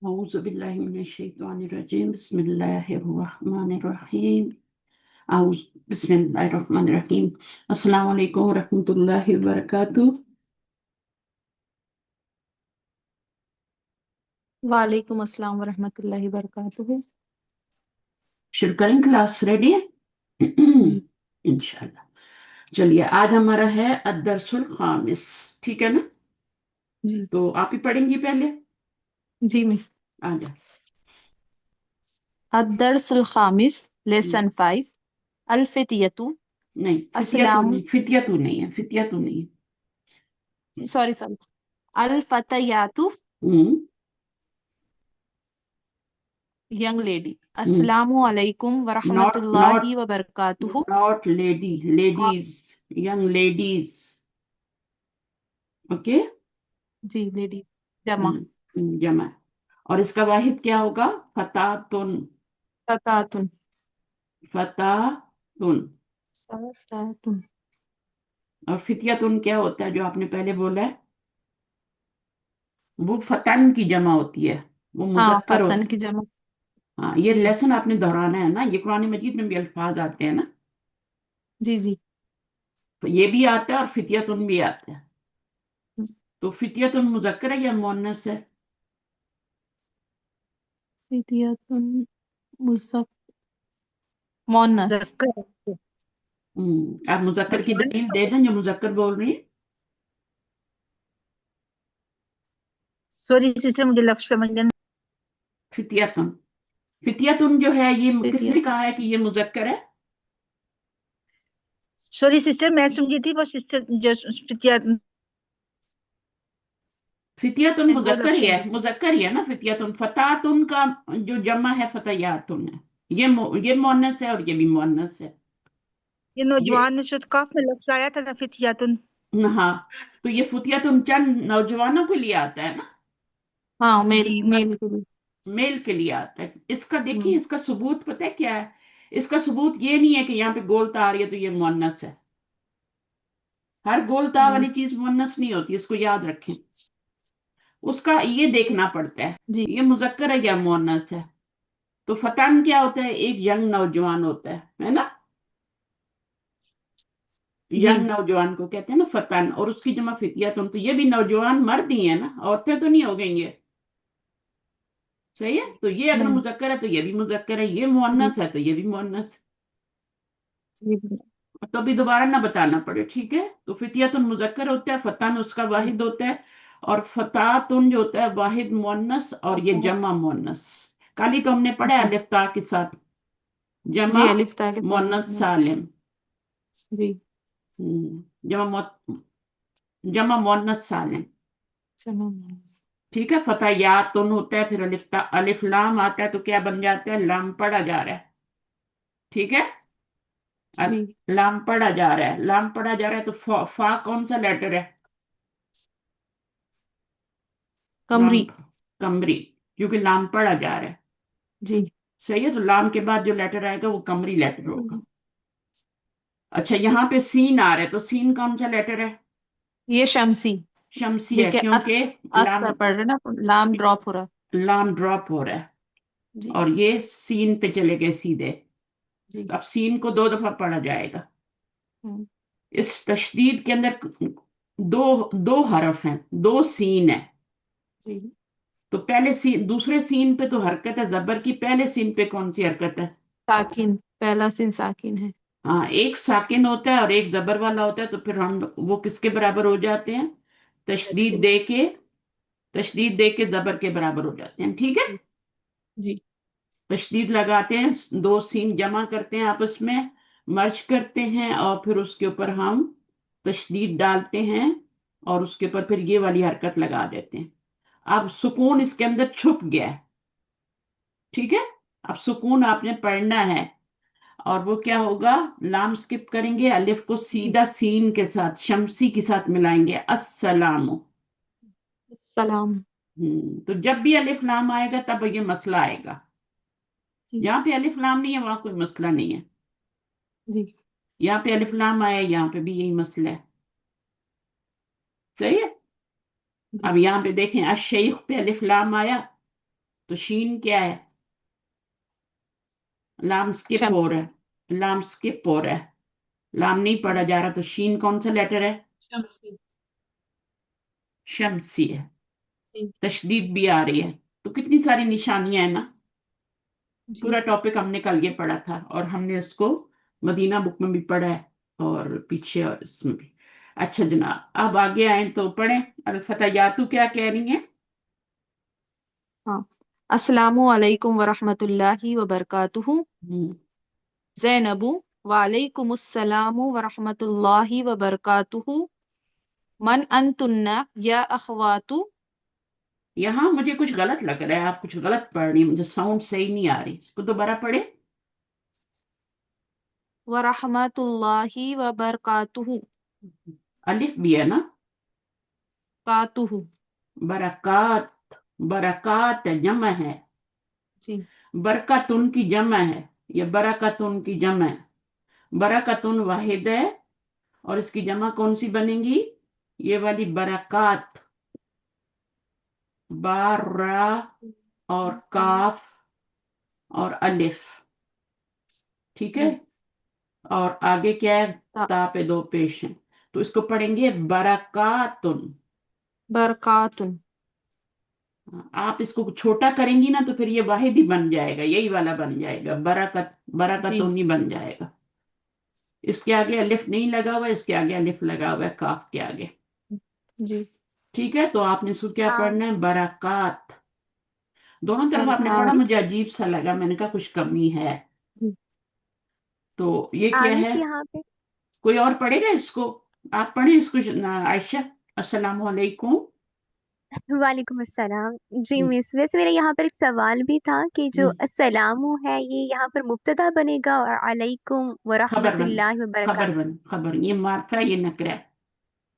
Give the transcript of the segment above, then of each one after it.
أعوذ بالله من الشيطان الرجيم بسم الله الرحمن الرحيم أعوذ بسم الله الرحمن الرحيم السلام عليكم ورحمة الله وبركاته. वालेकुम अस्सलाम वरहमतुल्लाहि वबरकातुहू। शुरू करें, क्लास रेडी है? जी इंशाल्लाह। चलिए, आज हमारा है अद्दर्सुल खामिस, ठीक है ना? जी तो आप ही पढ़ेंगी पहले, जी मिस। आ जाए। अद्दर्सुल खामिस लेसन 5 अल फितियतु। नहीं, फितिया तो अस्सलाम नहीं, फितिया तो नहीं है, फितिया तो नहीं सॉरी सॉरी अल फतयातु है। Young lady. अस्सलामु अलैकुम नॉट वरहमतुल्लाहि नॉट वबरकातुहू। Not lady, ladies, young ladies. Okay. जी लेडी जमा। जमा। और इसका वाहिद क्या होगा? फतातुन। फतातुन फतातुन। फतातुन। और फितियतुन क्या होता है जो आपने पहले बोला है? वो फतन की जमा होती है, वो हाँ मुजक्कर फतन होता की जमा। है। हाँ, ये जी लेसन आपने दोहराना है ना, ये कुरान मजीद में भी अल्फाज आते हैं ना, जी जी। तो ये भी आता है और फितियतुन भी आता है। तो फितियतुन मुजक्कर है या मुअन्नस है? फितियतुन मुसक मोनस। मुजक्कर। आप मुजक्कर की दलील दे दें जो मुजक्कर बोल रही है। सॉरी सिस्टर, मुझे लफ्ज समझ गया। फितियतुन, फितियतुन जो है ये किसने फितियत कहा है कि ये मुजक्कर है? सॉरी सिस्टर, मैं समझी थी वो सिस्टर जो फितिया फितियतुन वो मुजक्कर लफ्ज ही है, समझी। मुजक्कर ही है ना फितियतुन। फतातुन का जो जमा है फतयातुन है। ये मुअन्नस है और ये भी मुअन्नस है। ये ये नौजवान ने शुद्ध काफ में लफ्ज आया था ना, फितियातुन। हाँ, तो ये फतियतुन चंद नौजवानों के लिए आता है ना, हाँ मेल जी मेल के लिए। मेल के लिए आता है। इसका देखिए, हम्म इसका सबूत पता है क्या है? इसका सबूत ये नहीं है कि यहाँ पे गोलता आ रही है तो ये मुअन्नस है। हर गोलता हम्म, वाली चीज मुअन्नस नहीं होती, इसको याद रखें। उसका ये देखना पड़ता है जी ये मुजक्कर है या मुअन्नस है। तो फतान क्या होता है? एक यंग नौजवान होता है ना? जी यंग नौजवान को कहते हैं ना फतान, और उसकी जमा फितियतुन। तो ये भी नौजवान मर्द ही है ना, औरतें तो नहीं हो गई ये। सही है, तो ये अगर नहीं मुजक्कर है तो ये भी मुजक्कर है, ये जी मुअन्नस है तो ये भी मुअन्नस जी है। तो अभी दोबारा ना बताना पड़े, ठीक है? तो फितियतुन मुजक्कर होता है, फतान उसका वाहिद होता है, और फतातुन जो होता है वाहिद मुअन्नस, और ये जमा मुअन्नस। कल ही तो हमने पढ़ा है जी अलिफ ता के साथ जी जमा अलिफ ता के साथ मुअन्नस मोनस। सालिम। जी जमा मुअन्नस सालिम। चलो मोनस। ठीक है, फतह या तुन होता है, फिर अलिफ लाम आता है, तो क्या बन जाता है? लाम पढ़ा जा रहा है। ठीक है, अब जी लाम पढ़ा जा रहा है, लाम पढ़ा जा रहा है, तो फा कौन सा लेटर है? लाम, कमरी। कमरी, क्योंकि लाम पढ़ा जा रहा है। जी सही है, तो लाम के बाद जो लेटर आएगा वो कमरी लेटर होगा। अच्छा, यहाँ पे सीन आ रहा है, तो सीन कौन सा लेटर है? ये शमसी। शमसी है, देखिए क्योंकि अस लाम, पर पढ़ रहे ना, लाम ड्रॉप हो रहा है। लाम ड्रॉप हो रहा है, जी और ये सीन पे चले गए सीधे। जी तो अब सीन को दो दफा पढ़ा जाएगा। हम्म, इस तशदीद के अंदर दो दो हरफ हैं, दो सीन है। जी तो पहले सीन, दूसरे सीन पे तो हरकत है जबर की, पहले सीन पे कौन सी हरकत है? साकिन, पहला सिन साकिन है। हाँ, एक साकिन होता है और एक जबर वाला होता है, तो फिर हम वो किसके बराबर हो जाते हैं? तशदीद जी दे के, तशदीद दे के जबर के बराबर हो जाते हैं, ठीक है? जी तशदीद लगाते हैं, दो सीन जमा करते हैं, आपस में मर्ज करते हैं, और फिर उसके ऊपर हम तशदीद डालते हैं, और उसके ऊपर फिर ये वाली हरकत लगा देते हैं। अब सुकून इसके अंदर छुप गया है, ठीक है? अब सुकून आपने पढ़ना है, और वो क्या होगा? लाम स्किप करेंगे, अलिफ को सीधा सीन के साथ, शमसी के साथ मिलाएंगे, अस्सलाम। सलाम। तो जब भी अलिफ लाम आएगा तब ये मसला आएगा। जी यहाँ पे अलिफ लाम नहीं है, वहां कोई मसला नहीं है। जी यहाँ पे अलिफ लाम आया, यहाँ पे भी यही मसला है। सही है। जी अब यहाँ पे देखें, अशैख पे अलिफ लाम आया, تو شین کیا ہے؟ لام سکپ شم ہو رہا ہے، لام سکپ ہو رہا ہے، لام نہیں پڑھا جا رہا، تو شین کون سا لیٹر ہے؟ شمسی شمسی ہے، جی تشدید بھی آ رہی ہے، تو کتنی ساری نشانیاں ہیں نا. جی پورا ٹاپک ہم نے کل یہ پڑھا تھا، اور ہم نے اس کو مدینہ بک میں بھی پڑھا ہے اور پیچھے اور اس میں بھی. اچھا جناب، اب آگے آئیں تو پڑھیں. الفتح یاتو کیا کہہ رہی ہیں؟ ہاں السلام علیکم ورحمۃ اللہ وبرکاتہ ہوں، زینب وعلیکم السلام ورحمۃ اللہ وبرکاتہ من انتن یا اخوات یہاں مجھے کچھ غلط لگ رہا ہے، آپ کچھ غلط پڑھ رہی ہیں، مجھے ساؤنڈ صحیح نہیں آ رہی، اس کو دوبارہ پڑھے. ورحمۃ اللہ وبرکاتہ الف بھی ہے نا؟ کاتہ برکات، برکات جمع ہے، جی برکتن کی جمع ہے، یہ برکتن کی جمع ہے. برکتن واحد ہے، اور اس کی جمع کون سی بنے گی؟ یہ والی برکات، بار را اور کاف اور الف. ٹھیک ہے، جی اور آگے کیا ہے؟ تا- تا پہ دو پیش ہیں، تو اس کو پڑھیں گے برکاتن. برکاتن آپ اس کو چھوٹا کریں گی نا تو پھر یہ واحد ہی بن جائے گا، یہی والا بن جائے گا، برکت، جی برکتن ہی بن جائے گا. اس کے آگے الف نہیں لگا ہوا، اس کے آگے الف لگا ہوا ہے کاف کے آگے. جی ٹھیک ہے، تو آپ نے اس کو کیا پڑھنا ہے؟ برکات. دونوں طرف آپ نے پڑھا، برکات مجھے عجیب سا لگا، میں نے کہا کچھ کمی ہے. تو یہ کیا آنس ہے؟ یہاں پہ کوئی اور پڑھے گا اس کو؟ آپ پڑھیں اس کو عائشہ. السلام علیکم. وعلیکم السلام. جی مس، ویسے میرا یہاں پر ایک سوال بھی تھا کہ جو السلام ہے یہ یہاں پر مبتدا بنے گا اور علیکم خبر ورحمۃ بن، اللہ خبر وبرکاتہ. بن، خبر، یہ معرفہ ہے، یہ نکرہ ہے.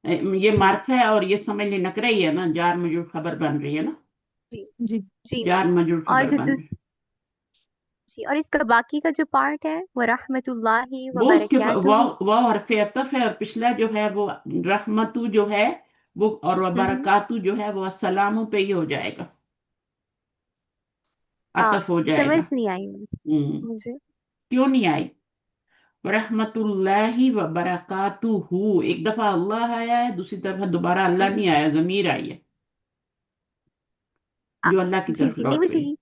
یہ جی معرفہ ہے، اور یہ سمجھ لیں نکرہ ہی ہے نا، جار مجرور خبر بن رہی ہے نا، جی جی جی جار مس. مجرور اور خبر جو بن رہی ہے. جی، اور اس کا باقی کا جو پارٹ ہے ورحمۃ اللہ وہ اس کے وبرکاتہ. واو حرف عطف ہے، اور پچھلا جو ہے وہ رحمتو جو ہے وہ، اور ہوں برکاتو جو ہے وہ السلام پہ ہی ہو جائے گا، آ عطف ہو جائے گا. سمجھ نہیں آئی مس ہم، مجھے. کیوں نہیں آئی؟ رحمت اللہ وبرکاتہ، ایک دفعہ اللہ آیا ہے، دوسری دفعہ دوبارہ اللہ ہوں. نہیں آیا، ضمیر آئی ہے آ، جو اللہ کی جی طرف جی، نہیں لوٹ مجھے رہی ہے.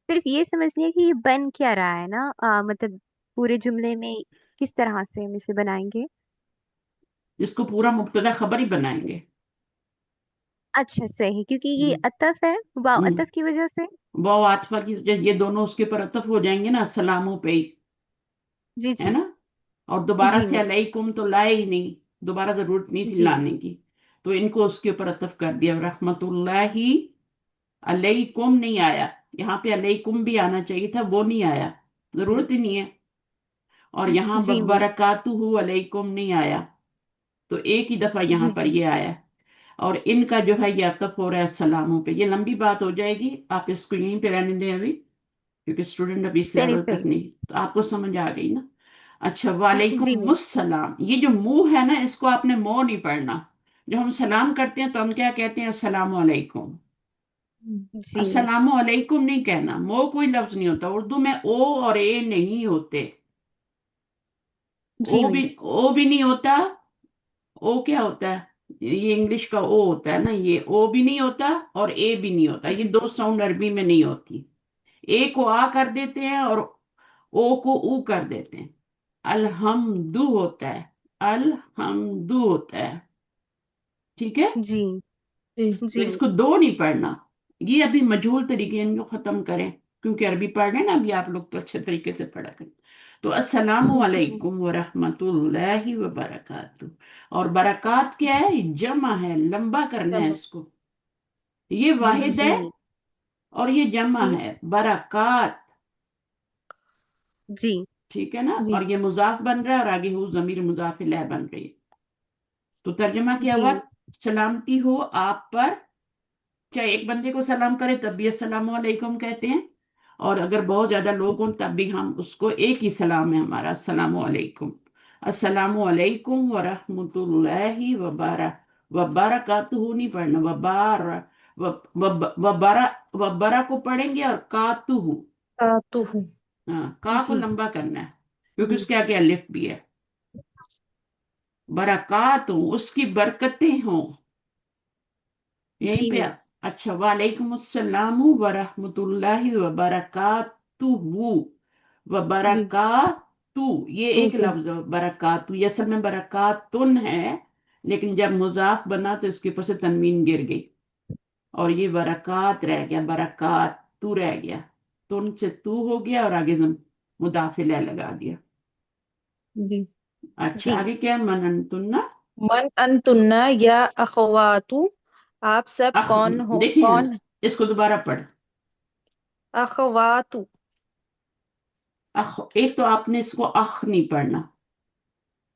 صرف یہ سمجھنی ہے کہ یہ بن کیا رہا ہے نا، مطلب پورے جملے میں کس طرح سے ہم اسے بنائیں گے. اس کو پورا مبتدا خبر ہی بنائیں گے. اچھا صحیح، کیونکہ یہ ہم، عطف ہے، واو ہم، عطف کی وجہ سے. واو عاطفہ کی، یہ دونوں اس کے اوپر عطف ہو جائیں گے نا، السلاموں پہ ہی، جی ہے جی نا. اور دوبارہ جی سے مس. علیکم تو لائے ہی نہیں، دوبارہ ضرورت نہیں تھی جی لانے کی، تو ان کو اس کے اوپر عطف کر دیا. رحمت اللہ علیکم نہیں آیا، یہاں پہ علیکم بھی آنا چاہیے تھا، وہ نہیں آیا، ضرورت ہی نہیں ہے. اور یہاں جی مس. برکاتہ علیکم نہیں آیا، تو ایک ہی دفعہ یہاں جی پر جی یہ آیا. اور ان کا جو ہے یہ عطف ہو رہا ہے السلاموں پہ. یہ لمبی بات ہو جائے گی، آپ اس کو یہیں پہ رہنے دیں ابھی، کیونکہ اسٹوڈنٹ ابھی اس صحیح لیول تک صحیح. نہیں، تو آپ کو سمجھ آ گئی نا. اچھا، جی وعلیکم مس. السلام. یہ جو منہ ہے نا، اس کو آپ نے مو نہیں پڑھنا. جو ہم سلام کرتے ہیں تو ہم کیا کہتے ہیں؟ السلام علیکم. جی السلام علیکم نہیں کہنا، مو کوئی لفظ نہیں ہوتا اردو میں، او اور اے نہیں ہوتے. جی مس. او بھی نہیں ہوتا. او کیا ہوتا ہے؟ یہ انگلش کا او ہوتا ہے نا، یہ او بھی نہیں ہوتا اور اے بھی نہیں ہوتا، یہ جی دو جی ساؤنڈ عربی میں نہیں ہوتی. اے کو آ کر دیتے ہیں اور او کو او کر دیتے ہیں. الحمدو ہوتا ہے، الحمدو ہوتا ہے. ٹھیک ہے، جی جی تو جی اس کو مس. دو نہیں پڑھنا. یہ ابھی مجہول طریقے ان کو ختم کریں، کیونکہ عربی پڑھ رہے ہیں نا ابھی آپ لوگ، تو اچھے طریقے سے پڑھا کریں. تو السلام جی مس. علیکم ورحمۃ اللہ وبرکاتہ. اور برکات کیا ہے؟ جمع ہے، لمبا کرنا ہے اس کو. یہ واحد جی ہے اور یہ جمع جی ہے، برکات. جی ٹھیک ہے نا، جی اور یہ مضاف بن رہا ہے، اور آگے ہو ضمیر مضاف الیہ بن رہی ہے. تو ترجمہ کیا جی ہوا؟ مس. سلامتی ہو آپ پر، چاہے ایک بندے کو سلام کرے تب بھی السلام علیکم کہتے ہیں، اور اگر بہت زیادہ لوگ ہوں تب بھی ہم اس کو ایک ہی سلام ہے ہمارا، السلام علیکم. السلام علیکم ورحمۃ اللہ وبرکاتہ نہیں پڑھنا، वबरा, वबरा को पढ़ेंगे और कातुहु। कातुहु। हाँ, का को जी लंबा करना है क्योंकि जी उसके आगे अलिफ भी है। बरकातु, उसकी बरकतें हों, यहीं जी पे। मिस। अच्छा, वालेकुम अस्सलाम व रहमतुल्लाहि व बरकातुहू, व जी। बरकातु, ये एक तुहु। लफ्ज है बरकातु, ये असल में बरकातुन है, लेकिन जब मुजाफ बना तो इसके ऊपर से तनवीन गिर गई और ये बरकात रह गया, बरकात तू रह गया, तुन से तू हो गया और आगे मुदाफिल लगा दिया। जी। अच्छा, जी आगे मिस। क्या है? मननतुन्ना। मन अंतुन्ना या अखवातु, आप सब अख, कौन हो, देखिए कौन? इसको दोबारा पढ़। अखवातु। अख, एक तो आपने इसको अख नहीं पढ़ना,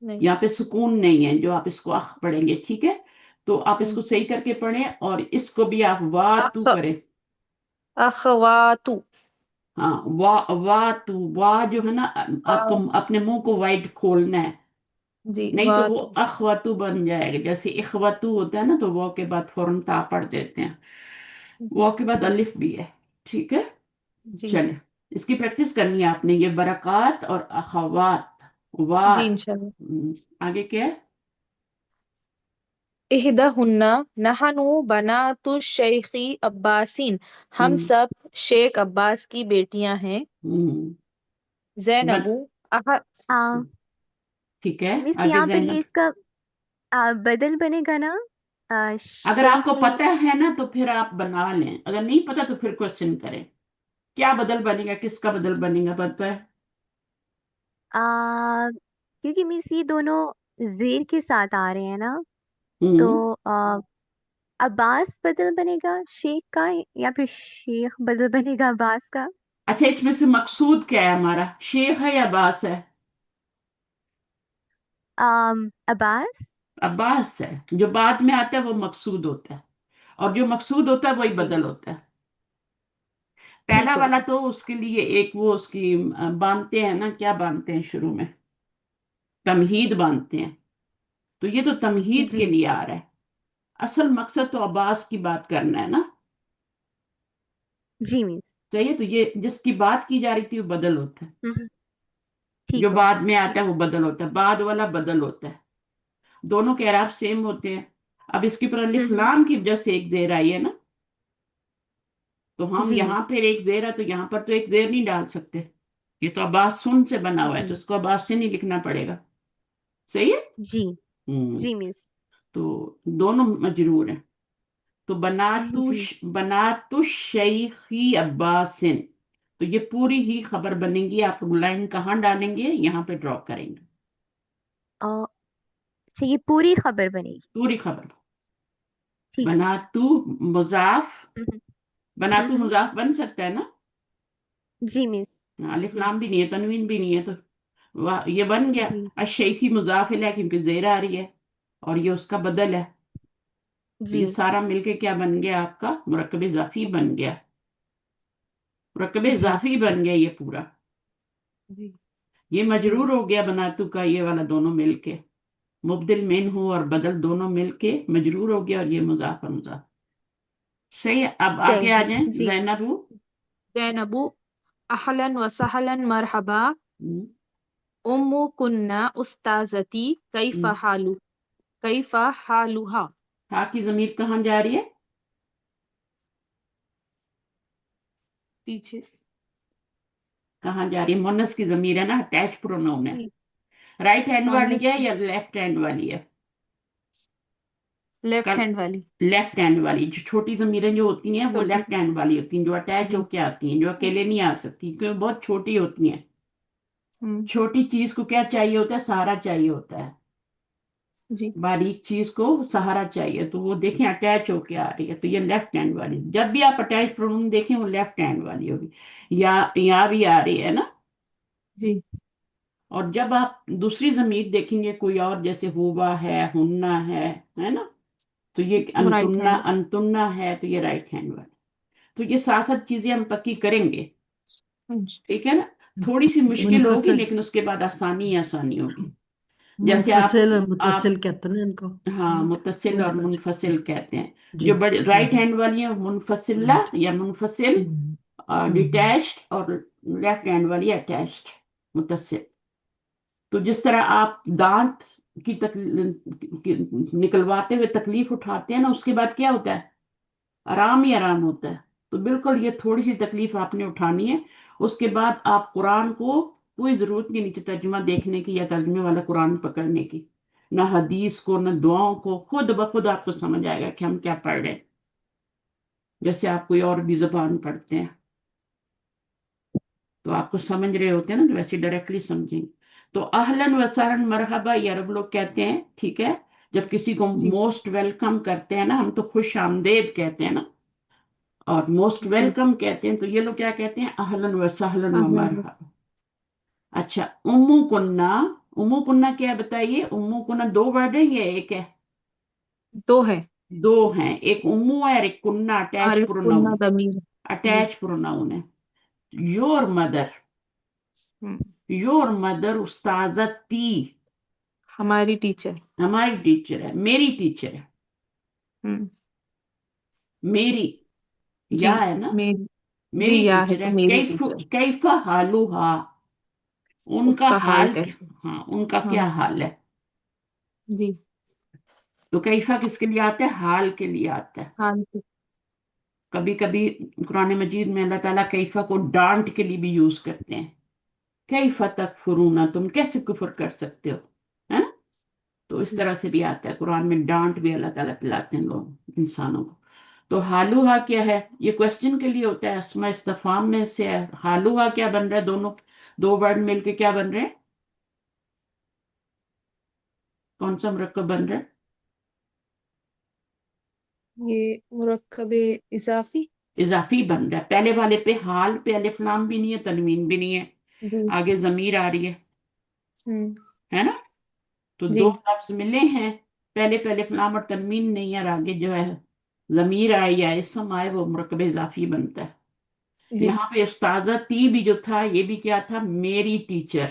नहीं यहाँ पे सुकून नहीं है जो आप इसको अख पढ़ेंगे, ठीक है? तो आप नहीं। इसको सही करके पढ़ें और इसको भी आप वाह तू अख करें। अखवातु। हाँ, वाह वाह तू, वाह जो है ना, आपको वाह। अपने मुंह को वाइड खोलना है, जी नहीं तो वो वातु। अखवतु बन जाएगा। जैसे इखवतु होता है ना, तो वो के बाद फौरन ता पढ़ देते हैं, जी वो के बाद अलिफ भी है, ठीक है? जी चले, इसकी प्रैक्टिस करनी है आपने, ये बरकात और अखवात, जी वाह। इंशाल्लाह। आगे क्या है? इहदहुन्ना नहनु बनातु शेखी अब्बासीन, हम हम्म, सब शेख अब्बास की बेटियां हैं। हम्म, बन, जैनबू अह आ, ठीक है। मिस आगे यहाँ पर ये जैनब, इसका बदल बनेगा ना, अगर आपको शेखी। पता है ना तो फिर आप बना लें, अगर नहीं पता तो फिर क्वेश्चन करें। क्या बदल बनेगा, किसका बदल बनेगा, पता है? क्योंकि मिस ये दोनों जेर के साथ आ रहे हैं ना, तो हम्म। अब्बास बदल बनेगा शेख का, या फिर शेख बदल बनेगा अब्बास का। अच्छा, इसमें से मकसूद क्या है हमारा, शेख है या अब्बास है? अब्बास। अब्बास है, जो बाद में आता है वो मकसूद होता है, और जो मकसूद होता है वही जी बदल होता है। पहला ठीक है। वाला तो उसके लिए एक वो उसकी बांधते हैं ना, क्या बांधते हैं शुरू में, तमहीद बांधते हैं, तो ये तो तमहीद के जी लिए आ रहा है। असल मकसद तो अब्बास की बात करना है ना, जी मिस। चाहिए, तो ये जिसकी बात की जा रही थी वो बदल होता है, हम्म, जो ठीक है। बाद में जी आता है वो बदल होता है, बाद वाला बदल होता है। दोनों के एराब सेम होते हैं। अब इसके ऊपर अलिफ हम्म, लाम की वजह से एक जेर आई है ना, तो हम जी यहाँ मिस। पर एक जेर है तो यहाँ पर तो एक जेर नहीं डाल सकते, ये तो अब्बास सुन से बना हुआ है, तो जी इसको अब्बास से नहीं लिखना पड़ेगा। सही है। जी हम्म। जी मिस। तो दोनों मजरूर हैं। तो जी बनातु शेखी अब्बासिन, तो ये पूरी ही खबर बनेगी। आप लाइन कहाँ डालेंगे, यहाँ पे ड्रॉप करेंगे, अच्छा, ये पूरी खबर बनेगी। पूरी खबर। ठीक है। बनातु मुजाफ, हम्म बनातु हम्म, मुजाफ बन सकता है ना, जी मिस। अलिफ लाम भी नहीं है, तनवीन भी नहीं है, तो वाह, ये बन गया। जी अशेखी मुजाफ है क्योंकि जेर आ रही है और ये उसका बदल है, तो ये जी सारा मिलके क्या बन गया, आपका मुरक्कब इजाफी बन गया, मुरक्कब जी इजाफी बन गया ये पूरा। जी ये जी मजरूर हो मिस। गया बनातु का, ये वाला दोनों मिलके, मुबदिल मेन हो और बदल दोनों मिलके मजरूर हो गया, और ये मुजाफ और मुजाफ। सही है। अब आगे आ सही। जाएं, जी जैनब हूँ। जैनबू अहलन व सहलन मरहबा, हम्म, उम्मु कुन्ना उस्ताजती, हम्म। कैफा हालुहा। हा की जमीर कहाँ जा रही है? पीछे। कहाँ जा रही है? मुन्नस की जमीर है ना, अटैच प्रोनाउन है। जी राइट हैंड वाली मोहम्मद है की या लेफ्ट हैंड वाली है? लेफ्ट कल, हैंड वाली। लेफ्ट हैंड वाली, जो छोटी जमीरें जो होती हैं वो छोटी। लेफ्ट हैंड वाली होती हैं, जो अटैच जी। होके आती हैं, जो अकेले नहीं आ सकती क्योंकि बहुत छोटी होती हैं। हम्म। छोटी चीज को क्या चाहिए होता है, सहारा चाहिए होता है, जी बारीक चीज को सहारा चाहिए, तो वो देखें अटैच होके आ रही है, तो ये लेफ्ट हैंड वाली। जब भी आप अटैच प्रोनाउन देखें वो लेफ्ट हैंड वाली होगी, या यहाँ भी आ रही है ना। जी और जब आप दूसरी जमीर देखेंगे कोई और, जैसे हुआ है, हुन्ना है ना, तो ये राइट अंतुन्ना, हैंड। अंतुन्ना है, तो ये राइट हैंड वाली। तो ये सात सात चीजें हम पक्की करेंगे, ठीक है ना? थोड़ी सी मुश्किल होगी मुनफसिल। लेकिन उसके बाद आसानी ही आसानी होगी। جیسے منفصل اور آپ متصل کہتے ہیں نا ان کو. ہاں متصل اور منفصل. منفصل کہتے ہیں. جی. جو بڑے رائٹ ہینڈ والی ہیں منفصلہ یا منفصل ڈیٹیچڈ، اور لیفٹ ہینڈ والی اٹیچڈ متصل. تو جس طرح آپ دانت کی نکلواتے ہوئے تکلیف اٹھاتے ہیں نا، اس کے بعد کیا ہوتا ہے؟ آرام ہی آرام ہوتا ہے. تو بالکل یہ تھوڑی سی تکلیف آپ نے اٹھانی ہے. اس کے بعد آپ قرآن کو کوئی ضرورت نہیں نیچے ترجمہ دیکھنے کی یا ترجمے والا قرآن پکڑنے کی، نہ حدیث کو نہ دعاؤں کو، خود بخود آپ کو سمجھ آئے گا کہ ہم کیا پڑھ رہے ہیں، جیسے آپ کوئی اور بھی زبان پڑھتے ہیں تو آپ کو سمجھ رہے ہوتے ہیں نا، تو ویسے ڈائریکٹلی سمجھیں. تو اہلاً و سہلاً مرحبا یہ عرب لوگ کہتے ہیں، ٹھیک ہے. جب کسی کو جی موسٹ ویلکم کرتے ہیں نا، ہم تو خوش آمدید کہتے ہیں نا، اور موسٹ جی ویلکم کہتے ہیں، تو یہ لوگ کیا کہتے ہیں؟ اہلاً و سہلاً و اہلاً مرحبا. اچھا، امو کنہ. امو کنہ کیا ہے بتائیے؟ امو کنہ دو ورڈ ہے یا ایک ہے؟ دو ہے دو ہیں. ایک امو ہے اور ایک کنہ اور اٹیچ ایک پروناؤن. کنہ ضمیر. جی. اٹیچ پروناؤن ہے. Your mother. ہم، یور مدر استاذہ تی. ہماری ٹیچر. ہماری ٹیچر ہے، میری ٹیچر ہے. ہم، میری جی یا ہے نا، میری. جی میری یا ہے ٹیچر تو ہے. میری کیف ٹیچر. کیف حالوہا. ان اس کا کا حال حال کیا؟ کیسے؟ ہاں، ان کا ہاں. کیا حال ہے؟ جی. تو کیفا کس کے لیے آتا ہے؟ حال کے لیے آتا ہے. حال کی. کبھی کبھی قرآن مجید میں اللہ تعالیٰ کیفا کو ڈانٹ کے لیے بھی یوز کرتے ہیں. کیفا تکفرون، تم کیسے کفر کر سکتے ہو، ہے نا؟ تو اس جی. طرح سے بھی آتا ہے قرآن میں، ڈانٹ بھی اللہ تعالیٰ پلاتے ہیں لوگ انسانوں کو. تو حالوہا کیا ہے؟ یہ کوشچن کے لیے ہوتا ہے، اسماء استفہام میں سے ہے. حالوہا کیا بن رہا ہے؟ دونوں دو ورڈ مل کے کیا بن رہے ہیں؟ کون سا مرکب بن رہا ہے؟ یہ مرکب اضافی. اضافی بن رہا ہے. پہلے والے پہ حال پہ الف لام بھی نہیں ہے، تنوین بھی نہیں ہے، جی. آگے ضمیر آ رہی ہم، ہے نا؟ تو جی. دو لفظ ملے ہیں، پہلے پہ الف لام اور تنوین نہیں ہے، اور آگے جو ہے ضمیر آئے یا اسم آئے، وہ مرکب اضافی بنتا ہے. جی. یہاں پہ استاذہ تی بھی جو تھا، یہ بھی کیا تھا؟ میری ٹیچر.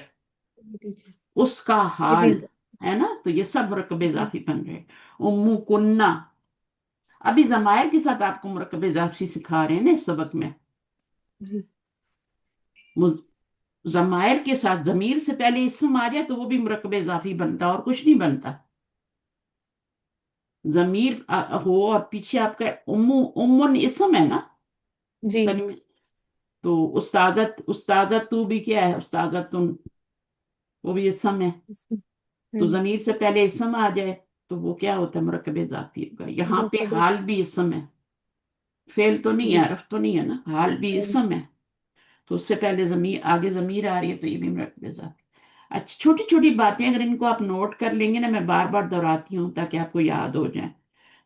ٹیچر. اس کا یہ بھی حال، ہے نا؟ تو یہ سب مرکب جی. اضافی بن رہے. امو کنہ. ابھی ضمائر کے ساتھ آپ کو مرکب اضافی سکھا رہے ہیں نا اس سبق میں. جی. ضمائر کے ساتھ ضمیر سے پہلے اسم آ جائے تو وہ بھی مرکب اضافی بنتا، اور کچھ نہیں بنتا. ضمیر ہو اور پیچھے آپ کا امن اسم ہے نا، جی. تو استاذہ تو بھی کیا ہے؟ استاذہ تن، وہ بھی اسم ہے. تو ہم، ضمیر سے پہلے اسم آ جائے تو وہ کیا ہوتا ہے؟ مرکب اضافی ہوگا. یہاں پہ مرکب حال بھی اسم ہے، فعل تو نہیں جی. ہے، حرف تو نہیں ہے نا، حال بھی اسم ہے. تو اس سے پہلے ضمیر، آگے ضمیر آ رہی ہے، تو یہ بھی مرکب اضافی. اچھا، چھوٹی چھوٹی باتیں اگر ان کو آپ نوٹ کر لیں گے نا، میں بار بار دہراتی ہوں تاکہ آپ کو یاد ہو جائیں،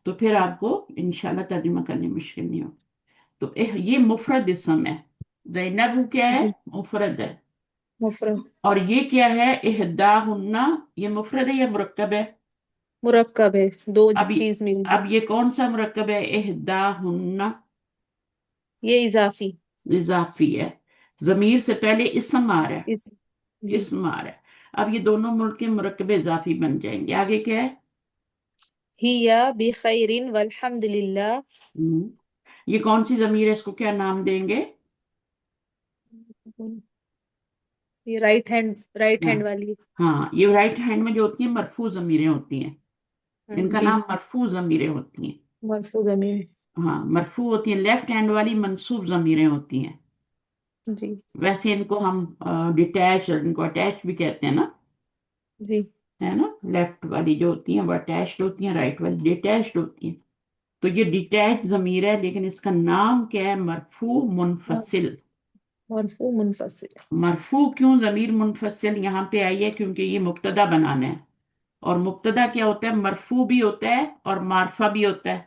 تو پھر آپ کو انشاءاللہ ترجمہ کرنے میں مشکل نہیں ہو. تو یہ مفرد اسم ہے. زینب کیا ہے؟ جی. مفرد ہے. مفرد. اور یہ کیا ہے؟ احداہن. یہ مفرد ہے یا مرکب ہے؟ مرکب ہے، دو اب چیز مل گئی. اب یہ کون سا مرکب ہے؟ احداہن یہ اضافی. اضافی ہے. ضمیر سے پہلے اسم آ رہا ہے، اس. جی. اسم آ رہا ہے. اب یہ دونوں ملک کے مرکب اضافی بن جائیں گے. آگے کیا ہے؟ ہیا بخیر والحمد للہ. ہم، یہ کون سی ضمیر ہے؟ اس کو کیا نام دیں گے؟ یہ رائٹ ہاں ہینڈ والی. ہاں، یہ رائٹ ہینڈ میں جو ہوتی ہیں مرفوع ضمیریں ہوتی ہیں، ان کا جی. نام مرفوع ضمیریں ہوتی ہیں. مرفوع ضمیر. ہاں مرفوع ہوتی ہیں. لیفٹ ہینڈ والی منصوب ضمیریں ہوتی ہیں. جی. ویسے ان کو ہم ڈیٹیچ اور ان کو اٹیچ بھی کہتے ہیں نا، جی. ہے نا؟ لیفٹ والی جو ہوتی ہیں وہ اٹیچڈ ہوتی ہیں، رائٹ والی ڈیٹیچڈ ہوتی ہیں. تو یہ ڈیٹیچ ضمیر ہے، لیکن اس کا نام کیا ہے؟ مرفوع منفصل. مرفوع منفصل. مرفوع کیوں ضمیر منفصل یہاں پہ آئی ہے؟ کیونکہ یہ مبتدا بنانا ہے، اور مبتدا کیا ہوتا ہے؟ مرفوع بھی ہوتا ہے اور معرفہ بھی ہوتا ہے.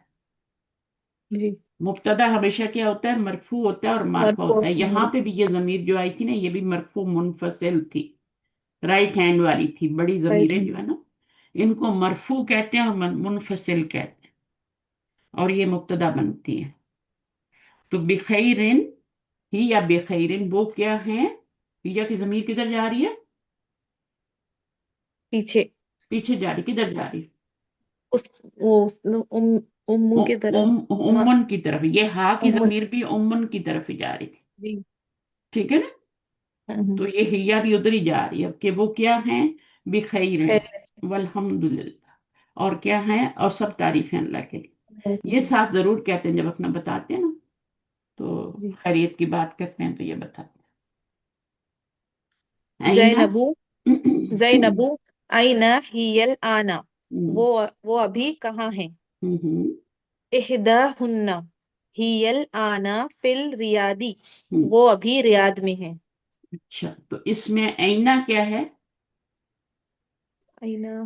جی. مبتدا ہمیشہ کیا ہوتا ہے؟ مرفوع ہوتا ہے اور معرفہ مرفوع. ہوتا ہے. یہاں پہ بھی یہ ضمیر جو آئی تھی نا، یہ بھی مرفوع منفصل تھی، رائٹ ہینڈ والی تھی. بڑی رائٹ ضمیریں ہینڈ. جو ہے نا، ان کو مرفوع کہتے ہیں اور منفصل کہتے ہیں، اور یہ مبتدا بنتی ہیں. تو بخیرن ہی یا بخیرن وہ کیا ہیں؟ ہی یا کی ضمیر کدھر جا رہی ہے؟ پیچھے. پیچھے جا رہی، کدھر جا رہی؟ اس امو کی طرف امن کی طرف، یہ ہا کی امن ضمیر بھی امن کی طرف ہی جا رہی تھی، جی ٹھیک ہے نا؟ ہوں، تو یہ ہیا بھی ادھر ہی جا رہی ہے کہ وہ کیا ہیں، بخیر خیریت سے والحمد للہ، اور کیا ہیں، اور سب تعریفیں اللہ کے لیے. یہ جی ساتھ ضرور کہتے ہیں جب اپنا بتاتے ہیں نا، تو جی خیریت کی بات کرتے ہیں تو یہ بتاتے ہیں. اینا زینبو زینبو آئینہ ہیل آنا، وہ ابھی کہاں ہیں؟ احداہن ہیل آنا فل ریادی، وہ ابھی ریاض میں ہیں. اچھا، تو اس میں اینا کیا ہے؟ آئینہ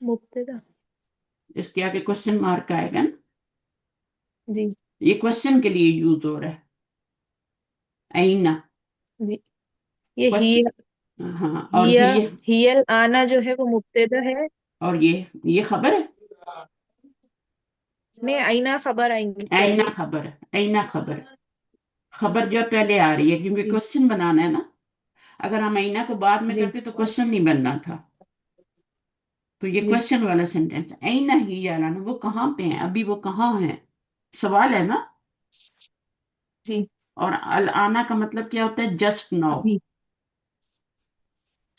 مبتدا اس کے آگے کوشچن مارک آئے گا نا، جی یہ کوشچن کے لیے یوز ہو رہا ہے اینا. جی یہ ہاں، اور ہیا یہ ہیل آنا جو ہے وہ مبتدا ہے، اور یہ خبر ہے، میں آئینہ خبر آئیں گی اینا پہلے. خبر ہے، اینا خبر ہے. خبر جو پہلے آ رہی ہے کیونکہ جی کوشچن بنانا ہے نا. اگر ہم اینا کو بعد میں جی کرتے تو کوشچن نہیں بننا تھا. تو یہ جی کوشچن والا سینٹینس، اینا ہی یارانا، وہ کہاں پہ ہیں، ابھی وہ کہاں ہیں، سوال ہے نا. جی اور الانا کا مطلب کیا ہوتا ہے، جسٹ ناؤ. ابھی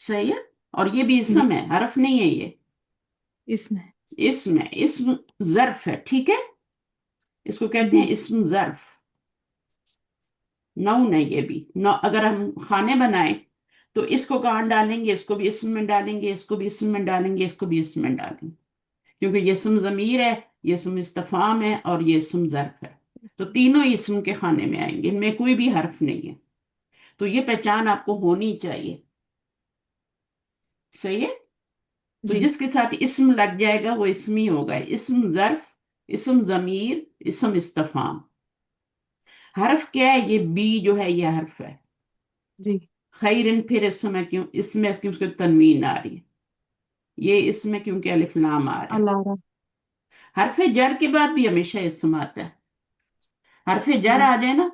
صحیح ہے. اور یہ بھی جی اسم ہے، حرف نہیں ہے یہ، اس میں اسم ظرف ہے، ٹھیک ہے. اس کو کہتے جی ہیں اسم ظرف، نون ہے یہ بھی. اگر ہم کھانے بنائیں تو اس کو کہاں ڈالیں گے، اس کو بھی اسم میں ڈالیں گے، اس کو بھی اسم میں ڈالیں گے، اس کو بھی اسم میں ڈالیں گے، کیونکہ یہ اسم ضمیر ہے، یہ اسم استفہام ہے، اور یہ اسم ظرف ہے. تو تینوں اسم کے خانے میں آئیں گے، ان میں کوئی بھی حرف نہیں ہے. تو یہ پہچان آپ کو ہونی چاہیے. صحیح ہے. تو جی جس کے ساتھ اسم لگ جائے گا وہ اسم ہی ہوگا، اسم ظرف، اسم ضمیر، اسم استفہام. حرف کیا ہے، یہ بی جو ہے یہ حرف ہے. جی خیرن پھر اس میں اس کی تنوین آ رہی ہے، یہ اس میں کیونکہ الف لام آ رہا ہے. اللہ رحم. حرف جر کے بعد بھی ہمیشہ اسم آتا ہے. حرف جر جی آ جائے نا،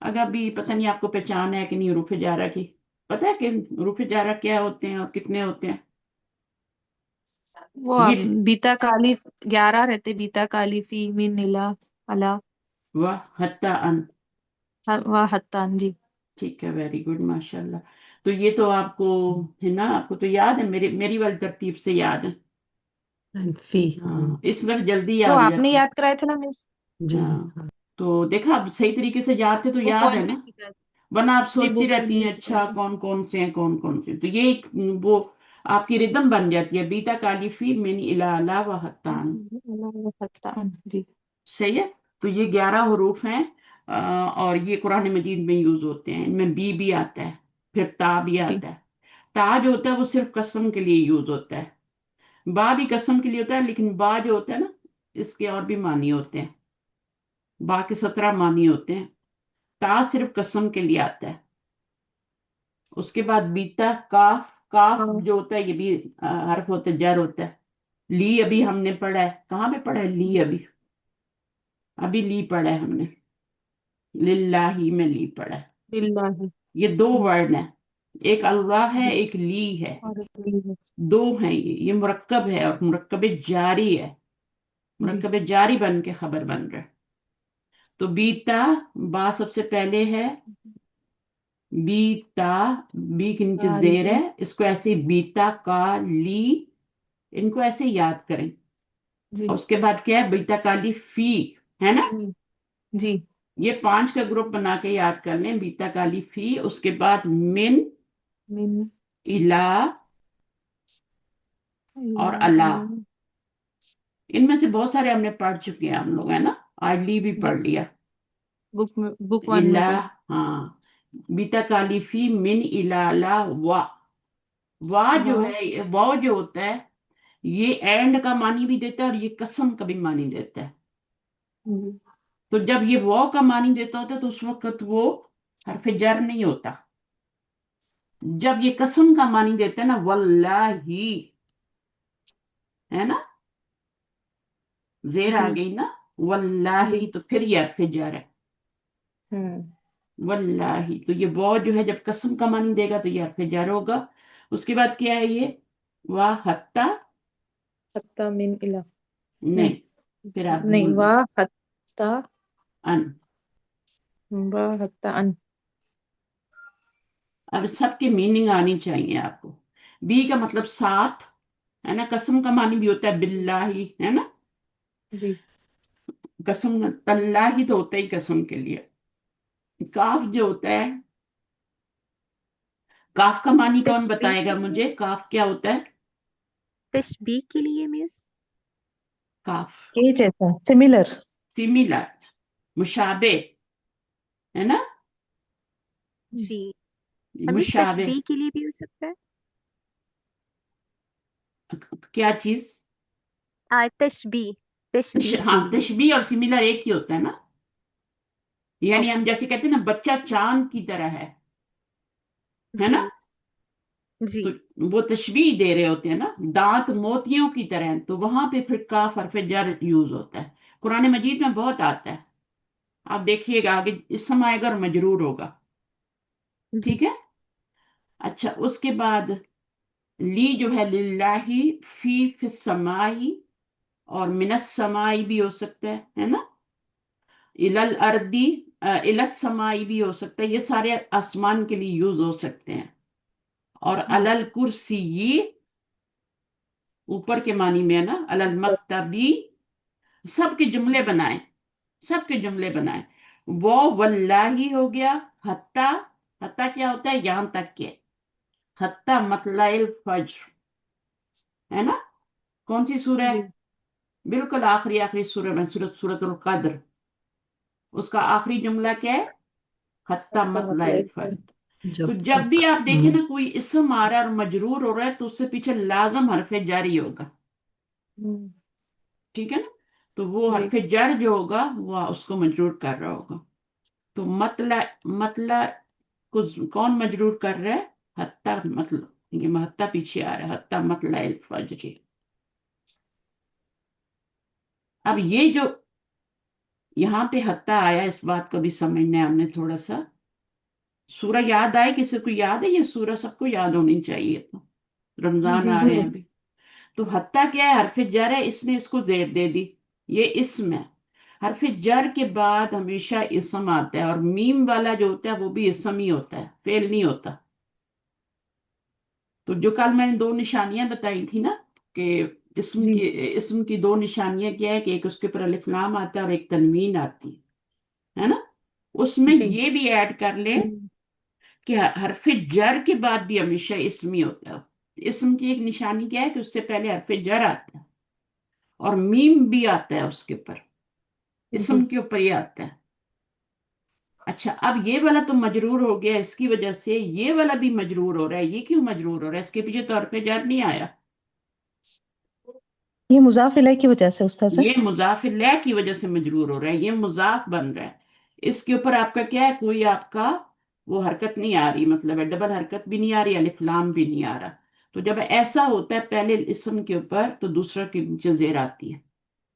اگر بھی پتہ نہیں آپ کو پہچان ہے کہ نہیں حروف جارہ کی، پتہ ہے کہ حروف جارہ کیا ہوتے ہیں اور کتنے ہوتے ہیں؟ وہ یہ بیتا کالیف 11 رہتے، بیتا کالیفی من نلا اللہ و حتی ان. و حتان. جی ٹھیک ہے، ویری گڈ، ماشاء اللہ. تو یہ تو آپ کو ہے نا، آپ کو تو یاد ہے، میری والی ترتیب سے یاد ہے. فی ہاں، اس وقت جلدی وہ یاد ہو آپ نے جاتی یاد کرائے تھے نا مس، جی ہاں. تو دیکھا اب صحیح طریقے سے یاد سے تو بک یاد ہے ون نا، میں سکھائے تھے. ورنہ آپ جی سوچتی بک ون رہتی میں ہیں سکھائے اچھا تھے. کون کون سے ہیں، کون کون سے ہیں. تو یہ وہ آپ کی ردم بن جاتی ہے، بیتا کالیفی من الا و حتان. اللہ و حتان. جی صحیح ہے. تو یہ 11 حروف ہیں، اور یہ قرآن مجید میں یوز ہوتے ہیں. ان میں بی آتا ہے، پھر تا بھی جی آتا ہے. تا جو ہوتا ہے وہ صرف قسم کے لیے یوز ہوتا ہے. با بھی قسم کے لیے ہوتا ہے، لیکن با جو ہوتا ہے نا، اس کے اور بھی معنی ہوتے ہیں. با کے 17 معنی ہوتے ہیں، تا صرف قسم کے لیے آتا ہے. اس کے بعد بیتا، کاف. کاف ہاں جو ہوتا ہے یہ بھی حرف ہوتا ہے، جر ہوتا ہے. لی ابھی ہم نے پڑھا ہے، کہاں پہ پڑھا ہے لی؟ جی ابھی لی پڑھا ہے ہم نے، للہ میں لی پڑھا ہے. للہ. یہ دو ورڈ ہیں، ایک اللہ ہے، جی ایک لی ہے. اور دو ہیں، یہ مرکب ہے، اور مرکب جاری ہے، جی مرکب جاری بن کے خبر بن رہا ہے. تو بیتا، با سب سے پہلے ہے، بیتا، بی کے نیچے زیر عارفی. ہے، اس کو ایسے بیتا کا لی، ان کو ایسے یاد کریں. جی اور اس کے بعد کیا ہے، بیتا کالی فی، ہے نا. جی یہ 5 کا گروپ بنا کے یاد کر لیں، بیتا کالی فی، اس کے بعد من، من الا، اور اللہ. اللہ. ان میں سے بہت سارے ہم نے پڑھ چکے ہیں ہم لوگ، ہے نا. آج لی بھی جی پڑھ لیا. بک ون میں الا، پڑھ. ہاں، بیتا کالی فی من الا لا وا. وا جو واہ. ہے، واو جو ہوتا ہے، یہ اینڈ کا معنی بھی دیتا ہے اور یہ قسم کا بھی معنی دیتا ہے. جی تو جب یہ واو کا معنی دیتا ہوتا ہے تو اس وقت وہ حرف جر نہیں ہوتا. جب یہ قسم کا معنی دیتا ہے نا، واللہ، ہے نا، زیر آ جی گئی نا، واللہ، جی تو پھر یہ حرف جر ہے. ہوں واللہ، تو یہ واو جو ہے جب قسم کا معنی دے گا تو یہ حرف جر ہوگا. اس کے بعد کیا ہے، یہ वा हत्ता, हत्ता मिन इला, नहीं, फिर आप नहीं, भूल वा गए, हत्ता, अन। वा हत्ता अन। अब सबकी मीनिंग आनी चाहिए आपको। बी का मतलब साथ, है ना। कसम का मानी भी होता है बिल्लाही, है ना। जी कसम, तल्लाही तो होता ही कसम के लिए। काफ जो होता है, काफ का मानी कौन तशबीह बताएगा के लिए, मुझे, काफ क्या होता है। तशबीह के लिए मिस। काफ, के जैसा, सिमिलर। सिमिलर, मुशाबे, है ना। जी। और मिस मुशाबे, तशबीह के लिए भी हो सकता है। क्या चीज। तशबीह, तशबीह के हाँ, लिए। तशबीह और सिमिलर एक ही होता है ना। यानी हम ओके। जैसे कहते हैं ना, बच्चा चांद की तरह है जी ना। मिस। जी। तो वो तशबीह दे रहे होते हैं ना, दांत मोतियों की तरह हैं, तो वहां पे फिर काफ हरफ जर यूज होता है। कुरान मजीद में बहुत आता है, आप देखिएगा आगे इसम आएगा और मजरूर होगा। जी। ठीक है। अच्छा, उसके बाद ली जो है लिल्लाही, फी समाई, और मिनस समाई भी हो सकता है ना। इलल अर्दी, इलस समाई भी हो सकता है, ये सारे आसमान के लिए यूज हो सकते हैं। और अलल कुर्सी, ऊपर के मानी में है ना, अलल मक्तबी, सबके जुमले बनाए, सबके जुमले बनाए। वो वल्लाही हो गया। हत्ता, हत्ता क्या होता है, यहां तक के। हत्ता मतलाइल फज्र, है ना। कौन सी सूरह है, जी बिल्कुल आखिरी आखिरी सूरह में, सूरतुल कद्र, उसका आखिरी जुमला क्या है, हत्ता हत्ता मतलाइल मतलब फज्र। तो जब जब भी तक। आप देखें ना कोई इसम आ रहा है और मजरूर हो रहा है, तो उससे पीछे लाजम हरफ जारी होगा। हम्म, ठीक है ना। तो वो जी हरफ जर जो होगा वो उसको मजरूर कर रहा होगा। तो मतला, मतला को कौन मजरूर कर रहा है, हत्ता, मतलब ये हत्ता पीछे आ रहा है, हत्ता मतला फज्र। अब ये जो यहाँ पे हत्ता आया, इस बात को भी समझना है हमने थोड़ा सा। सूरह याद आए, किसी को याद है, ये सूरह सबको याद होनी चाहिए। तो रमजान जी आ जी रहे हैं अभी। तो हत्ता क्या है, हरफ जर है, इसने इसको जेर दे दी, ये इसम है। हरफ जर के बाद हमेशा इसम आता है, और मीम वाला जो होता है वो भी इसम ही होता है, फेल नहीं होता। तो जो कल मैंने दो निशानियां बताई थी ना, कि जी इसम की दो निशानियां क्या है, कि एक उसके ऊपर अलिफ लाम आता है और एक तनवीन आती है ना। उसमें जी ये भी ऐड कर ले कि हरफ जर के बाद भी हमेशा इसम ही होता है। इसम की एक निशानी क्या है, कि उससे पहले हरफ जर आता है और मीम भी आता है उसके ऊपर, इसम जी के ऊपर ही आता है। अच्छा, अब ये वाला तो मजरूर हो गया, इसकी वजह से ये वाला भी मजरूर हो रहा है। ये क्यों मजरूर हो रहा है, इसके पीछे तो हरफ जर नहीं आया। ये मुजाफ इलैह की वजह से उस्ताद सर। ये मुजाफ इलैह की वजह से मजरूर हो रहा है, ये मुजाफ बन रहा है। इसके ऊपर आपका क्या है, कोई आपका वो हरकत नहीं आ रही, मतलब है डबल हरकत भी नहीं आ रही, अलिफ लाम भी नहीं आ रहा। तो जब ऐसा होता है पहले इसम के ऊपर, तो दूसरा के नीचे जेर आती है,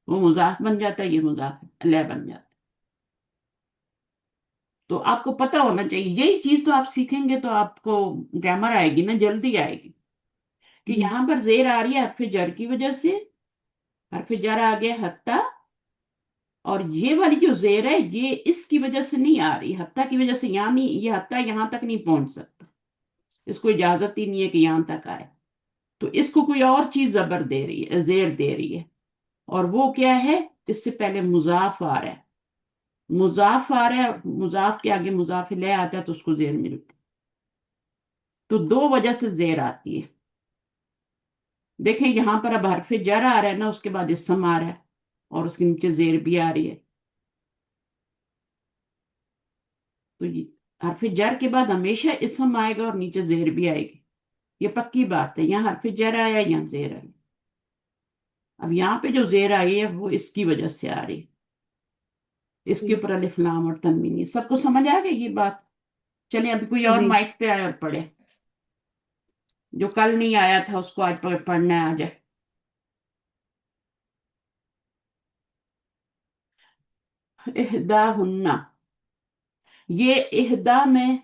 वो मुजाफ बन जाता है, ये मुजाफ इलैह बन जाता है। तो आपको पता होना चाहिए, यही चीज तो आप सीखेंगे तो आपको ग्रामर आएगी ना, जल्दी आएगी। कि जी यहाँ पर जेर आ रही है हरफ जर की वजह से, हरफ जर आ गया हत्ता। और ये वाली जो जेर है, ये इसकी वजह से नहीं आ रही, हत्ता की वजह से। यहाँ नहीं, ये हत्ता यहाँ तक नहीं पहुंच सकता, इसको इजाजत ही नहीं है कि यहां तक आए। तो इसको कोई और चीज जबर दे रही है, जेर दे रही है। और वो क्या है, इससे पहले मुजाफ आ रहा है, मुजाफ आ रहा है, मुजाफ के आगे मुजाफ ले आता है, तो उसको जेर मिलती है। तो दो वजह से जेर आती है। देखें यहां पर अब हरफ जर आ रहा है ना, उसके बाद इसम आ रहा है, और उसके नीचे जेर भी आ रही है। तो ये हरफ जर के बाद हमेशा इसम आएगा और नीचे जेर भी आएगी, ये पक्की बात है। यहाँ हरफ जर आया, यहाँ जेर आई। अब यहाँ पे जो जेर आई है वो इसकी वजह से आ रही है, इसके जी ऊपर अलिफ लाम और तनवीन है। सबको समझ आ गई ये बात। चलिए अभी कोई और जी माइक पे आए और पढ़े, जो कल नहीं आया था उसको आज पढ़ना है, आ जाए। इहदा हुन्ना, ये इहदा में,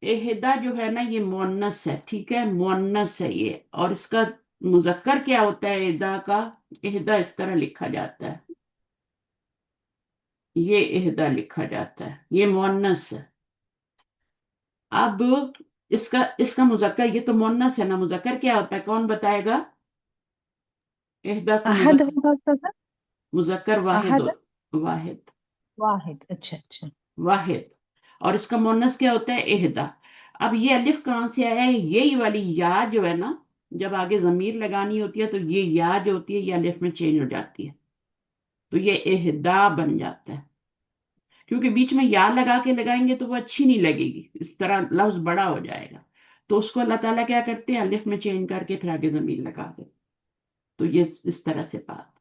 इहदा जो है ना ये मुअन्नस है, ठीक है, मुअन्नस है ये। और इसका मुजक्कर क्या होता है इहदा का? इहदा इस तरह लिखा जाता है, ये इहदा लिखा जाता है, ये मुअन्नस है। अब इसका इसका मुजक्कर, ये तो मुअन्नस है ना, मुजक्कर क्या होता है, कौन बताएगा? इहदा का अहद मुजक्कर, होगा उसका? मुजक्कर वाहिद अहद, वाहिद वाहिद, अच्छा अच्छा। वाहिद। और इसका मुअन्नस क्या होता है? इहदा। अब ये अलिफ कहाँ से आया है? यही वाली या जो है ना, जब आगे जमीर लगानी होती है तो ये या जो होती है ये अलिफ में चेंज हो जाती है, तो ये इहदा बन जाता है। क्योंकि बीच में या लगा के लगाएंगे तो वो अच्छी नहीं लगेगी, इस तरह लफ्ज बड़ा हो जाएगा। तो उसको अल्लाह ताला क्या करते हैं, अलिफ में चेंज करके फिर आगे जमीर लगा दे। तो ये इस तरह से बात।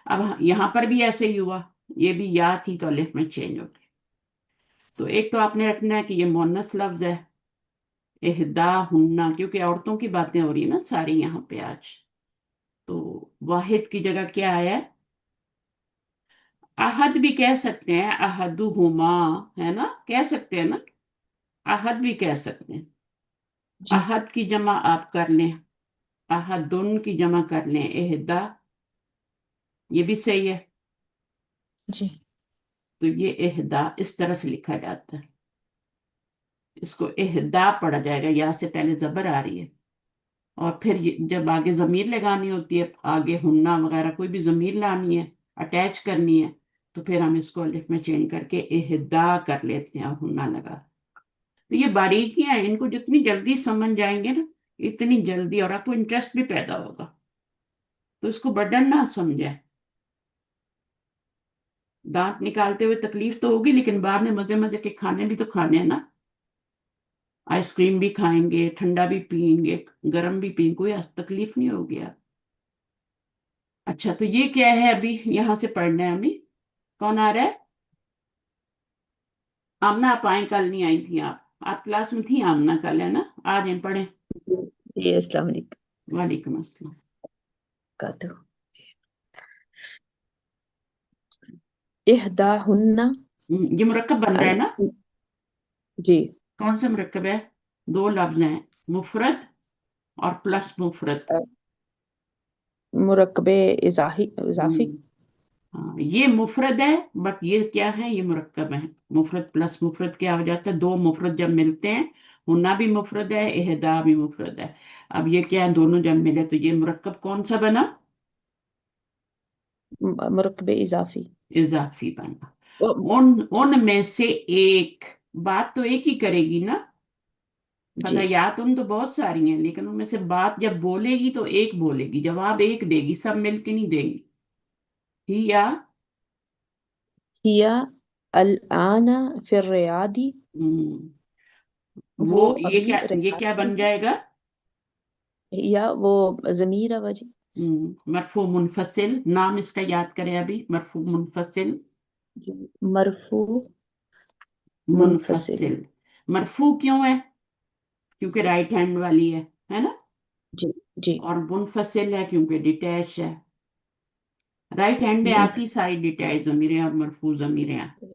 अब यहाँ पर भी ऐसे ही हुआ, ये भी या थी तो अलिफ में चेंज हो गई। तो एक तो आपने रखना है कि ये मुअन्नस लफ्ज है, इहदा हुन्ना, क्योंकि औरतों की बातें हो रही है ना सारी यहाँ पे आज। तो वाहिद की जगह क्या आया है? अहद भी कह सकते हैं, अहदुहुमा, है ना, कह सकते हैं ना, अहद भी कह सकते हैं। जी अहद की जमा आप कर लें, अहदुन की जमा कर लें इहदा, ये भी सही है। जी। तो ये इहदा इस तरह से लिखा जाता है, इसको इहदा पढ़ा जाएगा, या से पहले जबर आ रही है। और फिर जब आगे जमीर लगानी होती है, आगे हुन्ना वगैरह कोई भी जमीर लानी है, अटैच करनी है, तो फिर हम इसको अलिफ में चेंज करके इहदा कर लेते हैं और हुन्ना लगा। तो ये बारीकियां हैं, इनको जितनी जल्दी समझ जाएंगे ना, इतनी जल्दी, और आपको इंटरेस्ट भी पैदा होगा। तो इसको बर्डन ना समझे। दांत निकालते हुए तकलीफ तो होगी, लेकिन बाद में मजे मजे के खाने भी तो खाने हैं ना। आइसक्रीम भी खाएंगे, ठंडा भी पियेंगे, गर्म भी पियेंगे, कोई तकलीफ नहीं होगी आप। अच्छा, तो ये क्या है, अभी यहां से पढ़ना है हमें। कौन आ रहा है? आमना, आप आए, कल नहीं आई थी आप क्लास में थी आमना कल, है ना? आ जाए पढ़े। जी जी, अस्सलाम वालेकुम। वालेकुम अस्सलाम। कातो इहदाहुन्ना ये मुरक्कब बन रहा है अल ना? जी। कौन सा मुरक्कब है? दो लफ्ज हैं, मुफरद और प्लस मुफरद। अ, मुरक्कबे इजाफी। हम्म, हाँ, ये मुफरद है, बट ये क्या है, ये मुरक्कब है। मुफरद प्लस मुफरद क्या हो जाता है? दो मुफरद जब मिलते हैं, हुन्ना भी मुफरद है, इहदा भी मुफरद है। अब ये क्या है, दोनों जब मिले तो ये मुरक्कब कौन सा बना? मुरक्कबे इजाफी। इजाफी बना। ओ, उन जी उन में से एक, बात तो एक ही करेगी ना। जी फतयात उन तो बहुत सारी हैं, लेकिन उनमें से बात जब बोलेगी तो एक बोलेगी, जवाब एक देगी, सब मिलके नहीं देगी। ही या हिया अल आना फिर रियादी। हम्म, वो वो अभी ये रियाद क्या में बन है। जाएगा? या वो जमीर है वजी। मरफू मुनफसिल, नाम इसका याद करें अभी, मरफू मुनफसिल। जी, मरफू मुनफसिल। मुनफसिल। मरफू क्यों है? क्योंकि राइट हैंड वाली है ना। जी जी। और मुनफसिल है क्योंकि डिटैच है। राइट हैंड में मुन आती सारी डिटैच जमीरें और मरफू जमीरें हैं।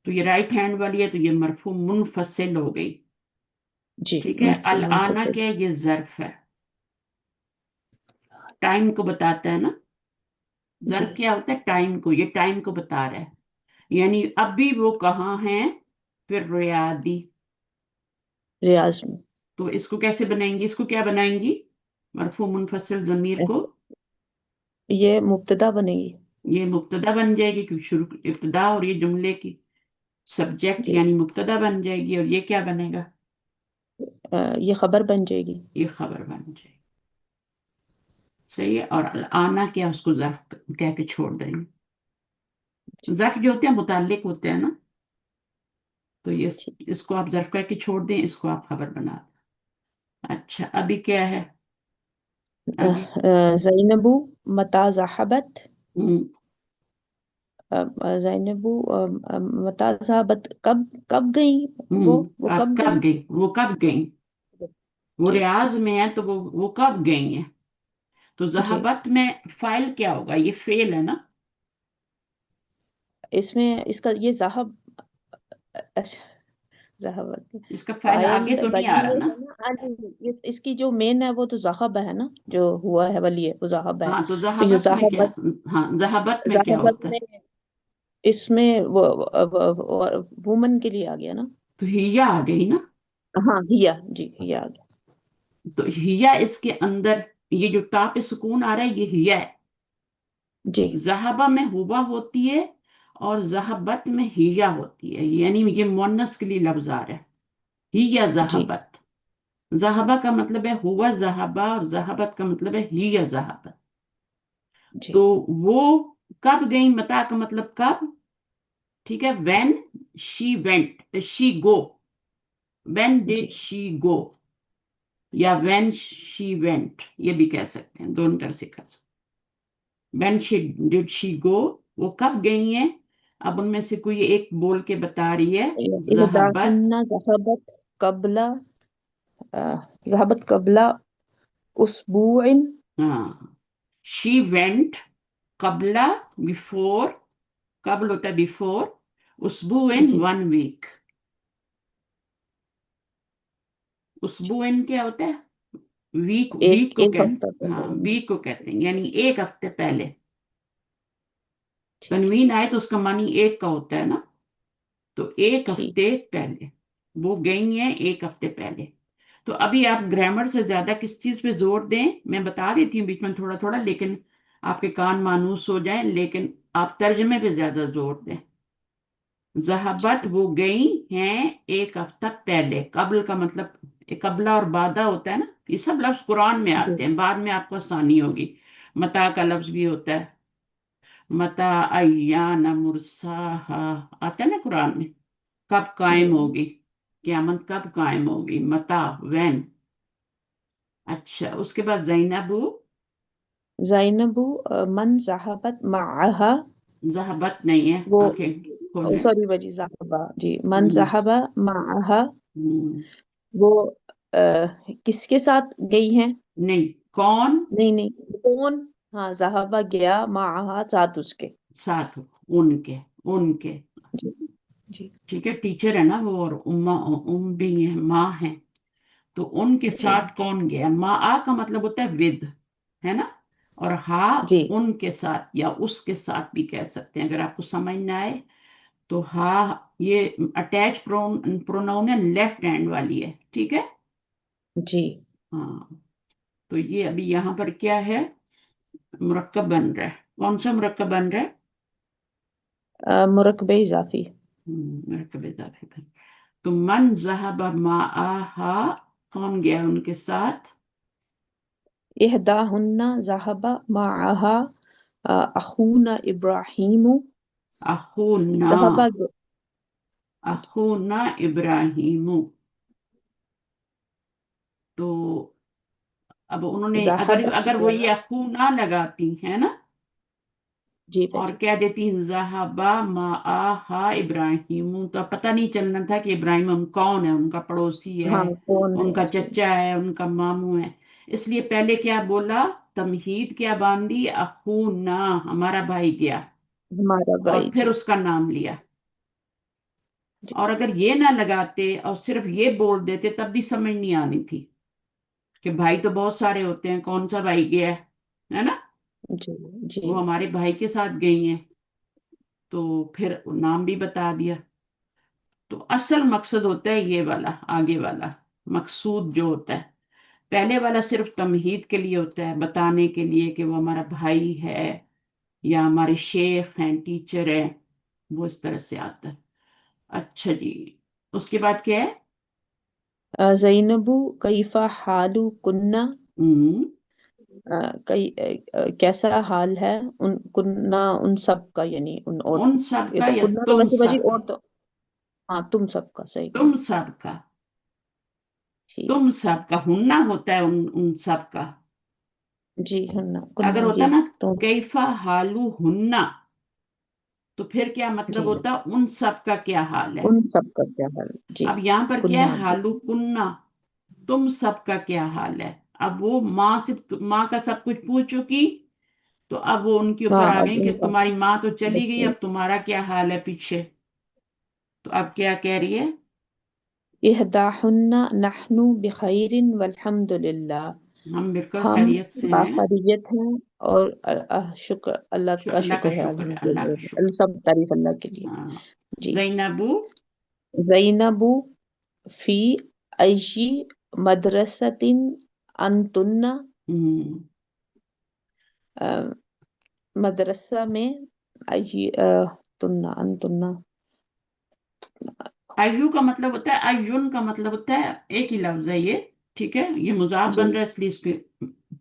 तो ये राइट हैंड वाली है, तो ये मरफू मुनफसिल हो गई। जी, ठीक है। मरफू अल आना मुनफसिल। क्या है? ये जर्फ है, टाइम को बताता है ना। जी, जर्फ क्या होता है? टाइम को, ये टाइम को बता रहा है। यानी अभी वो कहाँ है, फिर रियादी। रियाज में। तो इसको कैसे बनाएंगी, इसको क्या बनाएंगी? मरफू मुनफसिल जमीर को, ये मुब्तदा बनेगी। ये मुब्तदा बन जाएगी, क्योंकि शुरू इब्तदा और ये जुमले की सब्जेक्ट, जी, यानी मुब्तदा बन जाएगी। और ये क्या बनेगा? ये खबर बन जाएगी। ये खबर बन जाएगी। सही है। और आना क्या, उसको जर्फ कह के छोड़ देंगे। जी जर्फ जो होते हैं मुताल्लिक होते हैं ना, तो ये ठीक। इसको आप जर्फ करके छोड़ दें, इसको आप खबर बना दें। अच्छा, अभी क्या है? अभी जैनबू मता ज़हबत। हम्म, जैनबू मता ज़हबत, कब कब गई। वो आप कब गई। कब गई, वो कब गई? वो जी रियाज में है तो वो कब गई है? तो जी। जहाबत में फाइल क्या होगा? ये फेल है ना। इसमें इसका ये ज़हब, अच्छा, ذہبت اس کا فعل آگے فاعل تو نہیں آ بنی رہا یہ نا. ہے نا. ہاں جی، اس کی جو مین ہے وہ تو ذہب ہے نا، جو ہوا ہے ولی ہے وہ ذہب ہے. ہاں تو تو یہ ذہابت میں کیا؟ ذہبت، ہاں ذہابت میں کیا ذہبت ہوتا ہے؟ میں اس میں وہ وومن کے لیے آ گیا نا. تو ہیا آ گئی نا. ہاں ہیا، جی ہیا آ گیا. تو ہیا اس کے اندر یہ جو تا پہ سکون آ رہا ہے یہ ہیا ہے. جی ذہبہ میں ہوا ہوتی ہے اور ذہبت میں ہیا ہوتی ہے، یعنی یہ مونس کے لیے لفظ آ رہا ہے ہیا جی ذہبت. ذہبہ کا مطلب ہے ہوا ذہبہ اور ذہبت کا مطلب ہے ہیا ذہبت. جی تو وہ کب گئی، متا کا مطلب کب، ٹھیک ہے. when she went she go when G did she go یا when she went یہ بھی کہہ سکتے ہیں، دونوں طرح سے کہہ سکتے ہیں. when did she go وہ کب گئی ہیں. اب ان میں سے کوئی ایک بول کے بتا رہی ہے ذہبت. احداہن ذہبت قبل ذہبت قبل اسبوع. ہاں she went قبل before، قبل ہوتا ہے before، اسبوع جی 1 week. اسبوع کیا ہوتا ہے؟ ویک، ویک کو ایک ہفتہ کہتے ہیں، ہاں پہلے. ویک کو کہتے ہیں، یعنی ایک ہفتے پہلے. ٹھیک تنوین آئے تو اس کا معنی ایک کا ہوتا ہے نا. تو ایک ٹھیک. ہفتے پہلے وہ گئی ہیں، ایک ہفتے پہلے. تو ابھی آپ گرامر سے زیادہ کس چیز پہ زور دیں، میں بتا دیتی ہوں بیچ میں تھوڑا تھوڑا، لیکن آپ کے کان مانوس ہو جائیں، لیکن آپ ترجمے پہ زیادہ زور دیں. ذہبت وہ گئی ہیں ایک ہفتہ پہلے. قبل کا مطلب قبلہ اور بادہ ہوتا ہے نا، یہ سب لفظ قرآن میں جی آتے ہیں، بعد میں آپ کو آسانی ہوگی. متا کا لفظ بھی ہوتا ہے، متا ایان مرساہا آتا ہے نا قرآن میں. کب قائم جی. ہوگی قیامت، کب قائم ہوگی، متا وین. اچھا اس کے بعد زینب. زینب من ذہبت معہا. ذہبت نہیں ہے، وہ آنکھیں کھولیں. سوری بجی ذہبہ، جی من ہم، ذہبہ معہا. ہم، وہ کس کے ساتھ گئی ہیں؟ نہیں کون نہیں نہیں، کون؟ ہاں ذہبہ گیا معہا ساتھ اس کے. ساتھ، ان کے، ان کے. جی جی ٹھیک ہے، ٹیچر ہے نا وہ، اور ام بھی ہے، ماں ہے. تو ان کے جی ساتھ کون گیا. ماں آ کا مطلب ہوتا ہے ود، ہے نا. اور ہاں جی ان کے ساتھ یا اس کے ساتھ بھی کہہ سکتے ہیں اگر آپ کو سمجھ نہ آئے تو. ہاں یہ اٹیچ پروناؤن ہے، لیفٹ ہینڈ والی ہے، ٹھیک ہے. جی. ہاں تو یہ ابھی یہاں پر کیا ہے، مرکب بن رہا ہے. کون سا مرکب بن رہا ہے؟ مرکب اضافی. مرکب اضافی بن. تو من ذهب معها کون گیا ان کے ساتھ. احداہن ذہب معہا اخونا ابراہیم. اخونا، ذہب اخونا ابراہیم. تو اب انہوں نے اگر ذہب اگر وہ گیا. یہ اخونا لگاتی ہے نا جی اور بچی. کہہ دیتی ذہبا معہا ابراہیم، تو اب پتہ نہیں چلنا تھا کہ ابراہیم ہم کون ہے، ان کا پڑوسی ہے، ہاں کون ان ہے؟ کا جی چچا ہے، ان کا ماموں ہے. اس لیے پہلے کیا بولا، تمہید کیا باندھی، اخونا ہمارا بھائی گیا، ہمارا اور بھائی. پھر جی اس کا نام لیا. جی اور اگر یہ نہ لگاتے اور صرف یہ بول دیتے تب بھی سمجھ نہیں آنی تھی کہ بھائی تو بہت سارے ہوتے ہیں، کون سا بھائی گیا ہے نا. جی جی وہ ہمارے بھائی کے ساتھ گئی ہیں، تو پھر نام بھی بتا دیا. تو اصل مقصد ہوتا ہے یہ والا، آگے والا مقصود جو ہوتا ہے. پہلے والا صرف تمہید کے لیے ہوتا ہے، بتانے کے لیے کہ وہ ہمارا بھائی ہے یا ہمارے شیخ ہیں، ٹیچر ہے، وہ اس طرح سے آتا ہے. اچھا جی اس کے بعد کیا ہے. زینب کیف حال کنہ. ہم، کیسا حال ہے ان کنہ، ان سب کا، یعنی ان اور. ان سب یہ کا تو یا کنہ تو تم ویسے بجی سب کا. اور تو. ہاں تم سب کا صحیح تم کہا. سب کا، ٹھیک. تم سب کا ہننا ہوتا ہے ان سب کا. جی ہنہ اگر کنہ ہوتا جی. نا تو کیفا حالو ہننا تو پھر کیا مطلب جی ہوتا ان سب کا کیا حال ہے. ان سب کا کیا حال. جی اب یہاں پر کیا ہے، کنہ جی. حالو کننا، تم سب کا کیا حال ہے. اب وہ ماں سے، ماں کا سب کچھ پوچھ چکی، تو اب وہ ان کے اوپر ہاں آ اب گئی کہ ان کا تمہاری ماں تو چلی گئی، بچے. اب تمہارا کیا حال ہے پیچھے. تو اب کیا کہہ رہی ہے، इहदाहुन्ना नहनु बिखैरिन वल्हम्दु लिल्लाह। हम बिल्कुल हम खैरियत से हैं। बाखैरियत हैं और शुक्र, अल्लाह का अल्लाह का शुक्र है, शुक्र है, अल्लाह का अल्हम्दुलिल्लाह, शुक्र। सब तारीफ अल्लाह के लिए। हाँ। जी। ज़ैनबू ज़ैनबु फी अय्यी मदरसतिन अंतुन्ना, हम्म, अ, मदरसा में अय्यी तुन्ना अंतुन्ना। अय्यू का मतलब होता है, अय्युन का मतलब होता है, एक ही लफ्ज है ये, ठीक है। ये मुजाफ जी बन रहा है इसलिए इसके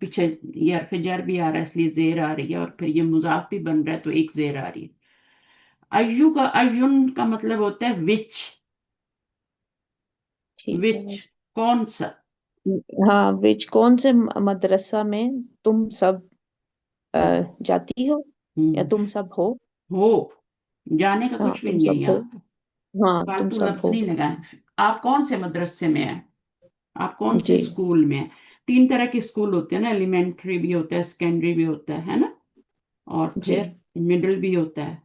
पीछे ये हरफ जर भी आ रहा है, इसलिए जेर आ रही है, और फिर ये मुजाफ भी बन रहा है तो एक जेर आ रही है। अय्यू का, अय्युन का मतलब होता है विच। ठीक है विच, भाई। कौन सा। हाँ, विच कौन से मदरसा में तुम सब अ, जाती हो या हम्म, तुम सब हो। हो, जाने का हाँ कुछ भी तुम नहीं है सब हो। यहाँ पे, हाँ तुम फालतू सब लफ्ज हो। नहीं लगाए। आप कौन से मदरसे में हैं, आप कौन से जी स्कूल में हैं। तीन तरह के स्कूल होते हैं ना, एलिमेंट्री भी होता है, सेकेंडरी भी होता है ना, और जी। फिर मिडिल भी होता है।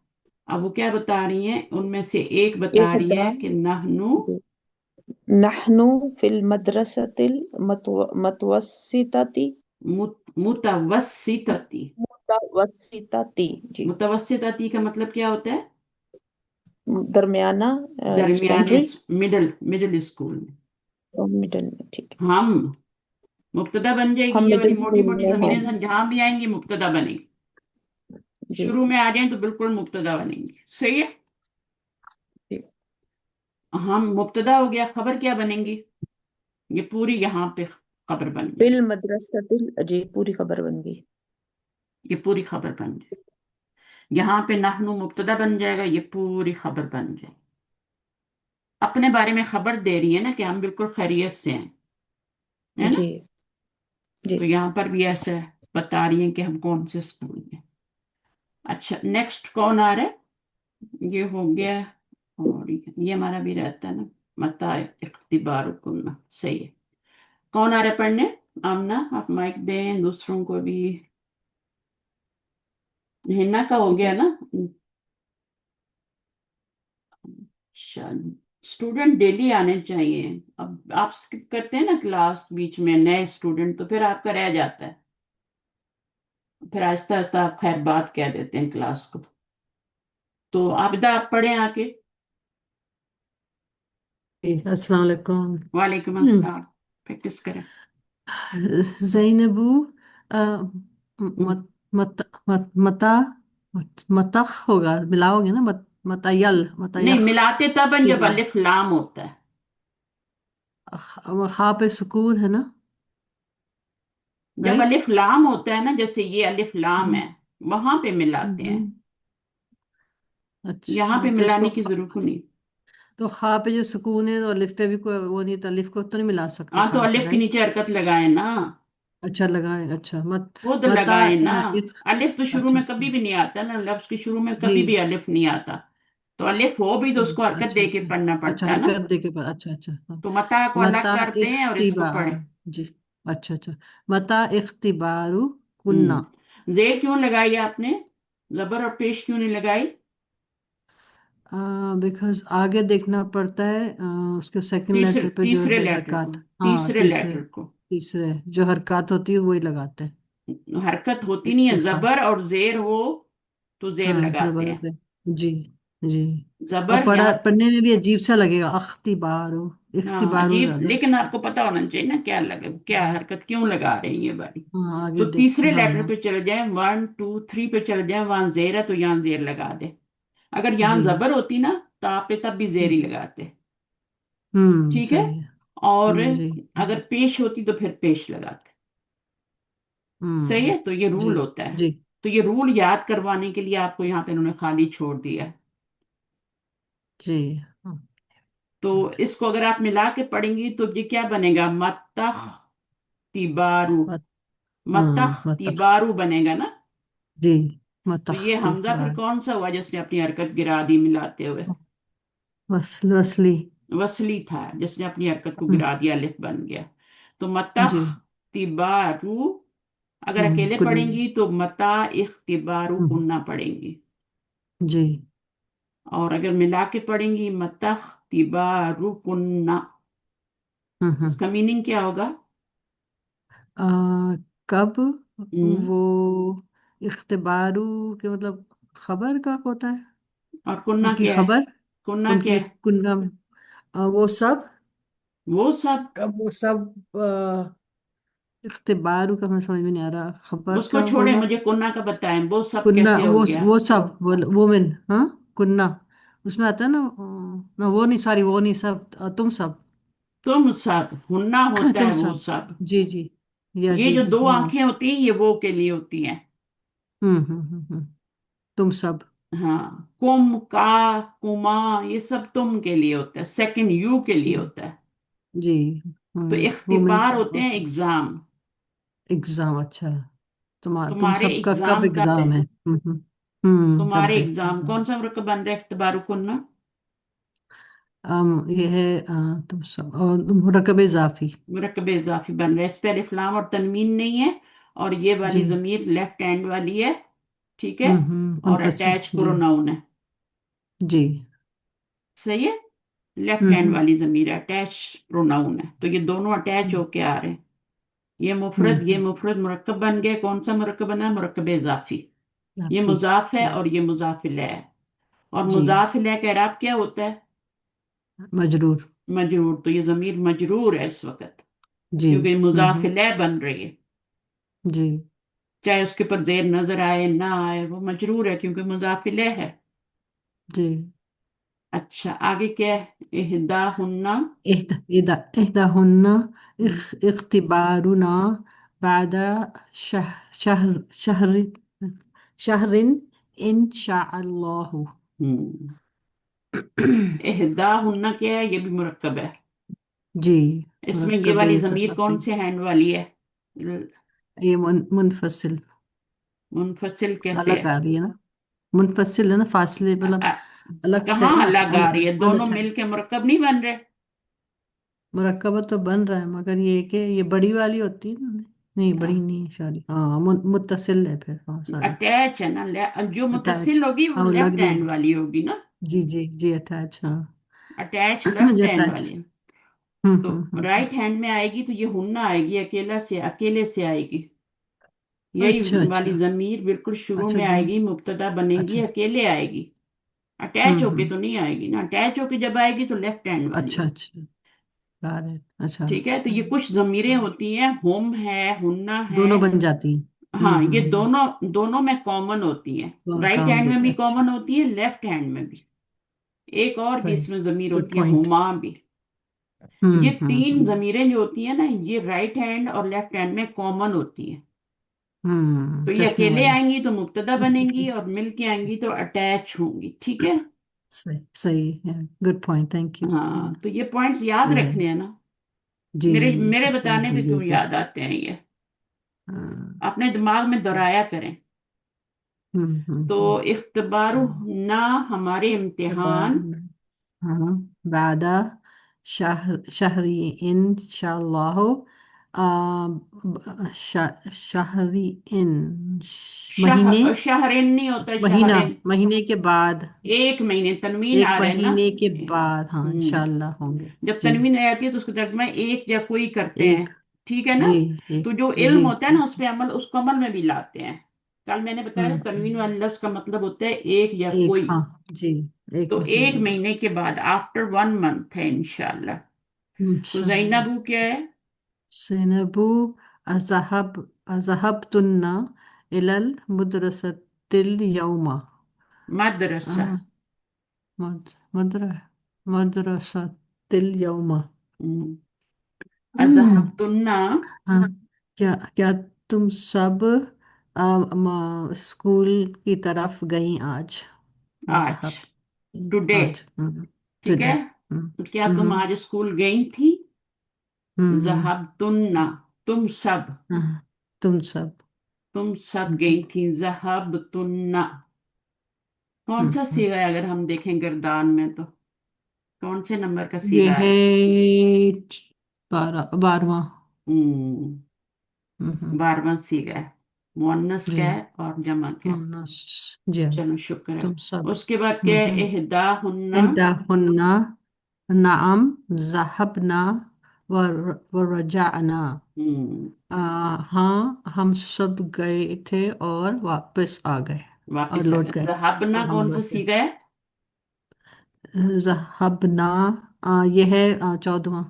अब वो क्या बता रही हैं, उनमें से एक बता रही इहदा है कि नहनु जी। नहनु फिल मदरसतिल मतवस्सितती, मुतवस्सितती। मुतवस्सितती। जी। मुतवस्सितती का मतलब क्या होता है, दरमियाना, दरमियाने, सेकेंडरी मिडिल, मिडिल स्कूल में। और मिडिल में। ठीक है। हम, मुब्तदा बन जाएगी, हम ये वाली मिडिल मोटी स्कूल मोटी में हैं। जमीनें जहां भी आएंगी मुब्तदा बनेगी। जी शुरू में आ जाए तो बिल्कुल मुब्तदा बनेंगी, सही है। जी। हम, मुब्तदा हो गया, खबर क्या बनेंगी, ये पूरी यहाँ पे खबर बन फिल जाएगी, मदरसतिल, जी पूरी खबर बन गई। ये पूरी खबर बन जाएगी। यहाँ पे नहनु मुब्तदा बन जाएगा, ये पूरी खबर बन जाएगी। अपने बारे में खबर दे रही है ना कि हम बिल्कुल खैरियत से हैं, है ना। जी जी। तो यहाँ पर भी ऐसा है, बता रही है कि हम कौन से स्कूल में। अच्छा, नेक्स्ट कौन आ रहा है, ये हो गया। और ये हमारा भी रहता है ना, मता इख्तिबार करना, सही है। कौन आ रहा है पढ़ने, आमना आप माइक दें दूसरों को भी। हिना का हो ठीक है गया जी। ना। अच्छा, स्टूडेंट डेली आने चाहिए। अब आप स्किप करते हैं ना क्लास बीच में, नए स्टूडेंट, तो फिर आपका रह जाता है, फिर आहिस्ता आहिस्ता आप खैर बात कह देते हैं क्लास को। तो आबिदा आप पढ़े आके। अस्सलाम वालेकुम। वालेकुम हम्म, अस्सलाम। प्रैक्टिस करें। ज़ैनबू अ, हम्म, मत मत मत मता मतख होगा, मिलाओगे ना, मतयल नहीं, मतयख मिलाते तब हैं जब तिबा। अलिफ लाम होता है। खा पे सुकून है ना, जब राइट। अलिफ लाम होता है ना, जैसे ये अलिफ लाम है, वहां पे मिलाते हैं, यहाँ पे अच्छा, तो इसको मिलाने की जरूरत नहीं। तो खा पे जो सुकून है, तो अलिफ पे भी कोई वो नहीं, तो अलिफ को तो नहीं मिला सकते हाँ, तो खा से, अलिफ के राइट। नीचे हरकत लगाए ना, अच्छा लगाए, अच्छा खुद मता लगाए ना। इक, अलिफ तो शुरू अच्छा में कभी भी नहीं आता ना, लफ्ज के शुरू में जी। कभी भी अलिफ नहीं आता। तो अलिफ हो भी तो उसको हरकत अच्छा दे के अच्छा। पढ़ना अच्छा पड़ता है ना। हरकत दे के पर, अच्छा अच्छा हाँ। तो मता को अलग मता करते हैं और इसको पढ़े। इख्तिबार, जी। अच्छा अच्छा। मता इख्तिबारु कुन्ना। जेर क्यों लगाई आपने, जबर और पेश क्यों नहीं लगाई। बिकॉज आगे देखना पड़ता है, उसके सेकंड तीसरे लेटर पे जो तीसरे है लेटर को, हरकत। हाँ तीसरे तीसरे, लेटर को तीसरे जो हरकत होती है वही लगाते हैं। हरकत होती नहीं है, इख्तिबार, जबर और जेर हो तो जेर हाँ लगाते हैं। जबरदस्त, जी जी। और जबर यहाँ, पढ़ने में भी अजीब सा लगेगा, अख्तिबारो, हाँ इख्तिबारो अजीब, ज्यादा। लेकिन आपको पता होना चाहिए ना क्या लगे, क्या जी हरकत क्यों लगा रहे हैं ये वाली। हाँ, आगे तो देख के, तीसरे हाँ लेटर हाँ। पे चले जाए, 1 2 3 पे चले जाए, वहां जेर है तो यहाँ जेर लगा दे। अगर यहाँ जी जबर होती ना तो आप पे तब भी जेर ही लगाते, ठीक है। सही है। और जी अगर पेश होती तो फिर पेश लगाते, सही हम्म। है। तो ये जी रूल होता है। जी तो ये रूल याद करवाने के लिए आपको यहाँ पे उन्होंने खाली छोड़ दिया है। जी हाँ, तो इसको अगर आप मिला के पढ़ेंगी तो ये क्या बनेगा, मत्तख तिबारू, मत मत्तख मतख, तिबारू बनेगा ना। जी तो ये मतख्ती हमजा फिर बार, कौन सा हुआ जिसने अपनी हरकत गिरा दी मिलाते हुए, वसली। वसली था जिसने अपनी हरकत को हम्म, गिरा दिया, अलिफ बन गया। तो मतख जी तिबारू, अगर अकेले कुन, पढ़ेंगी तो मता इख्तिबारू हम्म, कुन्ना पढ़ेंगी, जी और अगर मिला के पढ़ेंगी मतख तिबारू कुन्ना। इसका मीनिंग क्या होगा? आ, कब हम्म, वो इख्तिबारू के मतलब खबर का होता है, और कुन्ना उनकी क्या है? खबर, कुन्ना क्या उनकी है? कुनगा, वो सब, वो सब। कब वो सब इख्तिबारू का मैं समझ में नहीं आ रहा, खबर उसको का छोड़े, होगा। मुझे कुन्ना का बताएं, वो सब कुन्ना, कैसे हो गया? वो सब, वो वुमेन, हाँ, कुन्ना, उसमें आता है ना, ना वो नहीं, सॉरी वो नहीं, सब, तुम सब। तुम सब, हुन्ना होता तुम है वो सब, सब। जी जी, या ये जी जो जी, दो हाँ, आंखें होती हैं, ये वो के लिए होती हैं। तुम सब, हाँ, कुम, का, कुमा, ये सब तुम के लिए होता है, सेकंड यू के लिए होता है। जी, तो वुमेन इख्तिबार का होते हैं होता है एग्जाम। एग्जाम, अच्छा, तुम तुम्हारे सबका कब एग्जाम कब है? एग्जाम है? कब तुम्हारे है एग्जाम एग्जाम? कौन सा मुरक्कब बन रहा है इख्तिबार कुन्ना? ये है, तुम सब, और मुरकब इजाफी। मुरक्कब इजाफी बन रहा है, इस पे अलिफ लाम और तनवीन नहीं है, और ये वाली जी, जमीर लेफ्ट हैंड वाली है। ठीक है। और मुनफसिल, अटैच जी प्रोनाउन है। जी, सही है। लेफ्ट हैंड हम्म वाली जमीर है, अटैच प्रोनाउन है, तो ये दोनों अटैच होके आ रहे हैं। ये हम्म मुफरद मुरक्कब बन गए। कौन सा मुरक्कब बना है? मुरक्कब इजाफी। ये इजाफी, मुजाफ है जी और ये मुजाफ इलैह है। और जी, मुजाफ इलैह का इराब क्या होता है? मजरूर, मजरूर। तो ये जमीर मजरूर है इस वक्त, जी, क्योंकि मुजाफ हम्म इलैह बन रही है। जी, चाहे उसके ऊपर जेर नजर आए ना आए, वो मजरूर है क्योंकि मुजाफ इलैह है। जी। अच्छा, आगे क्या है? इहदा हुन्ना। इहदाहुन्ना इख्तिबारुना बाद शहर शहर शहरिन इंशाअल्लाहु। हम्म। इहदा हुन्ना क्या है? ये भी मुरक्कब है। जी, इसमें ये मुरक्कब वाली जमीर इजाफी, कौन से हैंड वाली है? ये मुनफसिल, मुनफसिल कैसे अलग है? आ रही है ना, मुनफसिल है ना, फासले मतलब, अ- अलग से कहाँ अलग आ रही है? दोनों अनअटैच। मिलके मुरक्कब नहीं बन रहे? मुरक्कबा तो बन रहा है, मगर ये कि ये बड़ी वाली होती है ना, नहीं बड़ी नहीं, सॉरी, हाँ, मुत्तसिल है फिर, हाँ सॉरी, अटैच है ना, जो अटैच, मुतसिल होगी वो हाँ, वो लेफ्ट लगने, हैंड वाली होगी ना। जी जी जी, अटैच, हाँ। अटैच लेफ्ट जो हैंड अटैच, वाली है। तो राइट हैंड में आएगी तो ये हुन्ना आएगी, अकेले से आएगी। यही अच्छा वाली अच्छा, जमीर बिल्कुल शुरू अच्छा में जो, आएगी, मुब्तदा बनेगी, अच्छा, अकेले आएगी। अटैच होके हम्म, तो नहीं आएगी ना, अटैच होके जब आएगी तो लेफ्ट हैंड वाली अच्छा होगी। अच्छा, got it, अच्छा, ठीक है, तो ये कुछ जमीरें होती हैं, हुम है, हुन्ना है। दोनों बन जाती, हाँ, ये दोनों दोनों में कॉमन होती हैं। राइट काम हैंड में देते, भी अच्छा, कॉमन होती है, लेफ्ट हैंड में भी। एक और भी राइट, इसमें जमीर गुड होती है, पॉइंट, हुमा भी। ये तीन जमीरें जो होती हैं ना, ये राइट हैंड और लेफ्ट हैंड में कॉमन होती हैं। तो ये चश्मे अकेले वाली, आएंगी तो मुब्तदा बनेंगी, और मिल के आएंगी तो अटैच होंगी। ठीक है। सही सही है, गुड पॉइंट, थैंक यू, हाँ, तो ये पॉइंट्स याद ये है, रखने हैं ना। जी, मेरे मेरे इसका बताने पे मतलब ये क्यों है, याद आते हैं ये? हाँ, अपने दिमाग में सही, दोहराया करें। तो इख्तिबारु ना, हमारे बाद, इम्तिहान। हाँ, बादा शहरी इंशाल्लाह, शहरी इन, महीने, शहरिन नहीं होता, महीना, शहरिन। महीने के बाद, एक महीने, तनवीन एक आ रहा है ना। महीने के बाद, हाँ, हम्म। इंशाल्लाह होंगे, जब जी, तनवीन आ जाती है तो उसको तर्जुमा एक या कोई करते हैं। एक, ठीक है ना। जी, एक, तो जो जी, इल्म होता है ना, एक, उस पे अमल, उसको अमल में भी लाते हैं। कल मैंने बताया तनवीन वाले लफ्ज का मतलब होता है एक या एक, कोई। हाँ, जी, एक तो एक महीने बाद, महीने के बाद, आफ्टर 1 मंथ है इंशाल्लाह। तो इंशाल्लाह। जैनबू क्या है? सैनबू अजहब अजहबतुन्ना इलल मुद्रसतिल यौमा, मदरसा। हाँ, मद्र मद्रसतिल यौमा, हम्म, हम्म, अजहबतुन्ना। हाँ, क्या क्या तुम सब स्कूल की तरफ गई आज? आज, मजहब, टुडे। आज, ठीक टुडे, है। तो क्या तुम आज स्कूल गई थी? जहबतुन्ना, तुम सब। तुम सब, तुम सब हम्म, गई थी, जहबतुन्ना। कौन सा हम्म, सीगा है अगर हम देखें गर्दान में तो? कौन से नंबर का ये सीगा है है? 12वां, हम्म। हम्म, 12वां सीगा है। मुअन्नस जी, क्या है और जमा क्या है? मुन्नस, जी, चलो, शुक्र है। तुम सब, उसके बाद क्या है? इहदा हुन्ना। इहदाहुन्ना, नाम, ज़हबना ورجعنا ہاں ہم سب گئے تھے اور واپس آ گئے اور واپس آ لوٹ گئے. گئے ذہبنا اور ہم کون سا لوٹ گئے. سیکھا ہے؟ ذہبنا یہ ہے 14واں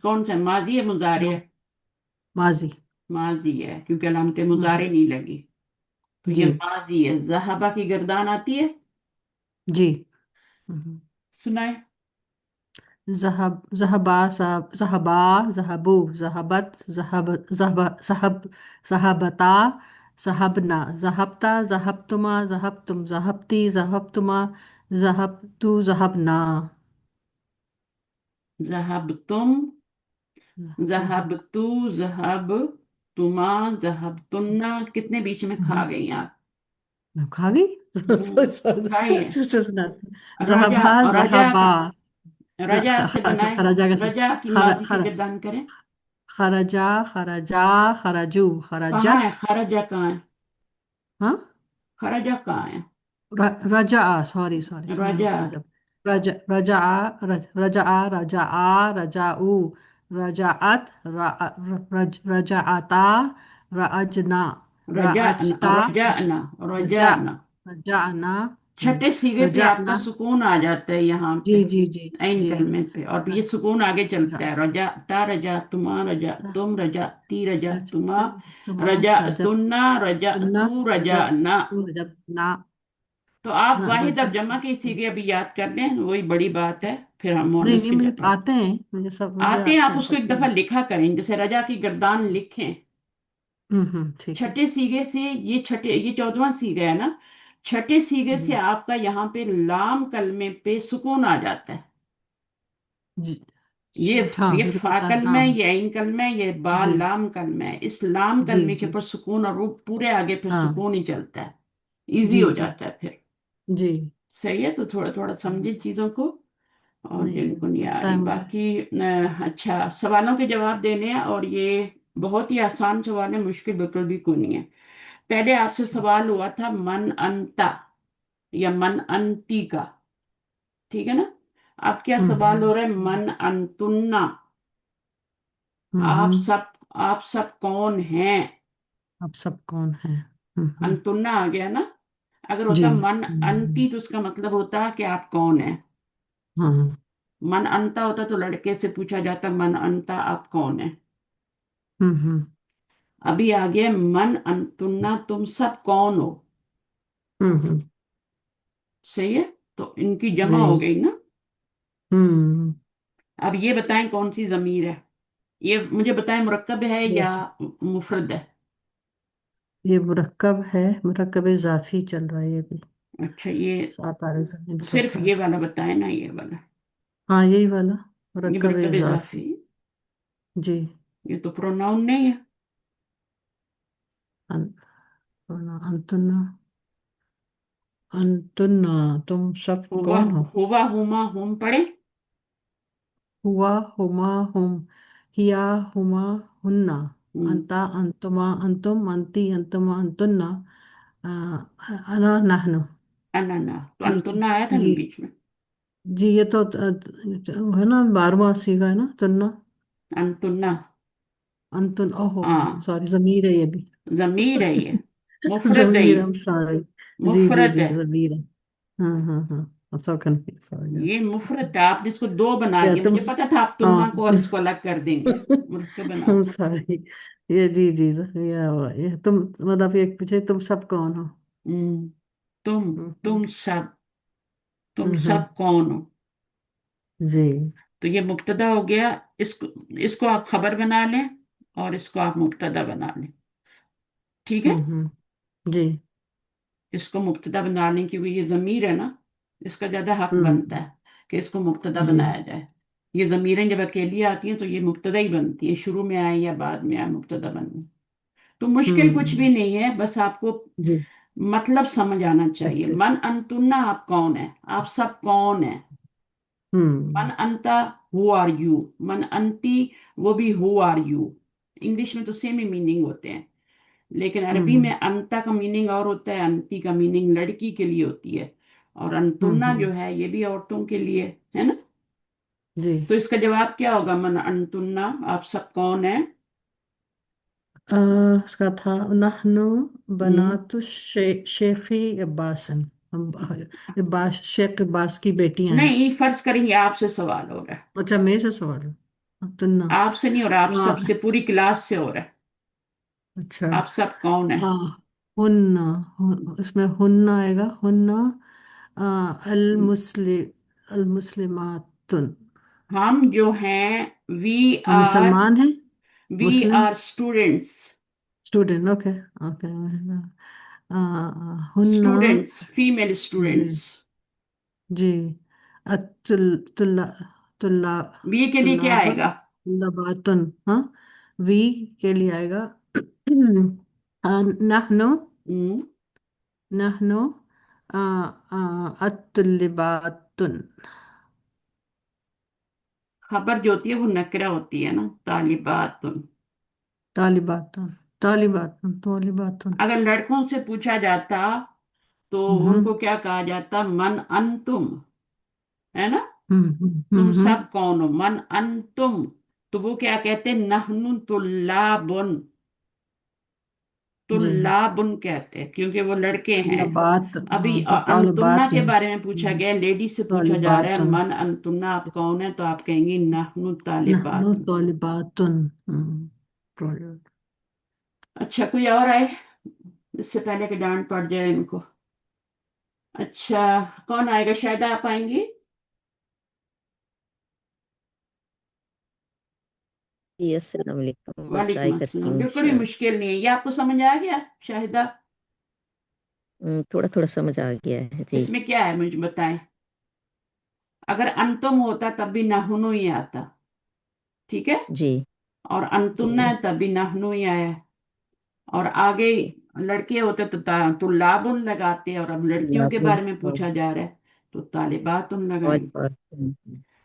کون سا، ماضی ہے مضارع جو ہے؟ ماضی. ماضی ہے کیونکہ علامت ہوں، مضارع نہیں لگی، تو یہ جی ماضی ہے. ذہبہ کی گردان آتی ہے، جی. ہوں. سنائے. ذہبا ذہبا ذہبو ذہبت ذہبتا ذہبنا ذہبتا ذہبتما ذہبتم ذہبتی ذہبتما ذہبتو ذہبنا. ذہبتم، ذہبتو، ذہبتما، ذہبتنا، کتنے بیچ میں کھا گئی آپ؟ میں کھا گئی. کھائی ہے. رجا، ذہبا رجا ذہبا. رجا سے اچھا بنائے. خرجا کیسے؟ رجا کی خر ماضی کی خر گردان کریں. خرجا خرجا خرجو کہاں خرجت. ہے خرجا؟ کہاں ہے ہاں خرجا؟ کہاں ہے رجع سوری سوری سمجھ رجا؟ رجب رجع رجع رجع رجعو رجعت رجعتا رجنا رجعنا، رجتا رجعنا، رجع رجعنا. رجعنا. چھٹے سیگے پہ آپ کا رجعنا. سکون آ جاتا ہے یہاں جی پہ، جی جی عین جی. کلمے پہ، اور یہ سکون آگے چلتا ہے. رجا تا، رجا تما، رجا تم، رجا تی، رجا تما، تما رجا رجب تنا، رجا تنا تو، رجا رجب نا. تو رجب نا تو آپ نا واحد اب رجب. جمع کے سیگے ابھی یاد کر لیں، وہی بڑی بات ہے. پھر ہم نہیں مونس نہیں کی مجھے جب آتے ہیں مجھے آتے ہیں، آتے آپ ہیں اس کو ایک پتہ دفعہ ہے. لکھا کریں، جیسے رجا کی گردان لکھیں. ٹھیک ہے. چھٹے سیگے سے یہ چھٹے، یہ 14واں سیگا ہے نا، چھٹے سیگے سے آپ کا یہاں پہ لام کلمے پہ سکون آ جاتا ہے. جی یہ ہاں یہ مجھے فا پتا ہے کلمہ ہاں. ہے، یہ عین کلمہ ہے، یہ با جی لام کلمہ ہے. اس لام جی کلمے کے جی اوپر سکون اور روح پورے آگے پھر ہاں سکون ہی چلتا ہے، ایزی جی ہو جی جاتا ہے پھر. جی. صحیح ہے، تو تھوڑا تھوڑا سمجھے چیزوں کو، اور نہیں جن نہیں کو نہیں آ پتا ہے رہی مجھے. باقی. اچھا، سوالوں کے جواب دینے ہیں، اور یہ بہت ہی آسان سوال ہے، مشکل بالکل بھی کوئی نہیں ہے. پہلے آپ سے اچھا. سوال ہوا تھا من انتا یا من انتی کا، ٹھیک ہے نا. اب کیا سوال ہو رہا ہے؟ من انتنا، آپ ہوں. سب، آپ سب کون ہیں؟ اب سب کون ہیں؟ ہوں. انتنا آ گیا نا. اگر ہوتا جی. من انتی تو اس کا مطلب ہوتا کہ آپ کون ہیں. ہاں. من انتا ہوتا تو لڑکے سے پوچھا جاتا من انتا، آپ کون ہیں. ہوں. ابھی آگے من انتنا، تم سب کون ہو. ہوں. صحیح ہے، تو ان کی جمع جی. ہو گئی نا. ہوں. اب یہ بتائیں کون سی ضمیر ہے، یہ مجھے بتائیں، مرکب ہے یا Yes. مفرد ہے؟ یہ مرکب ہے، مرکب اضافی چل رہا ہے یہ بھی. اچھا، یہ 7 کے صرف یہ ساتھ. والا بتائیں نا، یہ والا، ہاں یہی والا یہ مرکب مرکب اضافی. اضافی. جی. یہ تو پروناؤن نہیں ہے. ان- انتنا انتنا تم سب ہوا، کون ہو. ہوا، ہما، ہم پڑھیں. ہوا ہما ہم ہیا ہما ہننا ہم، انتا انتما انتم انتی انتما انتنا انا نحن. انانا، تو جی جی انتنا آیا تھا نا جی بیچ میں. جی. یہ تو ہے نا 12واں سیگا ہے نا تننا. انتنا، انتن اوہو ہاں، سوری ضمیر ہے یہ بھی. ضمیر ہے یہ، مفرد ہے ضمیر یہ، ہم سوری. جی جی مفرد جی ہے. ضمیر ہے. ہاں ہاں ہاں. سو کنفیوز ہو گیا. یہ مفرد ہے، آپ نے اس کو دو بنا یا دیا، تم مجھے پتا تھا آپ ہاں. تنا کو اور اس کو الگ کر دیں گے. مرکب بنا. سوری. یہ جی جی یہ تم مطلب ایک پیچھے تم سب کون ہو. ہم، تم، ہوں، ہوں، تم سب، تم ہوں، سب کون ہو. جی. تو یہ مبتدا ہو گیا. اس کو آپ خبر بنا لیں، اور اس کو آپ مبتدا بنا لیں، ٹھیک ہے. ہوں. جی. اس کو مبتدا بنا لیں کیونکہ یہ ضمیر ہے نا، اس کا زیادہ حق ہوں. بنتا ہے کہ اس کو مبتدا جی. بنایا جائے. یہ ضمیریں جب اکیلی آتی ہیں تو یہ مبتدا ہی بنتی ہیں، شروع میں آئے یا بعد میں آئے مبتدا بننے. تو مشکل کچھ بھی ہوں. نہیں ہے، بس آپ کو جی. مطلب سمجھ آنا چاہیے. پریکٹس. من انتنا، آپ کون ہیں، آپ سب کون ہیں. من ہوں. انتا، ہو آر یو. من انتی، وہ بھی ہو آر یو. انگلش میں تو سیم ہی میننگ ہوتے ہیں، لیکن عربی ہوں. میں انتا کا میننگ اور ہوتا ہے، انتی کا میننگ لڑکی کے لیے ہوتی ہے، اور انتنا ہوں. جو ہے یہ بھی عورتوں کے لیے ہے نا. جی تو اس کا جواب کیا ہوگا؟ من انتنا، آپ سب کون ہیں؟ اس کا تھا نحنو ہم، بنات شیخی عباسن، ہم عباس، شیخ عباس کی بیٹیاں ہیں۔ نہیں، فرض کریں یہ آپ سے سوال ہو رہا ہے، اچھا میرے سے سوال ہے تننا۔ آپ سے نہیں ہو رہا، آپ ہاں سب سے، پوری کلاس سے ہو رہا ہے۔ اچھا آپ سب کون ہیں؟ ہاں ہننا، اس میں ہننا آئے گا، ہننا المسلم المسلماتن، ہم جو ہیں، وی ہم آر مسلمان ہیں، we Muslim are students, student, okay okay, ہننا، اسٹوڈینٹس، فیمیل جی اسٹوڈینٹس۔ جی، الطل طلا طلا وی کے لیے کیا طلابا آئے گا؟ طلباتن، ہاں وی کے لیے آئے گا نحنو ہم، نحنو الطلباتن، خبر جو ہوتی ہے وہ نکرہ ہوتی ہے نا، طالبات۔ طالباتن طالباتن طالباتن، اگر لڑکوں سے پوچھا جاتا تو ان کو کیا کہا جاتا؟ من انتم، ہے نا؟ تم سب کون ہو؟ من انتم، تو وہ کیا کہتے؟ نحن طلابن، جی طلابن کہتے ہیں کیونکہ وہ لڑکے ہیں۔ طلبات، ابھی تو انتنا طالبات کے ہیں، بارے میں پوچھا گیا، لیڈی سے پوچھا جا رہا ہے طالباتن، من انتنا، آپ کون ہیں؟ تو آپ کہیں گی نحن نحنو طالبات۔ طالباتن، طالبات۔ اچھا، کوئی اور آئے اس سے پہلے کہ ڈانٹ پڑ جائے ان کو؟ اچھا، کون آئے گا؟ شاید آپ آئیں گی؟ جی السلام علیکم، میں وعلیکم ٹرائی کرتی السلام، ہوں بالکل ہی انشاءاللہ۔ مشکل نہیں ہے یہ، آپ کو سمجھ آ گیا شاہدہ؟ تھوڑا تھوڑا سمجھ آ گیا ہے جی۔ اس میں کیا ہے مجھے بتائیں؟ اگر انتم ہوتا تب بھی نحنو ہی آتا، ٹھیک ہے؟ جی اور انتنا جی ہے تب بھی نحنو ہی آیا ہے، اور آگے لڑکے ہوتے تو طلابن لگاتے، اور اب لڑکیوں کے بارے میں پوچھا جا رہا ہے تو طالبات لگائیں۔ طالبات،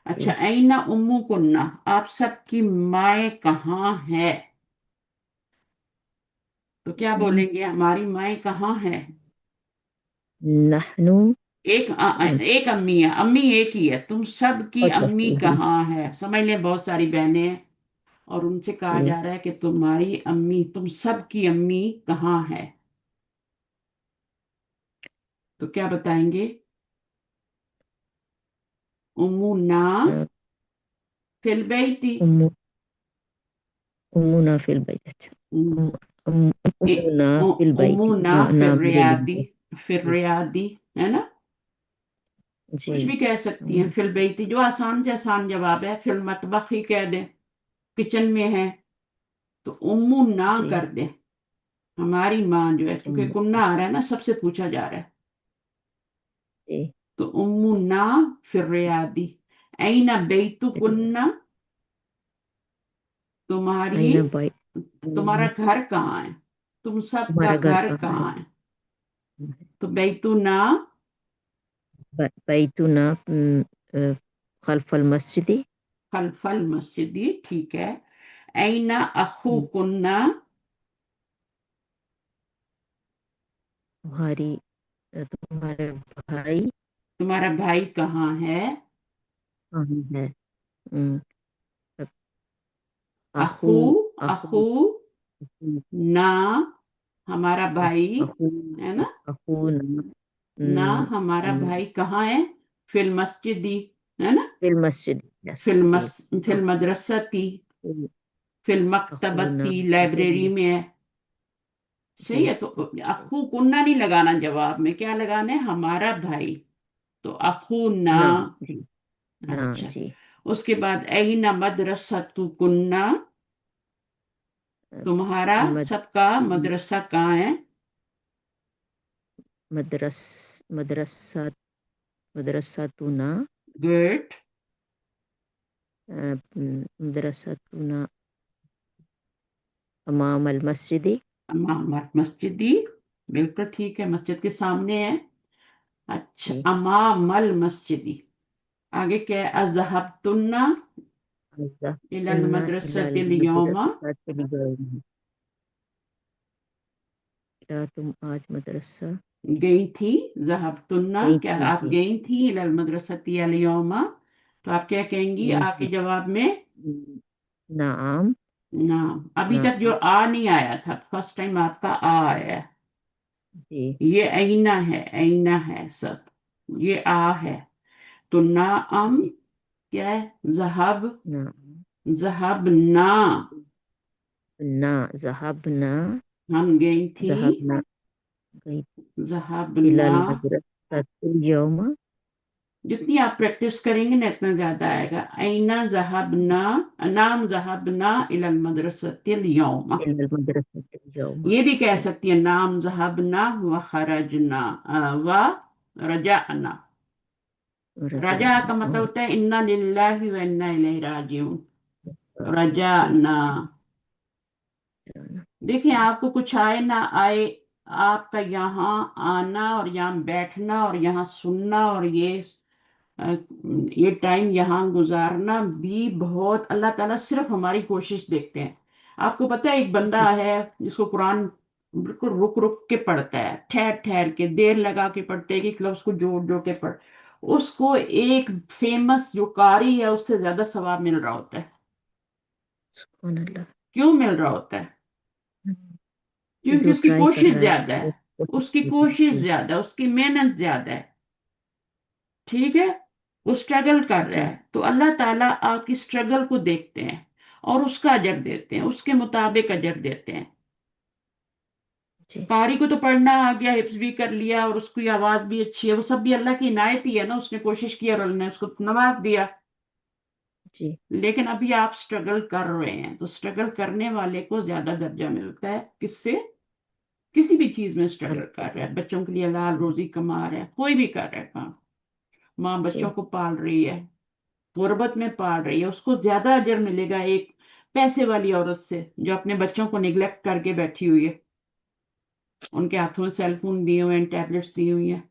اچھا، این امو کننا، آپ سب کی مائیں کہاں ہے؟ تو کیا بولیں گے؟ ہماری مائیں کہاں ہے؟ نحنو، ایک ایک امی ہے، امی ایک ہی ہے، تم سب کی اچھا امی جی کہاں ہے؟ سمجھ لیں بہت ساری بہنیں ہیں اور ان سے کہا جی، جا رہا ہے کہ تمہاری امی، تم سب کی امی کہاں ہے؟ تو کیا بتائیں گے؟ امونا فی البیتی، ام امونا فی البیت، اچھا، امونا فی البیت، امونا فی نام الریادی، فی الریادی، ہے نا؟ جی کچھ بھی کہہ سکتی ہیں، فی البیتی جو آسان سے آسان جواب ہے، فی المطبخ ہی کہہ دیں، کچن میں ہے تو امو نہ جی کر دیں، ہماری ماں جو ہے، کیونکہ کننا آ رہا ہے نا، سب سے پوچھا جا رہا ہے، جی، تو امو نہ فی الریادی، این بیتو کننا، تمہاری، آئینہ بائی، تمہارا گھر کہاں ہے؟ تم سب کا ہمارا گھر گھر کہاں کہاں ہے؟ ہے؟ تو بیتو نہ بیتنا خلف المسجد، خلف المسجد، ٹھیک ہے۔ این اخو کننا، تمہاری تمہارا بھائی تمہارا بھائی کہاں ہے؟ کہاں ہے؟ ام، اخو اخو، اخو اخو نہ، ہمارا بھائی، اخو ہے نا؟ اخو نہ ہمارا بھائی کہاں ہے؟ فی المسجد، ہے نا؟ فی المسجد، یس فی جی، فی المدرستی، فی اخونا المکتبتی، لائبریری میں ہے، جی صحیح ہے؟ تو اخو کننا نہیں لگانا، جواب میں کیا لگانا ہے؟ ہمارا بھائی، تو اخو نہ۔ نہ جی، نہ اچھا، جی، اس کے بعد این مدرسۃ کننا، تمہارا مد سب کا مدرسہ کہاں ہے؟ مدرس مدرسہ مدرساتنا گڈ، مدرساتنا امام المسجد، امام مسجدی، بالکل ٹھیک ہے، مسجد کے سامنے ہے۔ اچھا، جی، امام المسجدی، آگے کیا ہے؟ اذهبتن الى سننا المدرسة اليوم، المدرسہ چلی گئی، کیا تم آج مدرسہ گئی تھی؟ ذهبتن، گئی کیا تھی آپ جی، گئی تھی؟ الى المدرسة اليوم، تو آپ کیا کہیں گی آ کے جی جواب میں؟ نعم نعم. ابھی تک نعم جو آ نہیں آیا تھا، فرسٹ ٹائم آپ کا آ آیا. جی یہ اینا ہے، اینا ہے سب، یہ آ ہے. تو نعم کیا ہے؟ ذہب، نعم ذہبنا، نا ذهبنا ہم گئی تھی، ذهبنا إلى ذہبنا. المدرسة اليوم. جتنی آپ پریکٹس کریں گے نا اتنا زیادہ آئے گا. اینا ذہبنا، نام ذہبنا الی المدرسۃ اليوم. إلى المدرسة اليوم. یہ بھی کہہ جی سکتی ہیں نام ذہبنا و خرجنا و رجعنا. رجع رجعنا کا مطلب ہوتا ہے انا للہ و انا الیہ راجعون. جی رجعنا. جانا. دیکھیں آپ کو کچھ آئے نہ آئے، آپ کا یہاں آنا اور یہاں بیٹھنا اور یہاں سننا اور یہ ٹائم یہاں گزارنا بھی بہت اللہ تعالیٰ صرف ہماری کوشش دیکھتے ہیں. آپ کو پتہ ہے ایک بندہ ہے جس کو قرآن بالکل رک رک کے پڑھتا ہے، ٹھہر ٹھہر کے، دیر لگا کے پڑھتے ہے، ایک لفظ کو جوڑ جوڑ کے پڑھ، اس کو ایک فیمس جو قاری ہے اس سے زیادہ ثواب مل رہا ہوتا ہے. سبحان اللہ. کیوں مل رہا ہوتا ہے؟ کیونکہ جو اس کی ٹرائی کر کوشش رہا زیادہ ہے، ہے اس کی جی کوشش جی زیادہ ہے، اس کی محنت زیادہ ہے. ٹھیک ہے، وہ اسٹرگل کر رہا جی ہے تو اللہ تعالیٰ آپ کی اسٹرگل کو دیکھتے ہیں اور اس کا اجر دیتے ہیں، اس کے مطابق اجر دیتے ہیں. جی قاری کو تو پڑھنا آ گیا، حفظ بھی کر لیا اور اس کی آواز بھی اچھی ہے، وہ سب بھی اللہ کی عنایت ہی ہے نا، اس نے کوشش کی اور اللہ نے اس کو نواز دیا. جی لیکن ابھی آپ اسٹرگل کر رہے ہیں تو اسٹرگل کرنے والے کو زیادہ درجہ ملتا ہے. کس سے؟ کسی بھی چیز میں اسٹرگل کر رہا ہے، بچوں کے لیے حلال روزی کما رہا ہے، کوئی بھی کر رہا ہے کام، ماں بچوں جی کو پال رہی ہے، غربت میں پال رہی ہے، اس کو زیادہ اجر ملے گا ایک پیسے والی عورت سے جو اپنے بچوں کو نگلیکٹ کر کے بیٹھی ہوئی ہے، ان کے ہاتھوں میں سیل فون دیے ہوئے ہیں، ٹیبلٹس دی ہوئی ہیں.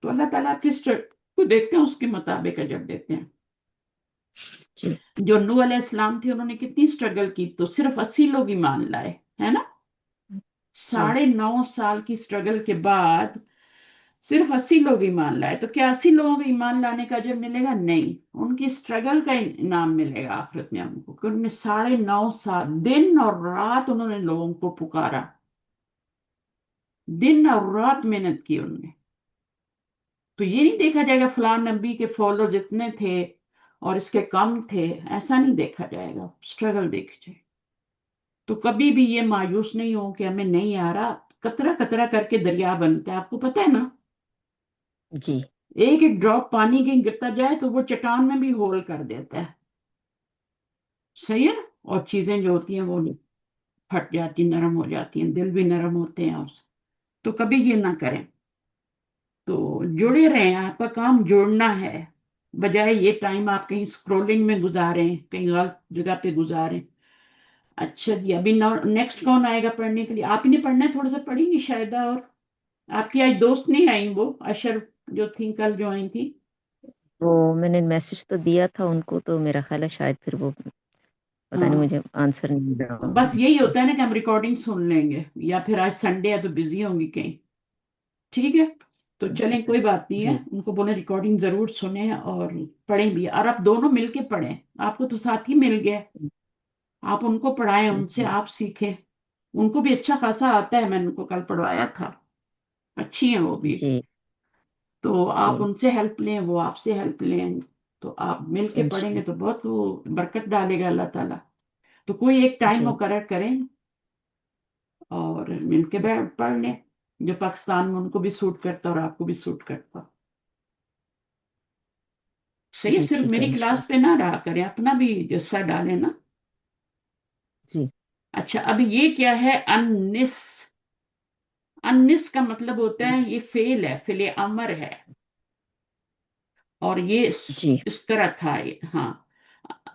تو اللہ تعالیٰ آپ کی اسٹرگل کو دیکھتے ہیں، اس کے مطابق اجر دیتے ہیں. جی جو نوح علیہ السلام تھے انہوں نے کتنی اسٹرگل کی تو صرف 80 لوگ ایمان لائے، ہے نا؟ جی 9.5 سال کی اسٹرگل کے بعد صرف 80 لوگ ایمان لائے. تو کیا 80 لوگوں کو ایمان لانے کا اجر ملے گا؟ نہیں، ان کی اسٹرگل کا انعام ملے گا آخرت میں ان کو، کہ انہوں نے 9.5 سال دن اور رات انہوں نے لوگوں کو پکارا، دن اور رات محنت کی انہوں نے. تو یہ نہیں دیکھا جائے گا فلاں نبی کے فالوور جتنے تھے اور اس کے کم تھے، ایسا نہیں دیکھا جائے گا، اسٹرگل دیکھ جائے. تو کبھی بھی یہ مایوس نہیں ہو کہ ہمیں نہیں آ رہا. قطرہ قطرہ کر کے دریا بنتا ہے، آپ کو پتہ ہے نا. جی ایک ایک ڈراپ پانی کے گرتا جائے تو وہ چٹان میں بھی ہول کر دیتا ہے. صحیح ہے نا؟ اور چیزیں جو ہوتی ہیں وہ پھٹ جاتی، نرم ہو جاتی ہیں، دل بھی نرم ہوتے ہیں اس. تو کبھی یہ نہ کریں. تو جڑے رہیں، آپ کا کام جوڑنا ہے، بجائے یہ ٹائم آپ کہیں اسکرولنگ میں گزاریں، کہیں غلط جگہ پہ گزاریں. اچھا جی، ابھی نیکسٹ کون آئے گا پڑھنے کے لیے؟ آپ ہی نے پڑھنا ہے، تھوڑا سا پڑھیں گی شاہدہ. اور آپ کی آج دوست نہیں آئی، وہ اشر جو تھیں کل جو آئی تھی؟ وہ میں نے میسج تو دیا تھا ان کو، تو میرا خیال ہے شاید پھر وہ پتہ نہیں ہاں، مجھے آنسر نہیں ملا ہوگا بس ان یہی سے. ہوتا ہے نا کہ ہم ریکارڈنگ سن لیں گے، یا پھر آج سنڈے ہے تو بزی ہوں گی کہیں. ٹھیک ہے، تو چلیں کوئی بات نہیں ہے، جی ان کو بولیں ریکارڈنگ ضرور سنیں اور پڑھیں بھی. اور آپ دونوں مل کے پڑھیں، آپ کو تو ساتھ ہی مل گیا، آپ ان کو پڑھائیں، ان سے جی آپ سیکھیں. ان کو بھی اچھا خاصا آتا ہے، میں نے ان کو کل پڑھوایا تھا، اچھی ہیں وہ بھی. جی تو جی آپ ان سے ہیلپ لیں، وہ آپ سے ہیلپ لیں، تو آپ مل کے پڑھیں گے تو انشاءاللہ. بہت وہ برکت ڈالے گا اللہ تعالیٰ. تو کوئی ایک ٹائم جی مقرر کریں اور مل کے بیٹھ پڑھ لیں، جو پاکستان میں ان کو بھی سوٹ کرتا اور آپ کو بھی سوٹ کرتا. صحیح ہے، جی صرف ٹھیک ہے میری کلاس پہ انشاءاللہ. نہ رہا کریں، اپنا بھی حصہ ڈالیں نا. جی اچھا، اب یہ کیا ہے؟ انس. انس کا مطلب ہوتا ہے یہ فعل ہے، فعل امر ہے، اور یہ جی اس طرح تھا. ہاں،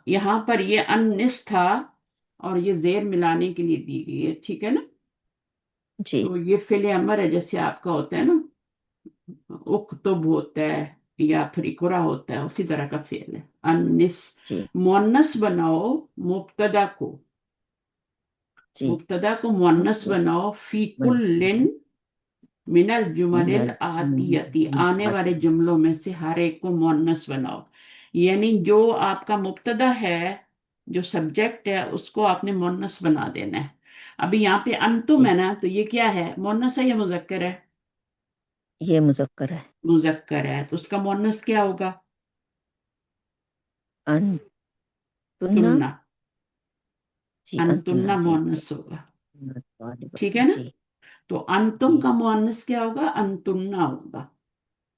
یہاں پر یہ انس تھا اور یہ زیر ملانے کے لیے دی گئی ہے، ٹھیک ہے نا. جی تو یہ فعل امر ہے، جیسے آپ کا ہوتا ہے نا اکتب ہوتا ہے یا پھر اقرا ہوتا ہے، اسی طرح کا فعل ہے انس. جی مؤنث بناؤ مبتدا کو، جی مبتدا کو مؤنث بناؤ فی کل من الجمل الآتیتی، آنے والے جملوں میں سے ہر ایک کو مؤنث بناؤ. یعنی جو آپ کا مبتدا ہے، جو سبجیکٹ ہے، اس کو آپ نے مونس بنا دینا ہے. ابھی یہاں پہ انتم ہے نا، تو یہ کیا ہے، مونس ہے یا مذکر ہے؟ یہ مذکر ہے. مذکر ہے، تو اس کا مونس کیا ہوگا؟ انتنا. تننا. جی انتنا. انتننا جی مونس ہوگا. طالبات. ٹھیک ہے نا؟ جی تو انتم جی کا مؤنث کیا ہوگا؟ انتننا ہوگا.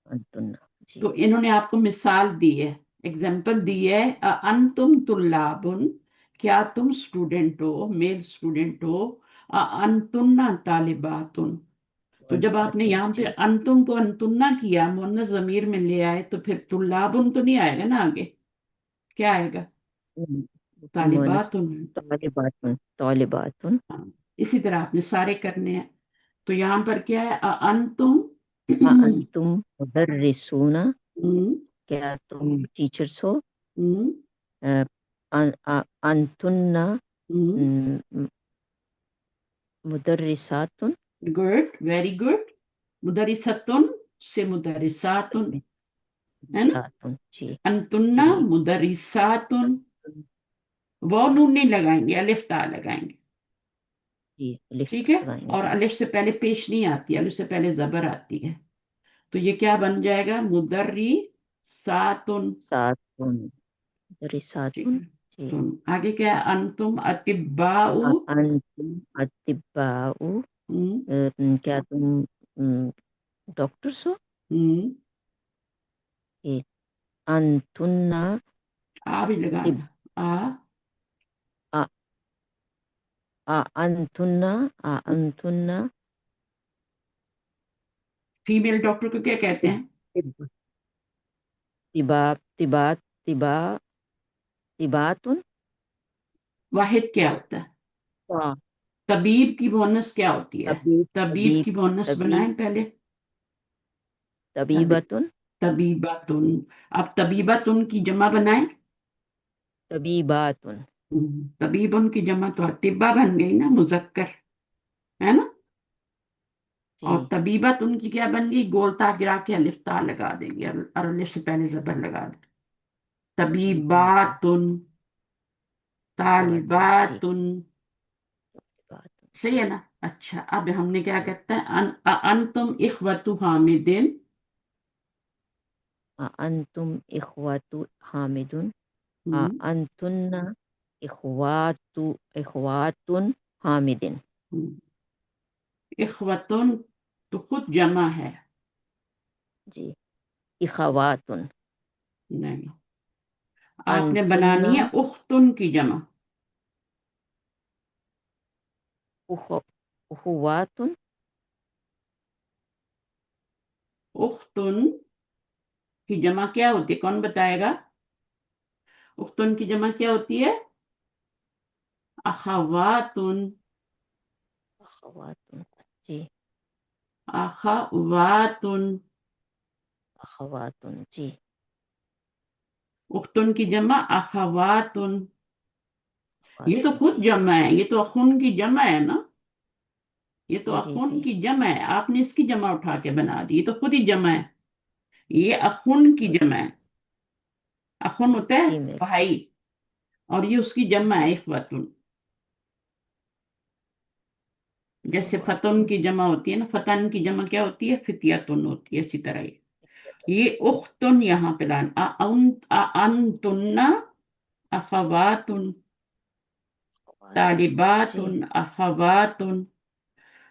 انتنا. تو جی انہوں نے آپ کو مثال دی ہے، اگزامپل دی ہے، انتم طلابن، کیا تم اسٹوڈنٹ ہو، میل اسٹوڈنٹ ہو، انتننا طالباتن. تو جب آپ نے طالبات. یہاں پہ جی انتم کو انتننا کیا، مؤنث ضمیر میں لے آئے، تو پھر طلابن تو نہیں آئے گا نا آگے، کیا آئے گا؟ مونس. طالباتن. طالبات. طالبات. ہاں، اسی طرح آپ نے سارے کرنے ہیں. تو یہاں پر کیا ہے، انتم انتم مدرسون. ہم، کیا تم ٹیچرس ہو. ہم، انتن ہم. مدرسات. Good, very good. مدرستن سے مدرساتن، ہے نا؟ مدرسات. جی انتنا جی مدرساتن. وہ نون نہیں لگائیں گے، الف تا لگائیں گے. جی لکھ ٹھیک ہے؟ لگائیں گے. اور جی الف سے پہلے پیش نہیں آتی، الف سے پہلے زبر آتی ہے. تو یہ کیا بن جائے گا؟ مدری ساتن. سات. مدرسات. ٹھیک ہے. جی تم آگے کیا ہے، انتم اتباؤ. انتم اتباء. ہم، کیا تم ڈاکٹرس ہو. ہم. جی انتن آ بھی لگانا. آ. انتن. انتن فیمیل ڈاکٹر کو کیا کہتے ہیں؟ طبا طبا طبا طبات. واحد کیا ہوتا ہے؟ طبیب کی مؤنث کیا ہوتی ہے؟ طبیب طبیب طبیب کی مؤنث طبیب بنائیں پہلے. طبی- طبیبۃ. طبیبتن. اب طبیبتن کی جمع بنائیں. طبیبات. طبیبن کی جمع تو طبا بن گئی نا، مذکر، ہے نا؟ اور جی طبیبت ان کی کیا بن گئی؟ گول تا گرا کے الف تا لگا دیں گے، اور الف سے پہلے زبر لگا دیں. طبیبات. طبیباتن. طبیبات. جی طالباتن. طبیبات. صحیح ہے نا؟ اچھا، اب ہم نے کیا کہتے ہیں، انتم اخوت حامدن. انتم اخوات حامد. ہم، انتن اخوات اخوات حامد. ہم. اخوتن تو خود جمع ہے. جی اخوات. نہیں، آپ نے انتن بنانی ہے اختن کی جمع. اخوات. اختن کی جمع کیا ہوتی ہے، کون بتائے گا؟ اختن کی جمع کیا ہوتی ہے؟ اخواتن. اخوات. جی اخواتن. اخوات. جی اختن کی جمع اخواتن. یہ اخوات. تو خود جی جمع ہے، یہ تو اخن کی جمع ہے نا. یہ تو جی جی اخن جی کی جمع ہے، آپ نے اس کی جمع اٹھا کے بنا دی، یہ تو خود ہی جمع ہے. یہ اخن کی جمع ہے. اخن ہوتا ہے جی میں بھائی، اور یہ اس کی جمع ہے اخواتن. جیسے اخوات. فتن کی جمع ہوتی ہے نا، فتن کی جمع کیا ہوتی ہے؟ فتیتن ہوتی ہے، اسی طرح یہ اختن یہاں پہ لانا. انتن اخواتن. اخوات. طالبات جی اخوات.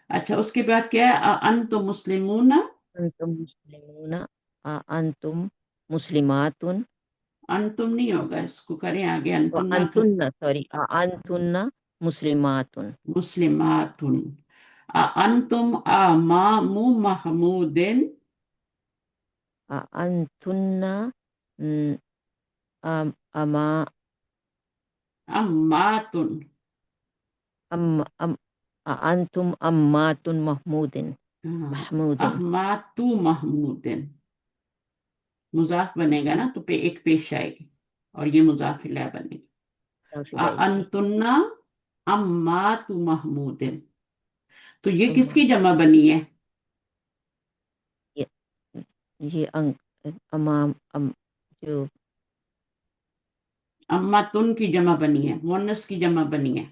اچھا، اس کے بعد کیا ہے، انتم مسلمون. انتم مسلمون. انتم مسلمات. انتم نہیں ہوگا، اس کو کریں آگے، انتم نہ کر. انتن سوری انتن مسلمات. مسلمات. انتم امام محمود. انتن اما امات. ام ام انتم امات محمود. محمود. احمات محمود. مضاف بنے گا نا، تو پہ ایک پیش آئے گی، اور یہ مضاف الیہ بنے گا. جی انتن امات محمود. تو یہ کس اما. کی جمع بنی ہے؟ یہ امام جو अम्मातुन की जमा बनी है, मुअन्नस की जमा बनी है।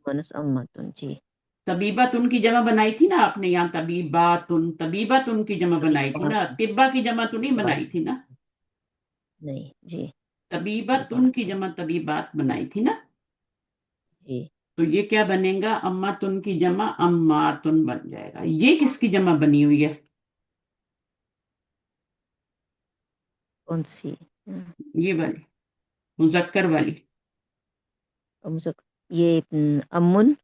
मनस अम्मातुन जी। तबीबातुन की जमा बनाई थी ना आपने, यहाँ तबीबातुन की जमा अभी बनाई थी बात ना, तिब्बा की जमा तो नहीं बात बनाई थी ना। नहीं जी। तबीबातुन की बात जमा तबीबात बनाई थी ना। जी। तो ये क्या बनेगा, अम्मातुन की जमा अम्मातुन बन जाएगा। ये किसकी जमा बनी हुई है, कौन सी? ये वाली, मुजक्कर वाली। मुझक ये अम्मुन।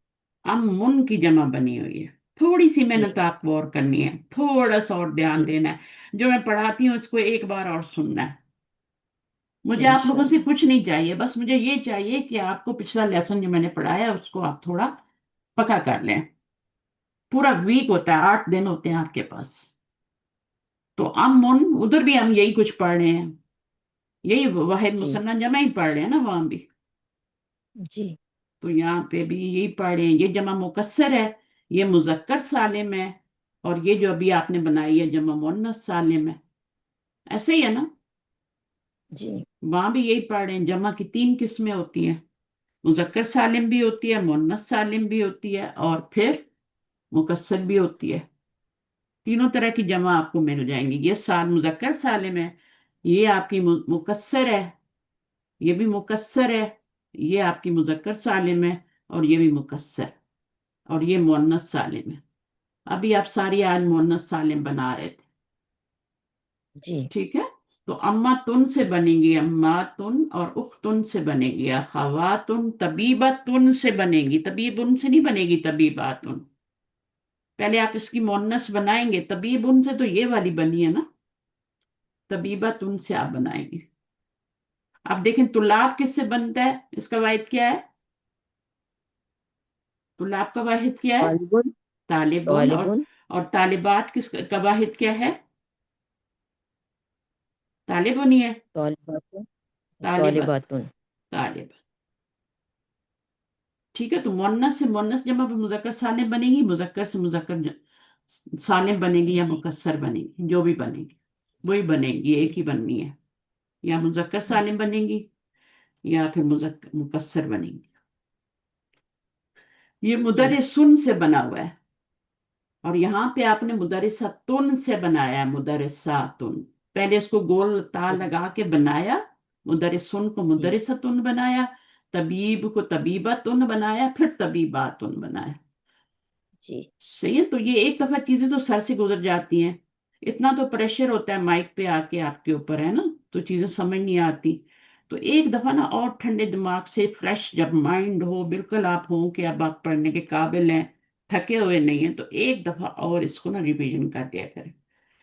अम्मुन की जमा बनी हुई है। थोड़ी सी जी मेहनत आपको और करनी है, थोड़ा सा और ध्यान जी देना है। जो मैं पढ़ाती हूँ इसको एक बार और सुनना है। जी मुझे आप लोगों से इंशाल्लाह। कुछ नहीं चाहिए, बस मुझे ये चाहिए कि आपको पिछला लेसन जो मैंने पढ़ाया है उसको आप थोड़ा पक्का कर लें। पूरा वीक होता है, 8 दिन होते हैं आपके पास। तो अम्मुन, उधर भी हम यही कुछ पढ़ रहे हैं, यही वाहिद जी मुसन्ना जमा ही पढ़ रहे हैं ना वहां भी। जी तो यहाँ पे भी यही पढ़ रहे हैं, ये जमा मुकस्सर है, ये मुजक्कर सालिम है, और ये जो अभी आपने बनाई है जमा मुअन्नस सालिम है। ऐसे ही है ना, जी वहां भी यही पढ़ रहे हैं। जमा की 3 किस्में होती हैं, मुजक्कर सालिम भी होती है, मुअन्नस सालिम भी होती है, और फिर मुकस्सर भी होती है। तीनों तरह की जमा आपको मिल जाएंगी। ये साल मुजक्कर सालिम है, ये आपकी मुकस्सर है, ये भी मुकस्सर है, ये आपकी मुजक्कर सालिम है, और ये भी मुकस्सर, और ये मुअन्नस सालिम है। अभी आप सारी आज मुअन्नस सालिम बना रहे थे, जी ठीक है। तो अम्मा तुन से बनेगी अम्मा तुन, और उख्तुन से बनेगी अखवातुन, तबीबतुन से बनेगी, तबीबुन से नहीं बनेगी, तबीबातुन। पहले आप इसकी मुअन्नस बनाएंगे, तबीबुन से तो ये वाली बनी है ना, तबीबतुन से आप बनाएंगे। अब देखें तुलाब किससे बनता है, इसका वाहिद क्या है, तुलाब का वाहिद क्या है, तालिबुन। तालिबुन। तालिबुन। और तालिबात किस का वाहिद क्या है, तालिबुन ही है, तालिबातुन। तालिबत, तालिबातुन। तालिब। ठीक है। तो मुअन्नस से मुअन्नस जमा भी मुजक्कर सालिम बनेगी, मुजक्कर से मुजक्कर सालिम बनेगी, या जी मुकस्सर बनेगी, जो भी बनेगी वही बनेगी, एक ही बननी है। या मुजक्कर सालिम बनेगी, या फिर मुजक्कर मुकस्सर बनेगी। ये जी मुदर्रिसुन से बना हुआ है, और यहाँ पे आपने मुदर्रिसतुन से बनाया है, मुदर्रिसातुन। पहले उसको गोल ता जी लगा के बनाया, मुदर्रिसुन को जी मुदर्रिसतुन बनाया, तबीब को तबीबतुन बनाया, फिर तबीबातुन बनाया। जी सही है। तो ये एक दफा चीजें तो सर से गुजर जाती हैं, इतना तो प्रेशर होता है माइक पे आके आपके ऊपर, है ना, तो चीजें समझ नहीं आती। तो एक दफा ना और ठंडे दिमाग से, फ्रेश जब माइंड हो, बिल्कुल आप हो कि अब आप पढ़ने के काबिल हैं, थके हुए नहीं हैं, तो एक दफा और इसको ना रिवीजन कर दिया करें।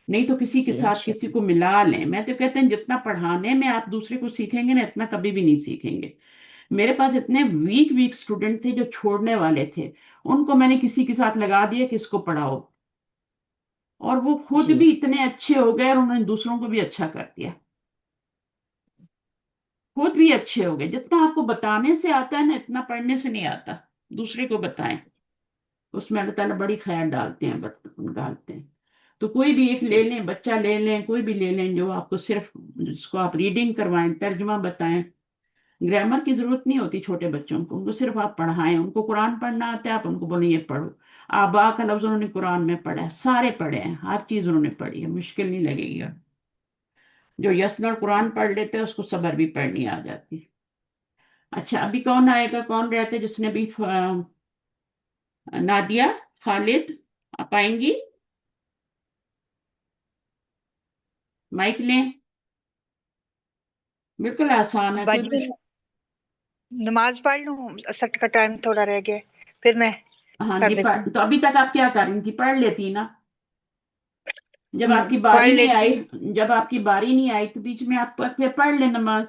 नहीं तो किसी के जी साथ किसी इंशाल्लाह। को मिला लें। मैं तो कहते हैं जितना पढ़ाने में आप दूसरे को सीखेंगे ना, इतना कभी भी नहीं सीखेंगे। मेरे पास इतने वीक वीक स्टूडेंट थे जो छोड़ने वाले थे, उनको मैंने किसी के साथ लगा दिया कि इसको पढ़ाओ, और वो खुद जी भी इतने अच्छे हो गए और उन्होंने दूसरों को भी अच्छा कर दिया। खुद भी अच्छे हो गए। जितना आपको बताने से आता है ना, इतना पढ़ने से नहीं आता। दूसरे को बताएं, उसमें अल्लाह ताला बड़ी खैर डालते हैं, डालते हैं। तो कोई भी एक ले जी लें, बच्चा ले लें, कोई भी ले लें, जो आपको सिर्फ, जिसको आप रीडिंग करवाएं, तर्जुमा बताएं। ग्रामर की जरूरत नहीं होती छोटे बच्चों को, उनको सिर्फ आप पढ़ाएं। उनको कुरान पढ़ना आता है, आप उनको बोलें ये पढ़ो। आबा का लफ्ज उन्होंने कुरान में पढ़ा है, सारे पढ़े हैं, हर चीज उन्होंने पढ़ी है, मुश्किल नहीं लगेगी। जो यसन कुरान पढ़ लेते हैं उसको सबर भी पढ़नी आ जाती है। अच्छा, अभी कौन आएगा, कौन रहते जिसने भी नादिया, खालिद, आप आएंगी, माइक लें। बिल्कुल आसान है, कोई बाजी भी। मैं नमाज पढ़ लूं, असर का टाइम थोड़ा रह गया है, फिर मैं हाँ कर जी, लेती हूँ। तो अभी तक आप क्या कर रही थी, पढ़ लेती ना। जब आपकी पढ़ बारी नहीं लेती आई, हूँ। जब आपकी बारी नहीं आई तो बीच में आप फिर पढ़ ले नमाज,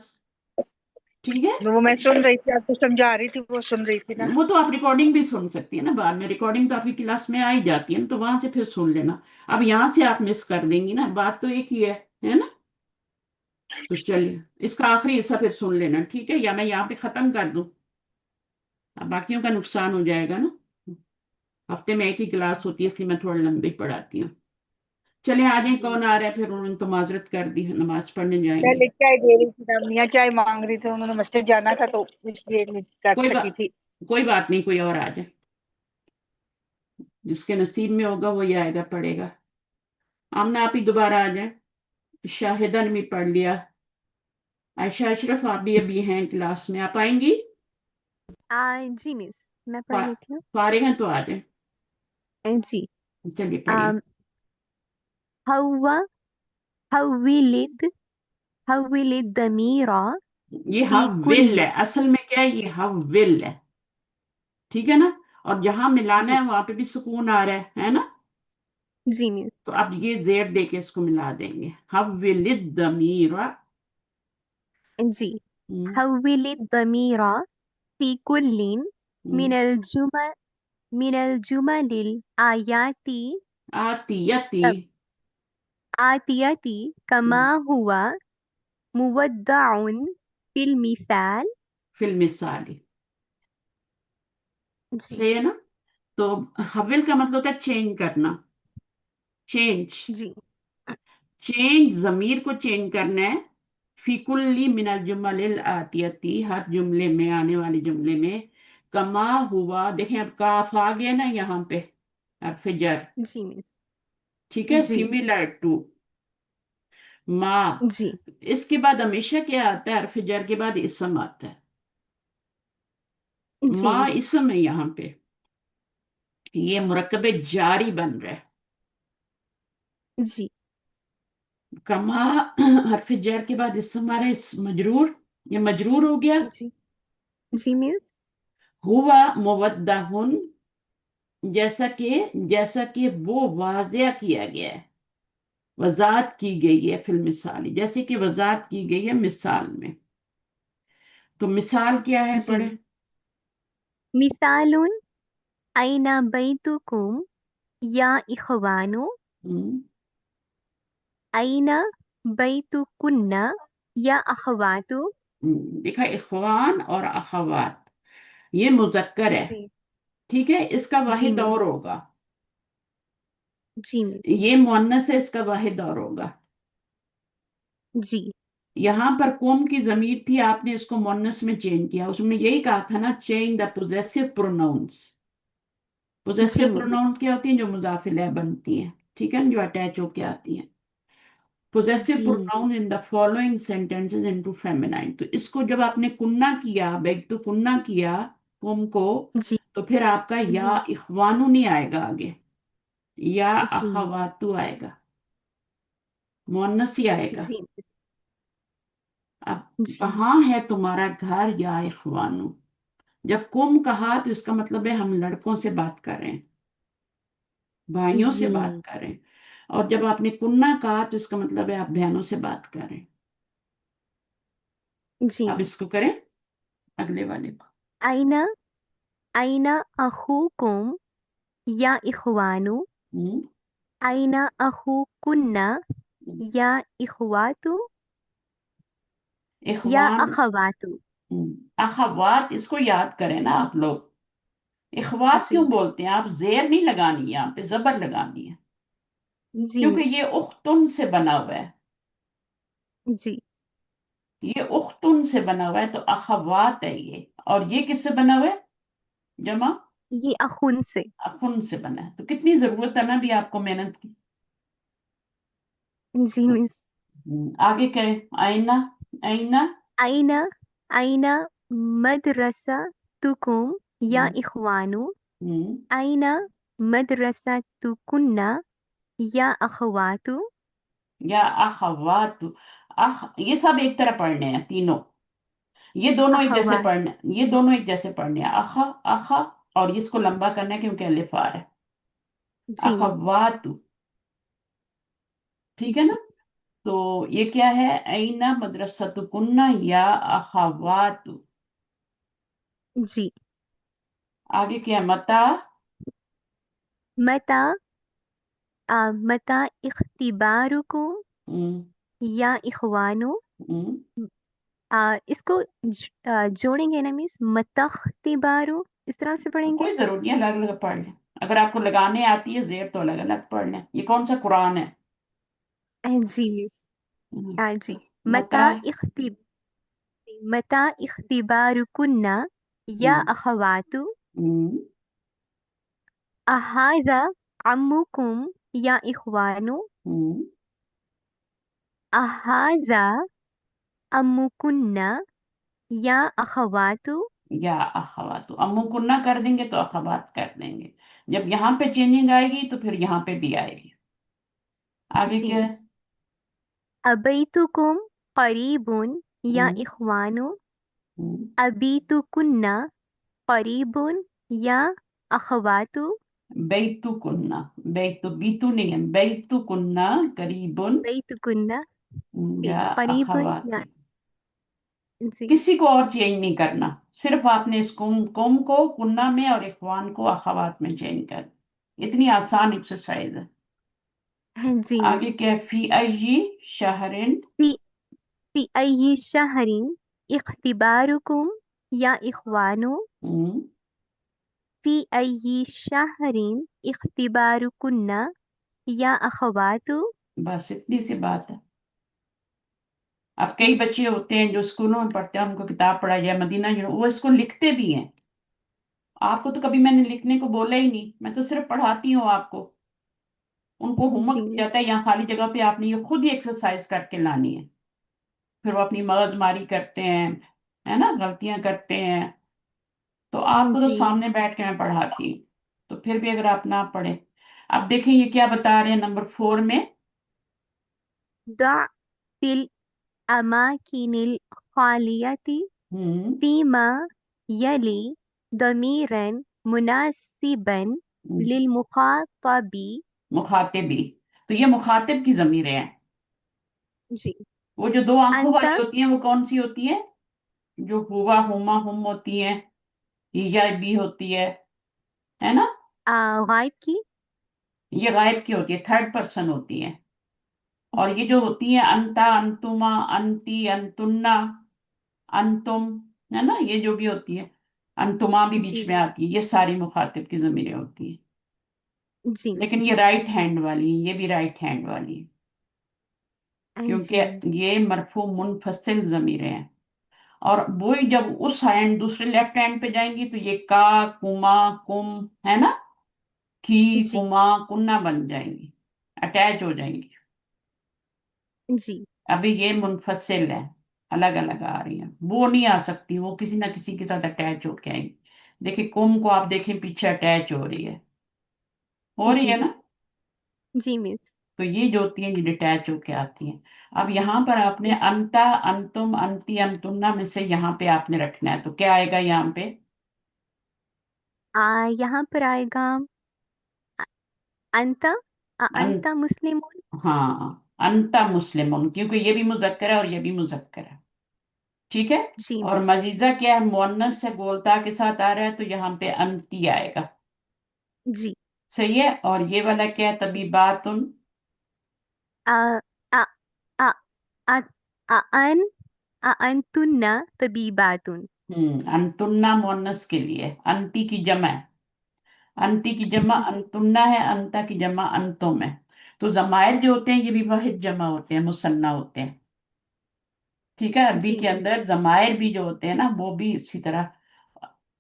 ठीक है। वो मैं सुन रही थी, आपको समझा रही थी, वो सुन रही थी ना। वो तो आप रिकॉर्डिंग भी सुन सकती है ना, बाद में रिकॉर्डिंग तो आपकी क्लास में आ ही जाती है ना, तो वहां से फिर सुन लेना। अब यहाँ से आप मिस कर देंगी ना, बात तो एक ही है ना। तो चलिए, इसका आखिरी हिस्सा फिर सुन लेना, ठीक है, या मैं यहाँ पे खत्म कर दूं, अब बाकियों का नुकसान हो जाएगा ना। हफ्ते में एक ही क्लास होती है, इसलिए मैं थोड़ा लंबी पढ़ाती हूँ। चले आ जाए, कौन आ रहा है? फिर उन्होंने तो माजरत कर दी, नमाज पढ़ने जाएंगे। पहले चाय दे रही थी, दामिया चाय मांग रही थी, उन्होंने मस्जिद जाना था तो इसलिए नहीं कर कोई सकी बात थी। कोई बात नहीं, कोई और आ जाए, जिसके नसीब में होगा वही आएगा, पढ़ेगा। आमना आप ही दोबारा आ जाए। शाहिदा ने भी पढ़ लिया। आयशा अशरफ आप भी अभी हैं क्लास में, आप आएंगी? जी मिस, मैं पढ़ फा, लेती हूँ। फारिग हैं तो आ जाए। जी। चलिए पढ़िए। um, हवा हविलिद हविलिद दमीरा ये फी विल कुल्ली। है, असल में क्या है, ये विल है, ठीक है ना? और जहां मिलाना जी। है वहां पे भी सुकून आ रहा है ना? जी मिस। तो अब ये जेर दे के इसको मिला देंगे, हव्विलिद दमीरा। जी। हम्म, हविलिद दमीरा फी कुल्लिन हम्म, मिनल जुमल मिनल जुमलिल आयाती आतियती आतियती कमा हुआ मुवद्दाउन फिल मिसाल। फिल मिसाली। जी। सही है ना? तो हविल का मतलब होता है चेंज करना, चेंज। जी। चेंज जमीर को चेंज करना है। फी कुल्ली मिनल जुमलिल आतियती, हर जुमले में, आने वाले जुमले में। कमा हुआ, देखें अब काफ आ गया ना यहाँ पे, हर्फ जर, जी मिस। ठीक है, जी। सिमिलर टू माँ। जी। इसके बाद हमेशा क्या आता है? हर्फ जर के बाद इसम आता है। जी माँ मिस। इसम है यहाँ पे, ये मुरक्कबे जारी बन रहा है। जी। कमा हर्फ जर के बाद इसम आ रहा है, मजरूर, ये मजरूर हो गया। जी। जी मिस। हुआ मुवद्दहुन, जैसा कि वो वाज़िया किया गया है, वजात की गई है, फिल मिसाली, जैसे कि वजात की गई है मिसाल में। तो मिसाल क्या है, जी। पढ़े? मिसालुन ऐना बैतुकुम या इखवानु हम्म, ऐना बैतुकुन्ना या अखवातु। देखा, इखवान और अखवात, ये मुजक्कर है, जी। ठीक है, इसका जी वाहिद और मिस। होगा। जी मिस। ये मुअन्नस है, इसका वाहिद और होगा। जी। यहां पर कौम की जमीर थी, आपने इसको मुअन्नस में चेंज किया, उसमें यही कहा था ना, चेंज द पोजेसिव प्रोनाउंस। जी पोजेसिव मिस। प्रोनाउंस क्या होती हैं? जो मुजाफ इलैह बनती हैं, ठीक है ना, जो अटैच होके आती हैं। पोजेसिव जी। Pronoun in the following sentences into feminine. तो इसको जब आपने कुन्ना किया, बेग तो कुन्ना किया कुम को, जी। तो फिर आपका जी। या इखवानु नहीं आएगा आगे, या जी। अखवातु आएगा, मुअन्नस ही आएगा। जी मिस। अब जी। कहाँ है तुम्हारा घर या इखवानु? जब कुम कहा तो इसका मतलब है हम लड़कों से बात कर रहे हैं, भाइयों से बात जी। कर रहे हैं। और जब आपने कुन्ना कहा तो इसका मतलब है आप बहनों से बात कर रहे हैं। जी अब मिस। इसको करें, अगले वाले को। ऐना ऐना अखुकुम या इखवानु हम्म, ऐना अखुकुन्ना या इखवातु या इखवान। अखवातु। अखवात, इसको याद करें ना आप लोग। इखवात क्यों जी। बोलते हैं? आप जेर नहीं लगानी, यहाँ पे जबर लगानी है, जी क्योंकि मिस। ये उख्तुन से बना हुआ है। जी। ये उख्तुन से बना हुआ है, तो अखवात है ये। और ये किससे बना हुआ है? जमा ये अखुन से। अखुन से बना है। तो कितनी जरूरत है ना भी आपको मेहनत की। जी मिस। आगे करें, आईना, आईना। ऐना ऐना मदरसा तुकुम या हम्म, इखवानु हम्म, ऐना मदरसा तुकुन्ना या अखवातु। या अखवात। ये सब एक तरह पढ़ने हैं तीनों। ये दोनों एक जैसे अखवात। पढ़ने, ये दोनों एक जैसे पढ़ने हैं, अखा, अखा। और इसको लंबा करना है क्योंकि अलिफ आ रहा है, जी मिस। अखवात, ठीक है ना? जी। तो ये क्या है? ऐना मदरसतुकुन्ना या अखवात। जी। आगे क्या है? मता। मता मता इख्तिबारुकुम हम्म, या इखवानु। हम्म, इसको जोड़ेंगे ना मिस, मतख्तिबारु इस तरह से पढ़ेंगे। कोई जरूरत नहीं है, अलग अलग पढ़ लें। अगर आपको लगाने आती है जेर तो अलग अलग पढ़ लें। ये कौन सा कुरान है? जी मिस। जी मता मता इख्तिबारुकुन्ना या अखवातु अहाजा अम्मुकुम या इख्वानु अहाजा अम्मुकुन्ना या अखवातु। या अखवातु, अम्मू कुन्ना कर देंगे तो अखवात कर देंगे। जब यहाँ पे चेंजिंग आएगी तो फिर यहाँ पे भी आएगी। आगे जी क्या है? मिस। अबैतुकुम करीबुन या हम्म, इख्वानु हम्म। अबीतुकुन्ना करीबुन या अखवातु बैतु कुन्ना, बैतु बीतु नहीं है, बैतु कुन्ना करीबुन बैतुकुन्ना या करीबुन या। अखवातु। जी किसी को और चेंज नहीं करना, सिर्फ आपने इस कुम को कुन्ना में और इखवान को अखवात में चेंज कर। इतनी आसान एक्सरसाइज है। जी आगे मिस। क्या है? फी अय्यी शहरिन, फी फी अय्यि शहरिन इख्तिबारुकुम या इख्वानु हम्म, फी अय्यि शहरिन इख्तिबारुकुन्ना या अखवातु। बस इतनी सी बात है। अब कई जी बच्चे होते हैं जो स्कूलों में पढ़ते हैं, उनको किताब पढ़ाई जाए मदीना वो इसको लिखते भी हैं। आपको तो कभी मैंने लिखने को बोला ही नहीं, मैं तो सिर्फ पढ़ाती हूँ आपको। उनको होमवर्क जी दिया मिस। जाता है, यहाँ खाली जगह पे आपने ये खुद ही एक्सरसाइज करके लानी है। फिर वो अपनी मगजमारी करते हैं, है ना, गलतियां करते हैं। तो आपको तो जी सामने बैठ के मैं पढ़ाती हूँ, तो फिर भी अगर आप ना पढ़े। अब देखें ये क्या बता रहे हैं नंबर 4 में। दा तिल अमाकिनिल खालियती हम्म, फीमा यली दमीरन मुनासिबन लिल मुखातबी। मुखातिबी, तो ये मुखातिब की जमीरें हैं। जी वो जो दो आंखों अंत वाली होती हैं वो कौन सी होती है? जो हुआ हुमा हुम होती है, या भी होती है ना। गायब की। ये गायब की होती है, थर्ड पर्सन होती है। और जी ये जो होती है अंता अंतुमा अंती अंतुन्ना अंतुम, है ना, ये जो भी होती है, अंतुमा भी जी बीच में आती है, ये सारी मुखातिब की जमीरें होती है। जी लेकिन ये राइट हैंड वाली है, ये भी राइट हैंड वाली है, क्योंकि जी ये मरफू मुनफसिल जमीरें हैं। और वही जब उस हैंड दूसरे लेफ्ट हैंड पे जाएंगी तो ये का, कुमा, कुम, है ना, की, जी कुमा, कुन्ना बन जाएंगी, अटैच हो जाएंगी। जी अभी ये मुनफसिल है, अलग अलग आ रही है, वो नहीं आ सकती, वो किसी ना किसी के साथ अटैच होके आएंगी। देखिए कुम को आप देखें पीछे अटैच हो रही है, हो रही जी है ना। जी मिस। तो ये जो होती है ये डिटैच होके आती हैं। अब यहाँ पर आपने जी अंता अंतुम अंती अंतुन्ना में से यहाँ पे आपने रखना है, तो क्या आएगा यहाँ पे? यहाँ पर आएगा अंत अन, अंत मुस्लिमुन। हाँ, अंता मुस्लिमुन, क्योंकि ये भी मुजक्कर है और ये भी मुजक्कर है। ठीक है। जी और मिस। मजीजा क्या है, मुअन्नस से गोलता के साथ आ रहा है, तो यहाँ पे अंती आएगा। जी सही है। और ये वाला क्या है, तबीबातुन, आ आ आ आ अन अंतुन्ना तबीबातुन। अंतुन्ना मुअन्नस के लिए, अंती की जमा है, अंती की जमा जी अंतुन्ना है, अंता की जमा अंतुम है। तो जमायर जो होते हैं ये भी वाहिद जमा होते हैं, मुसन्ना होते हैं। ठीक है। अरबी जी के मिस। अंदर जमायर भी जो होते हैं ना वो भी इसी तरह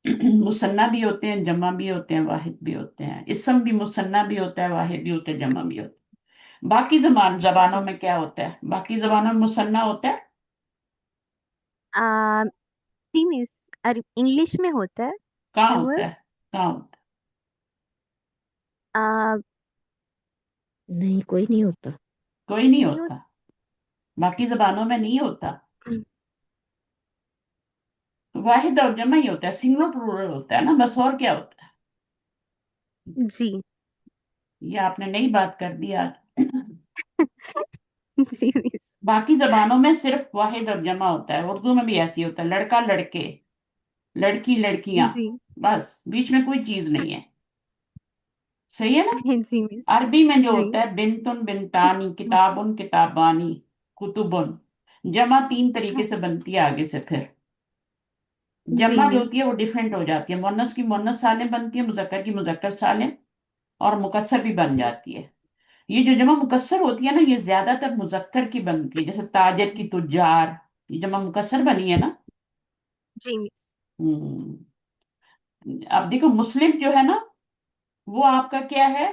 मुसन्ना भी होते हैं, जमा भी होते हैं, वाहिद भी होते हैं। इसम भी मुसन्ना भी होता है, वाहिद भी होता है, जमा भी होता है। बाकी जबानों जी में क्या होता है? बाकी जबानों में मुसन्ना होता है। आ जी मिस। इंग्लिश में होता है कहाँ हर होता वर्ड। है? कहाँ होता आ नहीं, कोई नहीं होता। है? कोई नहीं नहीं होता, बाकी जबानों में नहीं होता। होता। वाहिद और जमा ही होता है, सिंगुलर प्लूरल होता है ना, बस। और क्या होता है? जी ये आपने नई बात कर दी आज। जी मिस। बाकी जबानों में सिर्फ वाहिद और जमा होता है। उर्दू में भी ऐसी होता है, लड़का लड़के, लड़की लड़कियां, जी बस बीच में कोई चीज नहीं है। सही है ना। जी मिस। अरबी में जो जी होता है बिनतुन बिनतानी, किताबुन किताबानी, कुतुबुन, जमा 3 तरीके से बनती है आगे से। फिर जी जमा जो मिस। होती है वो डिफरेंट हो जाती है, मुन्नस की मुन्नस सालिम बनती है, मुजक्कर की मुजक्कर सालिम, और मुकस्सर भी बन जी जाती है। یہ جو جمع مکسر ہوتی ہے نا یہ زیادہ تر مذکر کی بنتی ہے، جیسے تاجر کی تجار، یہ جمع مکسر بنی ہے نا۔ جی مس۔ ہم، اب دیکھو مسلم جو ہے نا وہ آپ کا کیا ہے،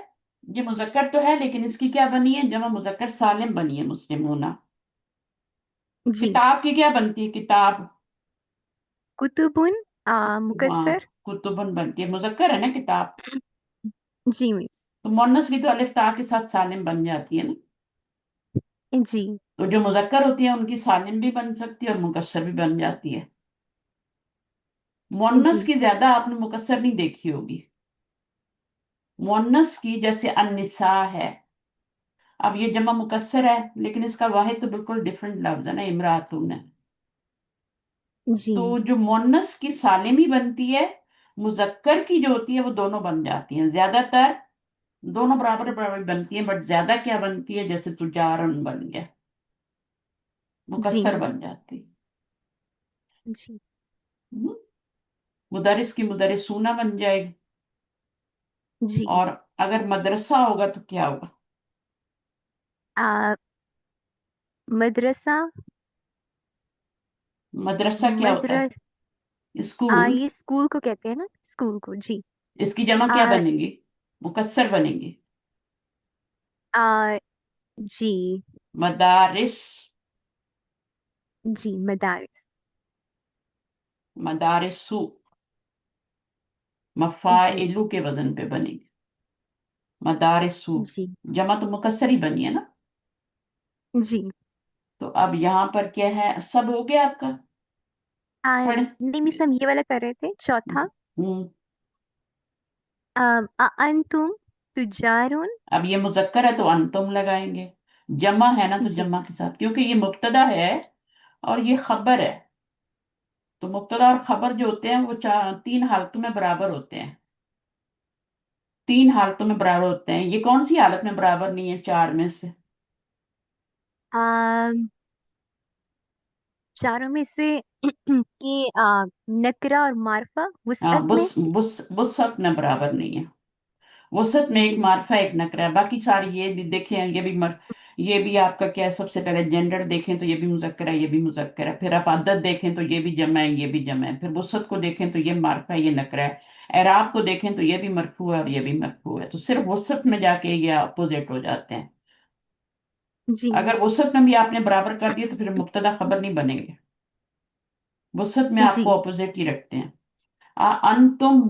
یہ مذکر تو ہے لیکن اس کی کیا بنی ہے، جمع مذکر سالم بنی ہے مسلم ہونا۔ جی، کتاب کی کیا بنتی ہے، کتاب، کتبن ہاں مکسر۔ کتبن بنتی ہے، مذکر ہے نا کتاب، جی مس۔ تو مونس کی تو الف تا کے ساتھ سالم بن جاتی ہے نا۔ جی تو جو مذکر ہوتی ہے ان کی سالم بھی بن سکتی ہے اور مکسر بھی بن جاتی ہے۔ جی مونس کی زیادہ آپ نے مکسر نہیں دیکھی ہوگی، مونس کی جیسے النساء ہے، اب یہ جمع مکسر ہے لیکن اس کا واحد تو بالکل ڈفرنٹ لفظ ہے نا، امراتون ہے۔ جی تو جو مونس کی سالم ہی بنتی ہے، مذکر کی جو ہوتی ہے وہ دونوں بن جاتی ہیں، زیادہ تر دونوں برابر برابر بنتی ہیں، بٹ زیادہ کیا بنتی ہے، جیسے تجارن بن گیا، جی مکسر بن جاتی۔ جی ہم، مدرس کی مدرسونہ بن جائے گی، جی اور اگر مدرسہ ہوگا تو کیا ہوگا، مدرسہ، مدرسہ کیا ہوتا ہے، مدرس اسکول، یہ اسکول کو کہتے ہیں نا، اسکول کو، جی۔ اس کی جمع کیا آ بنے گی، مکسر بنے گی، آ جی مدارس، جی مدارس۔ مدارسو، جی مفاعلو کے وزن پہ بنے گی، مدارسو، جی جمع تو مکسر ہی بنی ہے نا۔ جی تو اب یہاں پر کیا ہے، سب ہو گیا آپ کا، پڑھ، نہیں مس، ہم یہ والا کر رہے تھے چوتھا۔ ہوں، انتم تجارون۔ اب یہ مذکر ہے تو انتم لگائیں گے، جمع ہے نا تو جی جمع کے ساتھ، کیونکہ یہ مبتدا ہے اور یہ خبر ہے، تو مبتدا اور خبر جو ہوتے ہیں وہ تین حالتوں میں برابر ہوتے ہیں، تین حالتوں میں برابر ہوتے ہیں، یہ کون سی حالت میں برابر نہیں ہے چار میں سے، چاروں میں سے کہ نکرہ اور معرفہ ہاں وسعت میں۔ وسعت میں برابر نہیں ہے، وسط میں ایک جی معرفہ ایک نکرہ ہے، باقی ساری یہ بھی دیکھیں، یہ بھی آپ کا کیا ہے، سب سے پہلے جینڈر دیکھیں تو یہ بھی مذکر ہے، یہ بھی مذکر ہے، پھر آپ عدد دیکھیں تو یہ بھی جمع ہے، یہ بھی جمع ہے، پھر وسط کو دیکھیں تو یہ معرفہ ہے، یہ نکرہ ہے، اعراب کو دیکھیں تو یہ بھی مرفوع ہے اور یہ بھی مرفوع ہے، تو صرف وسط میں جا کے یہ اپوزٹ ہو جاتے ہیں۔ جی اگر مس۔ وسط میں بھی آپ نے برابر کر دیا تو پھر مبتدا خبر نہیں بنے گے، وسط میں آپ جی کو اپوزٹ ہی رکھتے ہیں۔ انتم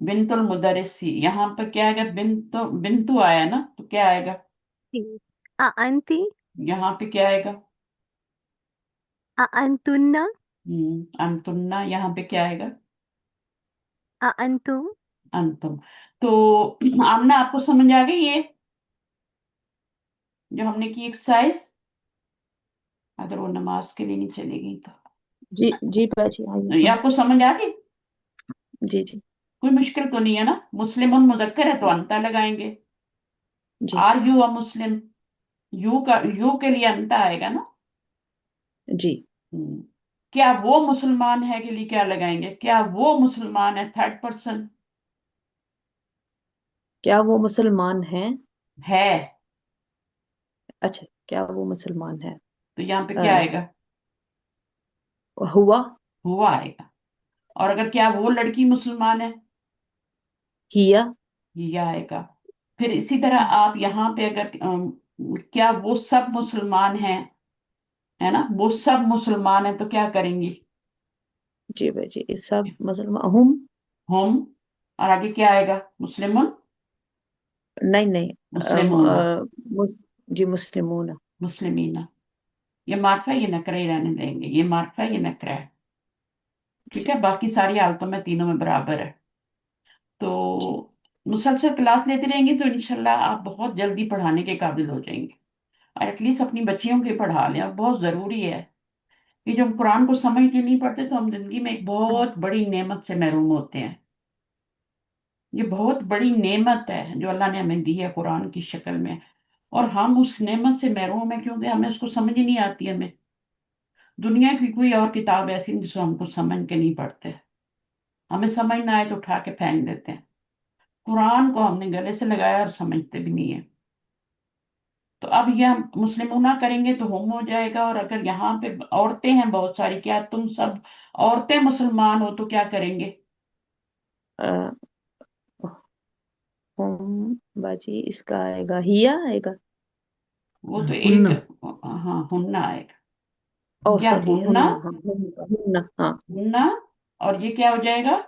بنت المدرسی، یہاں پہ کیا آئے گا، بنتو آیا نا تو کیا آئے گا، جی انتی، یہاں پہ کیا آئے گا، انتن، انتنا، یہاں پہ کیا آئے گا، انتم۔ انتم۔ تو آمنہ آپ کو سمجھ آ گئی یہ جو ہم نے کی ایکسرسائز، اگر وہ نماز کے لیے نہیں چلے گئی تو جی جی باجی آئیے یہ سمجھ، آپ کو سمجھ آ گئی، جی جی کوئی مشکل تو نہیں ہے نا، مسلم مذکر ہے تو انتا لگائیں گے، جی آر یو مسلم، یو کے لیے انتا آئے گا نا۔ جی ہم، کیا وہ مسلمان ہے کے لیے کیا لگائیں گے، کیا وہ مسلمان ہے، تھرڈ پرسن کیا وہ مسلمان ہیں؟ ہے، اچھا کیا وہ مسلمان ہے، تو یہاں پہ کیا آئے گا، ہوا، ہوا آئے گا، اور اگر کیا وہ لڑکی مسلمان ہے، ہیا، یہ آئے گا۔ پھر اسی طرح آپ یہاں پہ اگر کیا وہ سب مسلمان ہیں، ہے نا، وہ سب مسلمان ہیں تو کیا کریں گی، جی باجی یہ سب مسلمان ہم، ہم، اور آگے کیا آئے گا، مسلمون، نہیں نہیں مسلمون، جی مسلمون، مسلمین، یہ معرفہ یہ نکرہ ہی رہنے دیں گے، یہ معرفہ یہ نکرہ ہے، ٹھیک ہے، باقی ساری حالتوں میں تینوں میں برابر ہے۔ تو جی مسلسل کلاس لیتے رہیں گے تو انشاءاللہ آپ بہت جلدی پڑھانے کے قابل ہو جائیں گے، اور ایٹ لیسٹ اپنی بچیوں کے پڑھا لیں، اور بہت ضروری ہے کہ جب ہم قرآن کو سمجھ کے نہیں پڑھتے تو ہم زندگی میں ایک بہت بڑی نعمت سے محروم ہوتے ہیں، یہ بہت بڑی نعمت ہے جو اللہ نے ہمیں دی ہے قرآن کی شکل میں، اور ہم اس نعمت سے محروم ہیں کیونکہ ہمیں اس کو سمجھ ہی نہیں آتی، ہمیں دنیا کی کوئی اور کتاب ایسی نہیں جس کو ہم کو سمجھ کے نہیں پڑھتے، ہمیں سمجھ نہ آئے تو اٹھا کے پھینک دیتے ہیں، قرآن کو ہم نے گلے سے لگایا اور سمجھتے بھی نہیں ہیں۔ تو اب یہ ہم مسلمونہ کریں گے تو ہم ہو جائے گا، اور اگر یہاں پہ عورتیں ہیں بہت ساری، کیا تم سب عورتیں مسلمان ہو تو کیا کریں گے؟ آ، باجی اس کا آئے گا ہیا آئے گا. وہ تو ایک، ہننا. ہاں ہننا آئے گا. او کیا سوری ہننا؟ ہننا، ہاں ہننا ہاں. ہننا. اور یہ کیا ہو جائے گا؟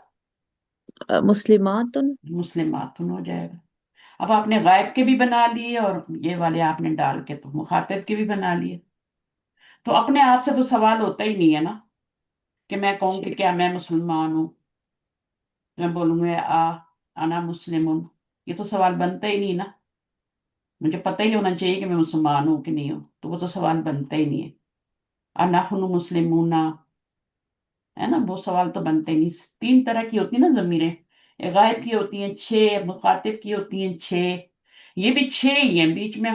مسلمات. مسلمات ہو جائے گا. اب آپ نے غائب کے بھی بنا لیے اور یہ والے آپ نے ڈال کے تو مخاطب کے بھی بنا لیے. تو اپنے آپ سے تو سوال ہوتا ہی نہیں ہے نا کہ میں کہوں کہ جی کیا میں مسلمان ہوں، میں بولوں گا انا مسلم. یہ تو سوال بنتا ہی نہیں نا. مجھے پتہ ہی ہونا چاہیے کہ میں مسلمان ہوں کہ نہیں ہوں، تو وہ تو سوال بنتا ہی نہیں ہے. انحن مسلمون ہے نا، وہ سوال تو بنتے ہی نہیں. 3 طرح کی ہوتی ہیں نا ضمیریں. غائب کی ہوتی ہیں 6، مخاطب کی ہوتی ہیں 6. یہ بھی 6 ہی ہیں، بیچ میں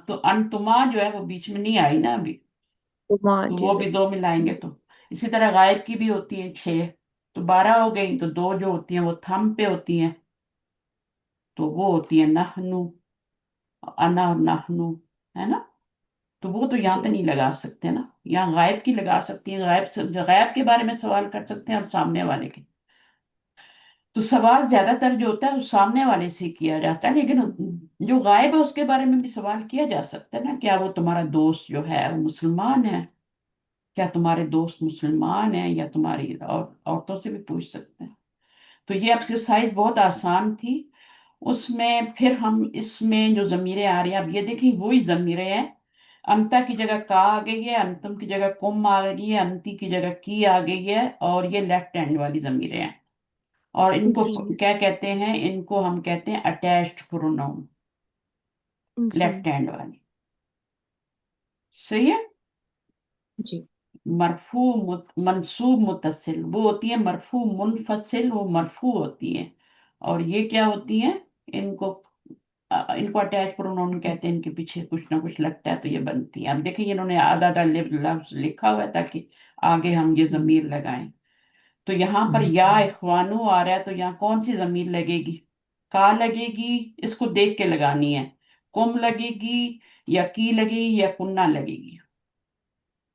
تو انتما جو ہے وہ بیچ میں نہیں آئی نا ابھی، تو جی وہ بھی 2 ملائیں گے. تو اسی طرح غائب کی بھی ہوتی ہیں 6، تو 12 ہو گئی. تو 2 جو ہوتی ہیں وہ تھم پہ ہوتی ہیں، تو وہ ہوتی ہیں نحنو، انا اور نحنو، ہے نا. تو وہ تو یہاں جی پہ نہیں لگا سکتے نا، یہاں غائب کی لگا سکتی ہیں. غائب سے غائب کے بارے میں سوال کر سکتے ہیں اور سامنے والے کے. تو سوال زیادہ تر جو ہوتا ہے وہ سامنے والے سے کیا جاتا ہے، لیکن جو غائب ہے اس کے بارے میں بھی سوال کیا جا سکتا ہے نا. کیا وہ تمہارا دوست جو ہے وہ مسلمان ہے؟ کیا تمہارے دوست مسلمان ہیں؟ یا تمہاری عورتوں سے بھی پوچھ سکتے ہیں. تو یہ ایکسرسائز بہت آسان تھی. اس میں پھر ہم اس میں جو ضمیریں آ رہی ہیں، اب یہ دیکھیں وہی ضمیریں ہیں. انتا کی جگہ کا آ گئی ہے، انتم کی جگہ کم آ گئی ہے، انتی کی جگہ کی آ گئی ہے، اور یہ لیفٹ ہینڈ والی ضمیریں ہیں. اور ان کو جی کیا کہتے ہیں؟ ان کو ہم کہتے ہیں اٹیچڈ پروناؤن، جی لیفٹ ہینڈ والی. صحیح ہے. جی مرفوع منصوب متصل وہ ہوتی ہیں، مرفوع منفصل وہ مرفوع ہوتی ہیں. اور یہ کیا ہوتی ہیں؟ ان کو اٹیچ پروناؤن کہتے ہیں. ان کے پیچھے کچھ نہ کچھ لگتا ہے تو یہ بنتی ہیں. اب دیکھیں انہوں نے آدھا آدھا لفظ لکھا ہوا ہے تاکہ آگے ہم یہ ضمیر لگائیں. تو یہاں پر یا اخوانو آ رہا ہے، تو یہاں کون سی ضمیر لگے گی؟ کا لگے گی. اس کو دیکھ کے لگانی ہے. کم لگے گی یا کی لگے گی یا کننا لگے گی؟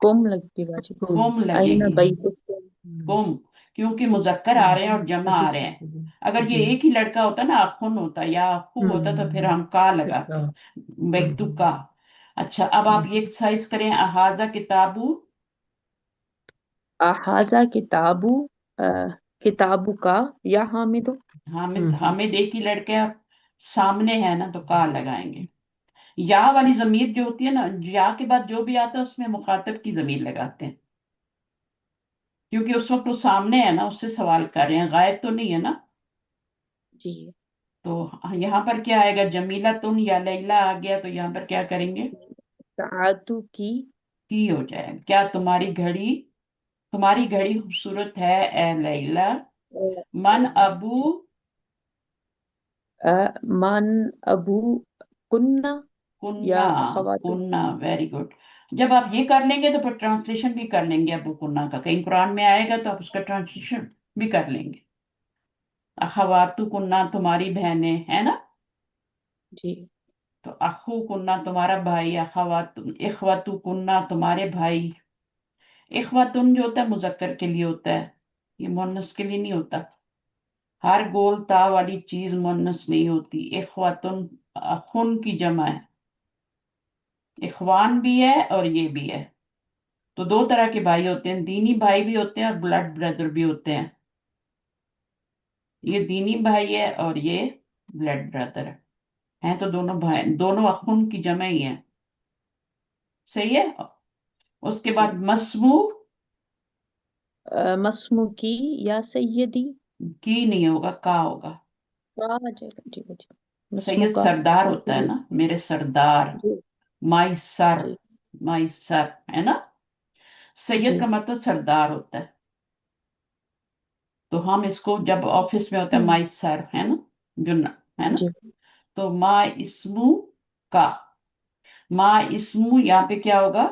قوم لگتی باجی. کم لگے آئینہ گی. بیتکم. کم، کیونکہ مذکر آ رہے ہیں اور جمع آ رہے ہیں. اگر یہ جی ایک ہی لڑکا ہوتا نا، اخن ہوتا یا اخو ہوتا، تو پھر ہم کا لگاتے بیتو کا. اچھا اب آپ یہ ایکسرسائز کریں. احاذہ کتابو. احاذہ کتابو. کتابو کا یا حامد. حامد ایک ہی لڑکے سامنے ہے نا، تو کا لگائیں گے. یا والی ضمیر جو ہوتی ہے نا، یا کے بعد جو بھی آتا ہے اس میں مخاطب کی ضمیر لگاتے ہیں، کیونکہ اس وقت وہ سامنے ہے نا، اس سے سوال کر رہے ہیں، غائب تو نہیں ہے نا. جی تو یہاں پر کیا آئے گا؟ جمیلہ تن یا لیلہ آ گیا، تو یہاں پر کیا کریں گے؟ ساعتو کی. کی ہو جائے گا. کیا تمہاری گھڑی خوبصورت ہے اے لیلہ. من ابو. من ابو کننا یا کنہ. اخوات. کنہ ویری گڈ. جب آپ یہ کر لیں گے تو پھر ٹرانسلیشن بھی کر لیں گے. ابو کنہ کا کہیں قرآن میں آئے گا تو آپ اس کا ٹرانسلیشن بھی کر لیں گے. اخواتو کنہ تمہاری بہنیں ہے نا. جی تو اخو کنہ تمہارا بھائی، اخواتو کنہ تمہارے بھائی. اخواتن جو ہوتا ہے مذکر کے لیے ہوتا ہے، یہ مؤنث کے لیے نہیں ہوتا. ہر گول تا والی چیز مؤنث نہیں ہوتی. اخواتن اخن کی جمع ہے. اخوان بھی ہے اور یہ بھی ہے. تو 2 طرح کے بھائی ہوتے ہیں، دینی بھائی بھی ہوتے ہیں اور بلڈ بردر بھی ہوتے ہیں. یہ دینی بھائی ہے اور یہ بلڈ بردر ہے. ہیں تو دونوں بھائی، دونوں اخن کی جمع ہی ہیں. صحیح ہے. اس کے بعد مسمو. مسمو کی یا سیدی. کی نہیں ہوگا، کا ہوگا. کا آ جائے گا. جی جی مسمو سید کا سردار یا ہوتا ہے نا، سیدی. میرے سردار. جی مائی سر. جی مائی سر ہے نا. سید جی کا مطلب سردار ہوتا ہے. تو ہم اس کو جب آفس میں ہوتا ہے ہم، مائی سر ہے نا، جو ہے نا. جی تو ما اسمو کا. ما اسمو یہاں پہ کیا ہوگا؟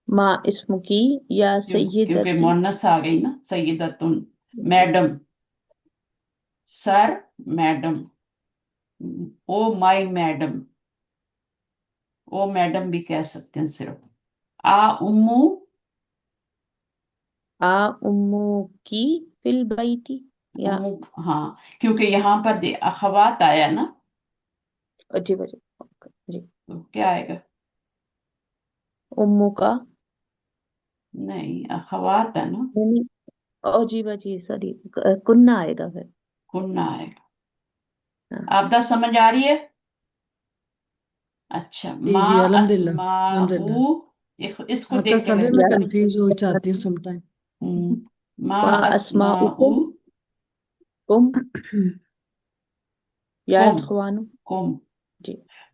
ماں اسم کی یا کیونکہ سیدتی. مونس آ گئی نا. سیدتن میڈم. سر میڈم. او مائی میڈم. ओ मैडम भी कह सकते हैं सिर्फ। आ उम्मू, आ उम्मू की फिल बैती, या उम्मू, हाँ, क्योंकि यहाँ पर अखवात आया ना, अजीब अजीब, ओके, जी। तो क्या आएगा? उम्मू का, नहीं, अखवात है ना, नहीं, अजीब अजीब, सॉरी, कुन्ना आएगा फिर। कुन्ना आएगा। हाँ, आपदा समझ आ रही है? अच्छा, जी माँ जी, अल्हम्दुलिल्लाह अस्माऊ, अल्हम्दुलिल्लाह। इसको आता देख के सब है, मैं, मैं या कंफ्यूज हो जाती हूँ समटाइम। माँ मा अस्माऊ अस्माउकुम, कुम, या कुम, इख्वानु, कुम। जी।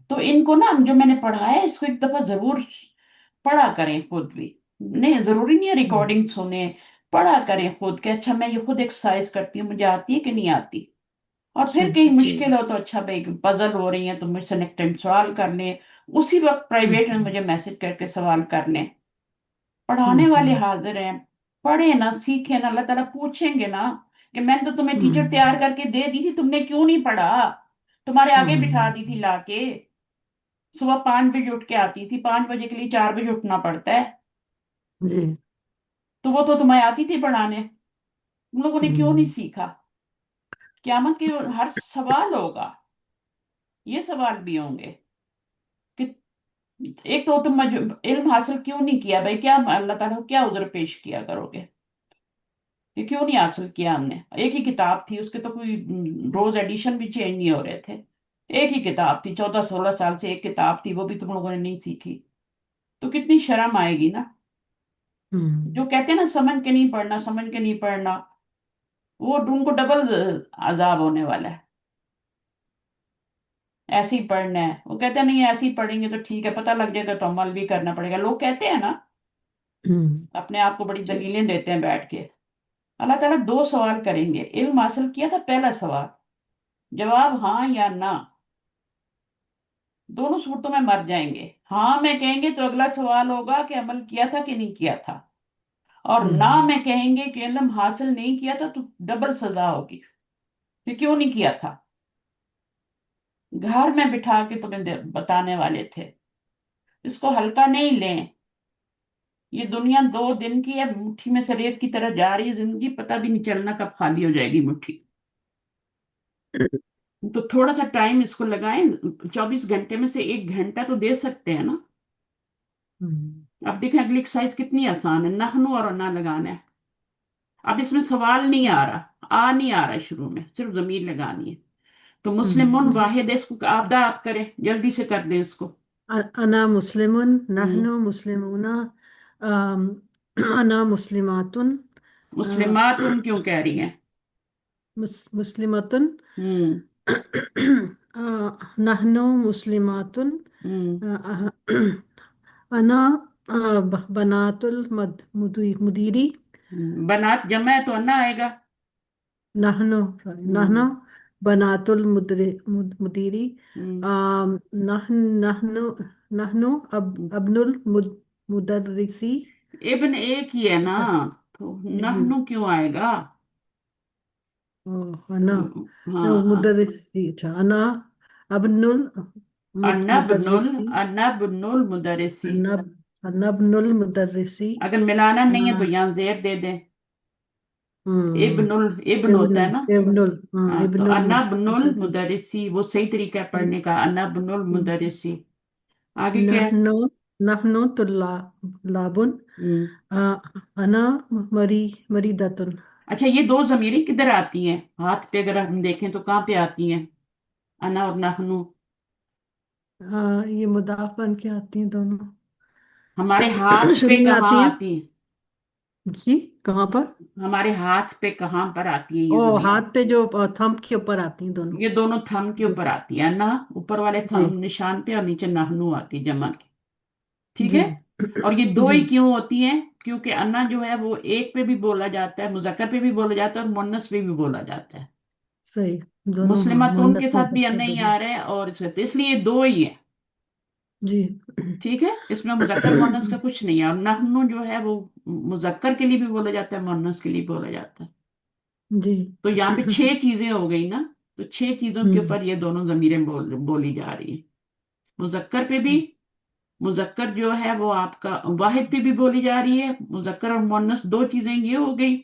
तो इनको ना, जो मैंने पढ़ा है इसको एक दफा जरूर पढ़ा करें खुद भी। नहीं, जरूरी नहीं है रिकॉर्डिंग सुने, पढ़ा करें खुद के। अच्छा, मैं ये खुद एक्सरसाइज करती हूँ, मुझे आती है कि नहीं आती। और फिर कहीं जी। मुश्किल हो तो अच्छा भाई, पजल हो रही है तो मुझसे नेक्स्ट टाइम सवाल कर लें, उसी वक्त प्राइवेट में मुझे मैसेज करके सवाल कर लें। पढ़ाने वाले हम्म हाजिर हैं, पढ़े ना, सीखे ना, अल्लाह ताला पूछेंगे ना कि मैंने तो तुम्हें टीचर तैयार हम्म करके दे दी थी, तुमने क्यों नहीं पढ़ा? तुम्हारे आगे बिठा दी थी हम्म, लाके। सुबह 5 बजे उठ के आती थी, 5 बजे के लिए 4 बजे उठना पड़ता है, जी। तो वो तो तुम्हें आती थी पढ़ाने, तुम लोगों ने क्यों नहीं हम्म सीखा? क्यामत के हर सवाल होगा, ये सवाल भी होंगे कि एक तो तुम इल्म हासिल क्यों नहीं किया भाई, क्या अल्लाह ताला को क्या उज़्र पेश किया करोगे कि क्यों नहीं हासिल किया हमने? एक ही किताब थी, उसके तो कोई रोज एडिशन भी चेंज नहीं हो रहे थे। एक ही किताब थी, 14-16 साल से एक किताब थी, वो भी तुम लोगों ने नहीं सीखी, तो कितनी शर्म आएगी ना। जो हम्म कहते हैं ना समझ के नहीं पढ़ना, समझ के नहीं पढ़ना, वो उनको डबल अजाब होने वाला है। ऐसे ही पढ़ना है, वो कहते हैं नहीं ऐसे ही पढ़ेंगे तो ठीक है, पता लग जाएगा तो अमल भी करना पड़ेगा, लोग कहते हैं ना, हम्म अपने आप को बड़ी जी। दलीलें देते हैं बैठ के। अल्लाह ताला दो सवाल करेंगे, इल्म हासिल किया था, पहला सवाल, जवाब हाँ या ना, दोनों सूरतों में मर जाएंगे। हाँ में कहेंगे तो अगला सवाल होगा कि अमल किया था कि नहीं किया था, और ना हम्म में कहेंगे कि इल्म हासिल नहीं किया था तो डबल सजा होगी, कि क्यों नहीं किया था। घर में बिठा के तुम्हें बताने वाले थे, इसको हल्का नहीं लें। ये दुनिया 2 दिन की है, मुट्ठी में से रेत की तरह जा रही है जिंदगी, पता भी नहीं चलना कब खाली हो जाएगी मुट्ठी। तो थोड़ा सा टाइम इसको लगाएं, 24 घंटे में से 1 घंटा तो दे सकते हैं ना। हम्म अब देखें अगली एक्सरसाइज कितनी आसान है, नहनु और ना लगाना है। अब इसमें सवाल नहीं आ रहा, आ नहीं आ रहा है, शुरू में सिर्फ जमीर लगानी है। तो मुस्लिमुन हम्म। वाहिद है, इसको आप करें, जल्दी से कर दें इसको। अना मुस्लिमुन, हम्म, नहनु मुस्लिमुना, अम, अना मुस्लिमातुन, अ, मुस्लिमातुन क्यों कह रही हैं? मुस्लिमतुन, हम्म, अ, नहनु मुस्लिमातुन, हम्म, अना बनातुल मुदीरी, बनात जमा है तो अन्ना आएगा। नहनु, सॉरी, नहनु हम्म, बनातुल मुदीरी, हम्म, नहनु नहनु अब्नुल मुदर्रिसी, इब्न एक ही है ना, तो इब्न, नहनु क्यों आएगा? अना हाँ, मुदर्रिसी, अच्छा, अना अब्नुल अनबनुल, मुदर्रिसी, अनबनुल मुदरसी। अनब अनबनुल मुदर्रिसी, अगर मिलाना नहीं है तो यहाँ जेर दे दें, इब्नुल, इब्न होता है इब्नुल, ना। इब्नुल, हाँ, हाँ, तो इब्नुल अनबनुल मुदर्रिसी, मुदरसी वो सही तरीका है पढ़ने का, अनबनुल मुदरसी। आगे क्या है? नहनु नहनु तुल्लाबुन, हम्म, अ, अना मरी मरीदतुन। अच्छा, ये दो जमीरें किधर आती हैं हाथ पे, अगर हम देखें तो कहाँ पे आती हैं, अना और नहनु? ये मुदाफ बन के आती हैं दोनों। हमारे हाथ पे शुरू में कहाँ आती हैं, आती हैं? जी, कहाँ पर? हमारे हाथ पे कहाँ पर आती है ओ, ये जमीर? हाथ पे जो थंब के ऊपर आती हैं दोनों। ये दोनों थंब के जी ऊपर आती है ना, ऊपर वाले जी थंब निशान पे, और नीचे नहनु आती है जमा की। ठीक जी है। और ये दो जी, ही क्यों होती हैं? क्योंकि अन्ना जो है वो एक पे भी बोला जाता है, मुजक्कर पे भी बोला जाता है, और मुन्नस पे भी बोला जाता है। सही, दोनों, हाँ, मुस्लिमातुन के मुअन्नस साथ भी अन्ना मुज़क्कर ही दोनों। आ रहा है, और तो इसलिए दो ही है। जी ठीक है, इसमें मुजक्कर मुअन्नस का कुछ नहीं है। और नहनु जो है वो मुजक्कर के लिए भी बोला जाता है, मुअन्नस के लिए बोला जाता है। जी। तो यहाँ पे 6 चीजें हो गई ना, तो 6 चीजों के हम्म ऊपर ये दोनों जमीरें बोली जा रही है, मुजक्कर पे भी, मुजक्कर जो है वो आपका वाहिद पे भी बोली जा रही है, मुजक्कर और मुअन्नस दो चीजें ये हो गई,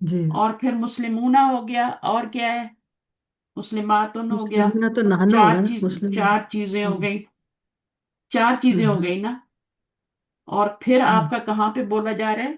जी। और फिर मुस्लिमूना हो गया, और क्या है, मुस्लिमातुन हो गया। मुस्लिम तो नहनो होगा ना, मुस्लिम। चार चीजें हो हम्म गई, चार चीजें हो हम्म गई ना। और फिर हम्म आपका कहाँ पे बोला जा रहा है,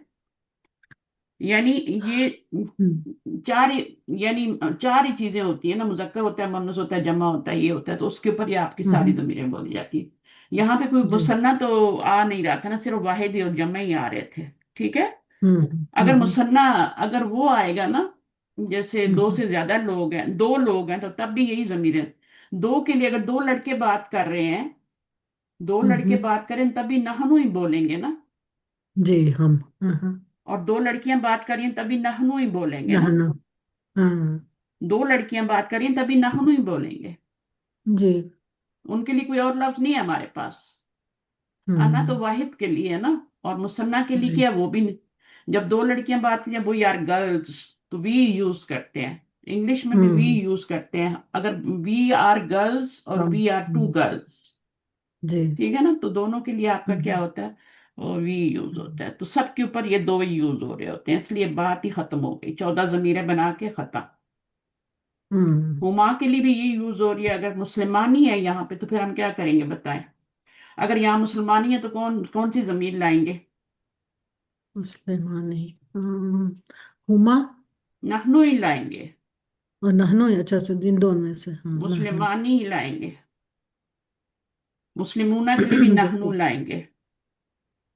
यानी ये हम्म चार, यानी चार ही चीजें होती है ना, मुजक्कर होता है, मुअन्नस होता है, जमा होता है, ये होता है, तो उसके ऊपर ये आपकी सारी हम्म, जमीरें बोली जाती है। यहाँ पे कोई जी। मुसन्ना तो आ नहीं रहा था ना, सिर्फ वाहिद और जमा ही आ रहे थे। ठीक है। अगर हम्म मुसन्ना, अगर वो आएगा ना, जैसे दो हम्म से ज्यादा लोग हैं, दो लोग हैं, तो तब भी यही जमीरें। दो के लिए अगर दो लड़के बात कर रहे हैं, दो लड़के हम्म, बात करें तभी नहनु ही बोलेंगे ना। जी हम। हाँ, और दो लड़कियां बात कर रही हैं तभी नहनु ही बोलेंगे ना। नहनो। हाँ, दो लड़कियां बात कर रही हैं तभी नहनु ही बोलेंगे। जी। उनके लिए कोई और लफ्ज नहीं है हमारे पास। अना तो हम्म, वाहिद के लिए है ना, और मुसन्ना के लिए जी। क्या है, वो भी नहीं। जब दो लड़कियां बात करें, वो यार गर्ल्स, तो वी यूज करते हैं, इंग्लिश में भी वी हम्म यूज करते हैं, अगर वी आर गर्ल्स और हम। We are two girls. जी। ठीक है ना, तो दोनों के लिए आपका क्या हम्म होता है, वी यूज हम्म होता है। तो सबके ऊपर ये दो ही यूज हो रहे होते हैं, इसलिए बात ही खत्म हो गई, 14 जमीरें बना के खत्म। हम्म, हुमा के लिए भी ये यूज हो रही है, अगर मुसलमानी है यहाँ पे तो फिर हम क्या करेंगे बताएं। अगर यहाँ मुसलमानी है तो कौन कौन सी जमीर लाएंगे। मुस्लिमानी। हुमा नहनु ही लाएंगे, और नहनो। अच्छा अच्छा, इन दोनों में से, हाँ, नहनो। मुसलमानी ही लाएंगे। मुस्लिमूना के लिए भी नहनु बिल्कुल। लाएंगे।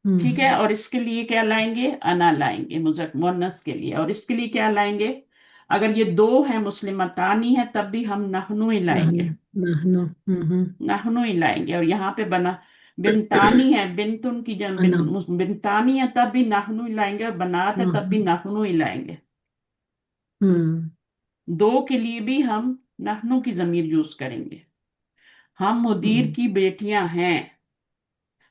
ठीक है। हम्म, और इसके लिए क्या लाएंगे, अना लाएंगे मुन्नस के लिए। और इसके लिए क्या लाएंगे, अगर ये दो है मुस्लिमतानी है तब भी हम नहनु ही नहनो लाएंगे, नहनो। नहनु ही लाएंगे। और यहाँ पे बना बिनतानी है, बिनतुन की जब अना। बिनतानी है तब भी नहनु ही लाएंगे, और बनात है तब भी नहनो। नहनु ही लाएंगे। हम्म दो के लिए भी हम नहनु की जमीर यूज करेंगे। हम मुदीर हम्म, की बेटियां हैं,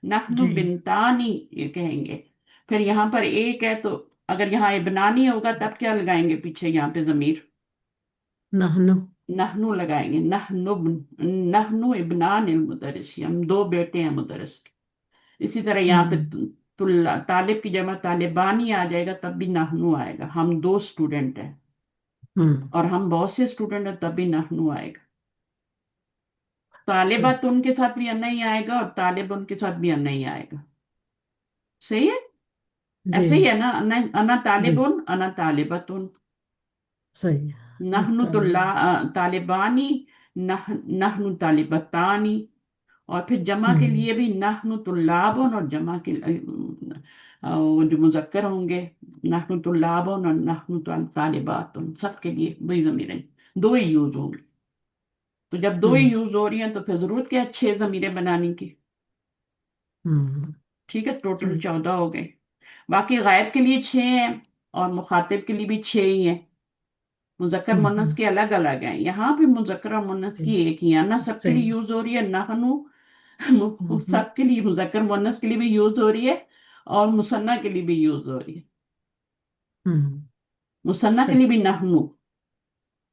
नहनु जी। बिनतानी ये कहेंगे। फिर यहाँ पर एक है तो अगर यहाँ इब्नानी होगा तब क्या लगाएंगे पीछे यहाँ पे जमीर, नहनो। नहनु लगाएंगे, नहनु, नहनु इब्नान मुदरिस, हम दो बेटे हैं मुदरिस के। इसी तरह यहाँ पे हम्म तालिब की जमा तालिबानी आ जाएगा तब भी नहनु आएगा, हम दो स्टूडेंट हैं। हम्म, और हम बहुत से स्टूडेंट हैं तब भी नहनु आएगा। तालिबा जी। तो उनके साथ भी अन्ना ही आएगा, और तालिब उनके साथ भी अन्ना ही आएगा। सही है। जी ऐसे ही है ना, अना अना जी, तालिबुन अना तालिबतुन, सही है। नहनु तालिबानी, नहनु तालिबतानी। और फिर जमा के हम्म लिए भी नहनु तुल्लाबुन, और जमा के वो जो मुजक्कर होंगे, नहनु तुल्लाबुन और नहनु तालिबातुन, सबके लिए वही जमीरें, दो ही यूज होंगी। तो जब दो ही हम्म यूज हो रही हैं तो फिर जरूरत क्या है 6 जमीरें बनाने की। हम्म, ठीक है, टोटल सही। 14 हो गए। बाकी गायब के लिए 6 हैं, और मुखातिब के लिए भी 6 ही हैं। मुजक्कर मुन्नस हम्म, के अलग अलग हैं, यहाँ पे मुजक्कर और मुन्नस की एक ही है ना, सबके सही। लिए यूज हो रही है नहनु। हम्म सबके लिए, मुजक्कर मुन्नस के लिए भी यूज हो रही है, और मुसन्ना के लिए भी यूज हो रही है। हम्म, मुसन्ना के सही। लिए भी नहनु,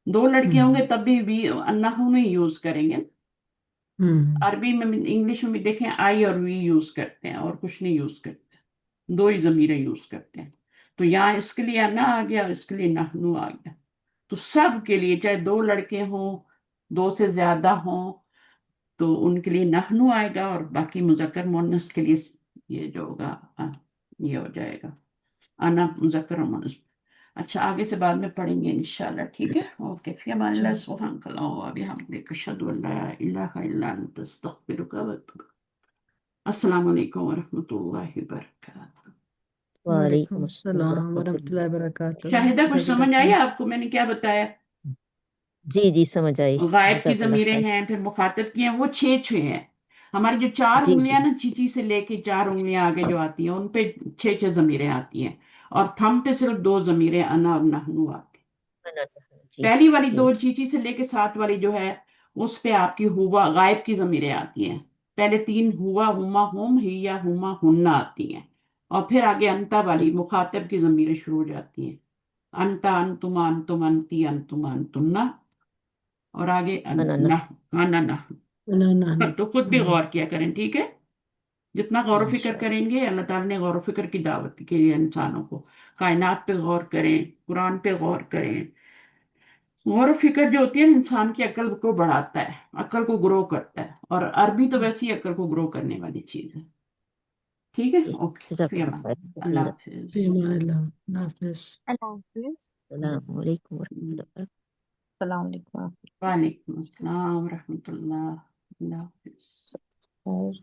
दो लड़के होंगे हम्म तब भी नहनु ही यूज करेंगे। हम्म, अरबी में भी, इंग्लिश में भी देखें, आई और वी यूज करते हैं, और कुछ नहीं यूज करते, दो ही जमीरें यूज करते हैं। तो यहाँ इसके लिए अन्ना आ गया, इसके लिए नहनु आ गया। तो सब के लिए, चाहे दो लड़के हों, दो से ज्यादा हों, तो उनके लिए नहनु आएगा, और बाकी मुजक्कर मुन्नस के लिए ये जो होगा ये हो जाएगा अना, मुजक्कर और मुन्नस। अच्छा, आगे से बाद में पढ़ेंगे इंशाल्लाह। ठीक है, ओके, फिर हमारे लिए चलो। सुभान अल्लाह व बिहम्दिही अशहदु अल्ला इलाहा इल्ला अंता अस्तगफिरुका व अतूबु। अस्सलाम वालेकुम व रहमतुल्लाहि व बरकातहू। वालेकुम वालेकुम अस्सलाम सलाम वरहमतुल्लाह। वरहमतुल्लाहि वबरकातुहू। शाहिदा, कुछ जज़ाक समझ आई अल्लाह। आपको मैंने क्या बताया। जी जी, समझ आई। गायब की जज़ाकल्लाह जमीरें खैर। हैं, फिर मुखातिब की हैं, वो 6 6 हैं। हमारी जो चार जी उंगलियां जी। ना, चीची से लेके 4 उंगलियां आगे जो आती हैं उन पे 6 6 जमीरें आती हैं। और थंब पे सिर्फ 2 जमीरें, अना और नहनु आती हैं। जी पहली वाली जी। दो, चीची से लेके 7 वाली जो है, उस पे आपकी हुआ गायब की जमीरें आती हैं। पहले 3 हुआ, हुमा, हुम, हिया, हुमा, हुन्ना आती हैं। और फिर आगे अंता जी। वाली मुखातिब की जमीरें शुरू हो जाती हैं। अंता, अंतुमा, अंतुम, अंती, अंतुमा, अंतुन्ना। और आगे अनन। ना, आना ना। ना ना ना। तो खुद भी गौर किया करें, ठीक है। جتنا غور و فکر انشاءاللہ کریں گے، اللہ تعالیٰ نے غور و فکر کی دعوت کے لیے انسانوں کو، کائنات پہ غور کریں، قرآن پہ غور کریں. غور و فکر جو ہوتی ہے نا، انسان کی عقل کو بڑھاتا ہے، عقل کو گرو کرتا ہے، اور عربی تو ویسے ہی عقل کو گرو کرنے والی چیز ہے. ٹھیک ہے، اوکے، فی جزاک امان اللہ اللہ، اللہ خیر. حافظ. فی امان اللہ، اللہ حافظ. اللہ حافظ. السلام علیکم ورحمۃ اللہ وبرکاتہ. السلام علیکم. وعلیکم السلام ورحمۃ اللہ، اللہ حافظ. اور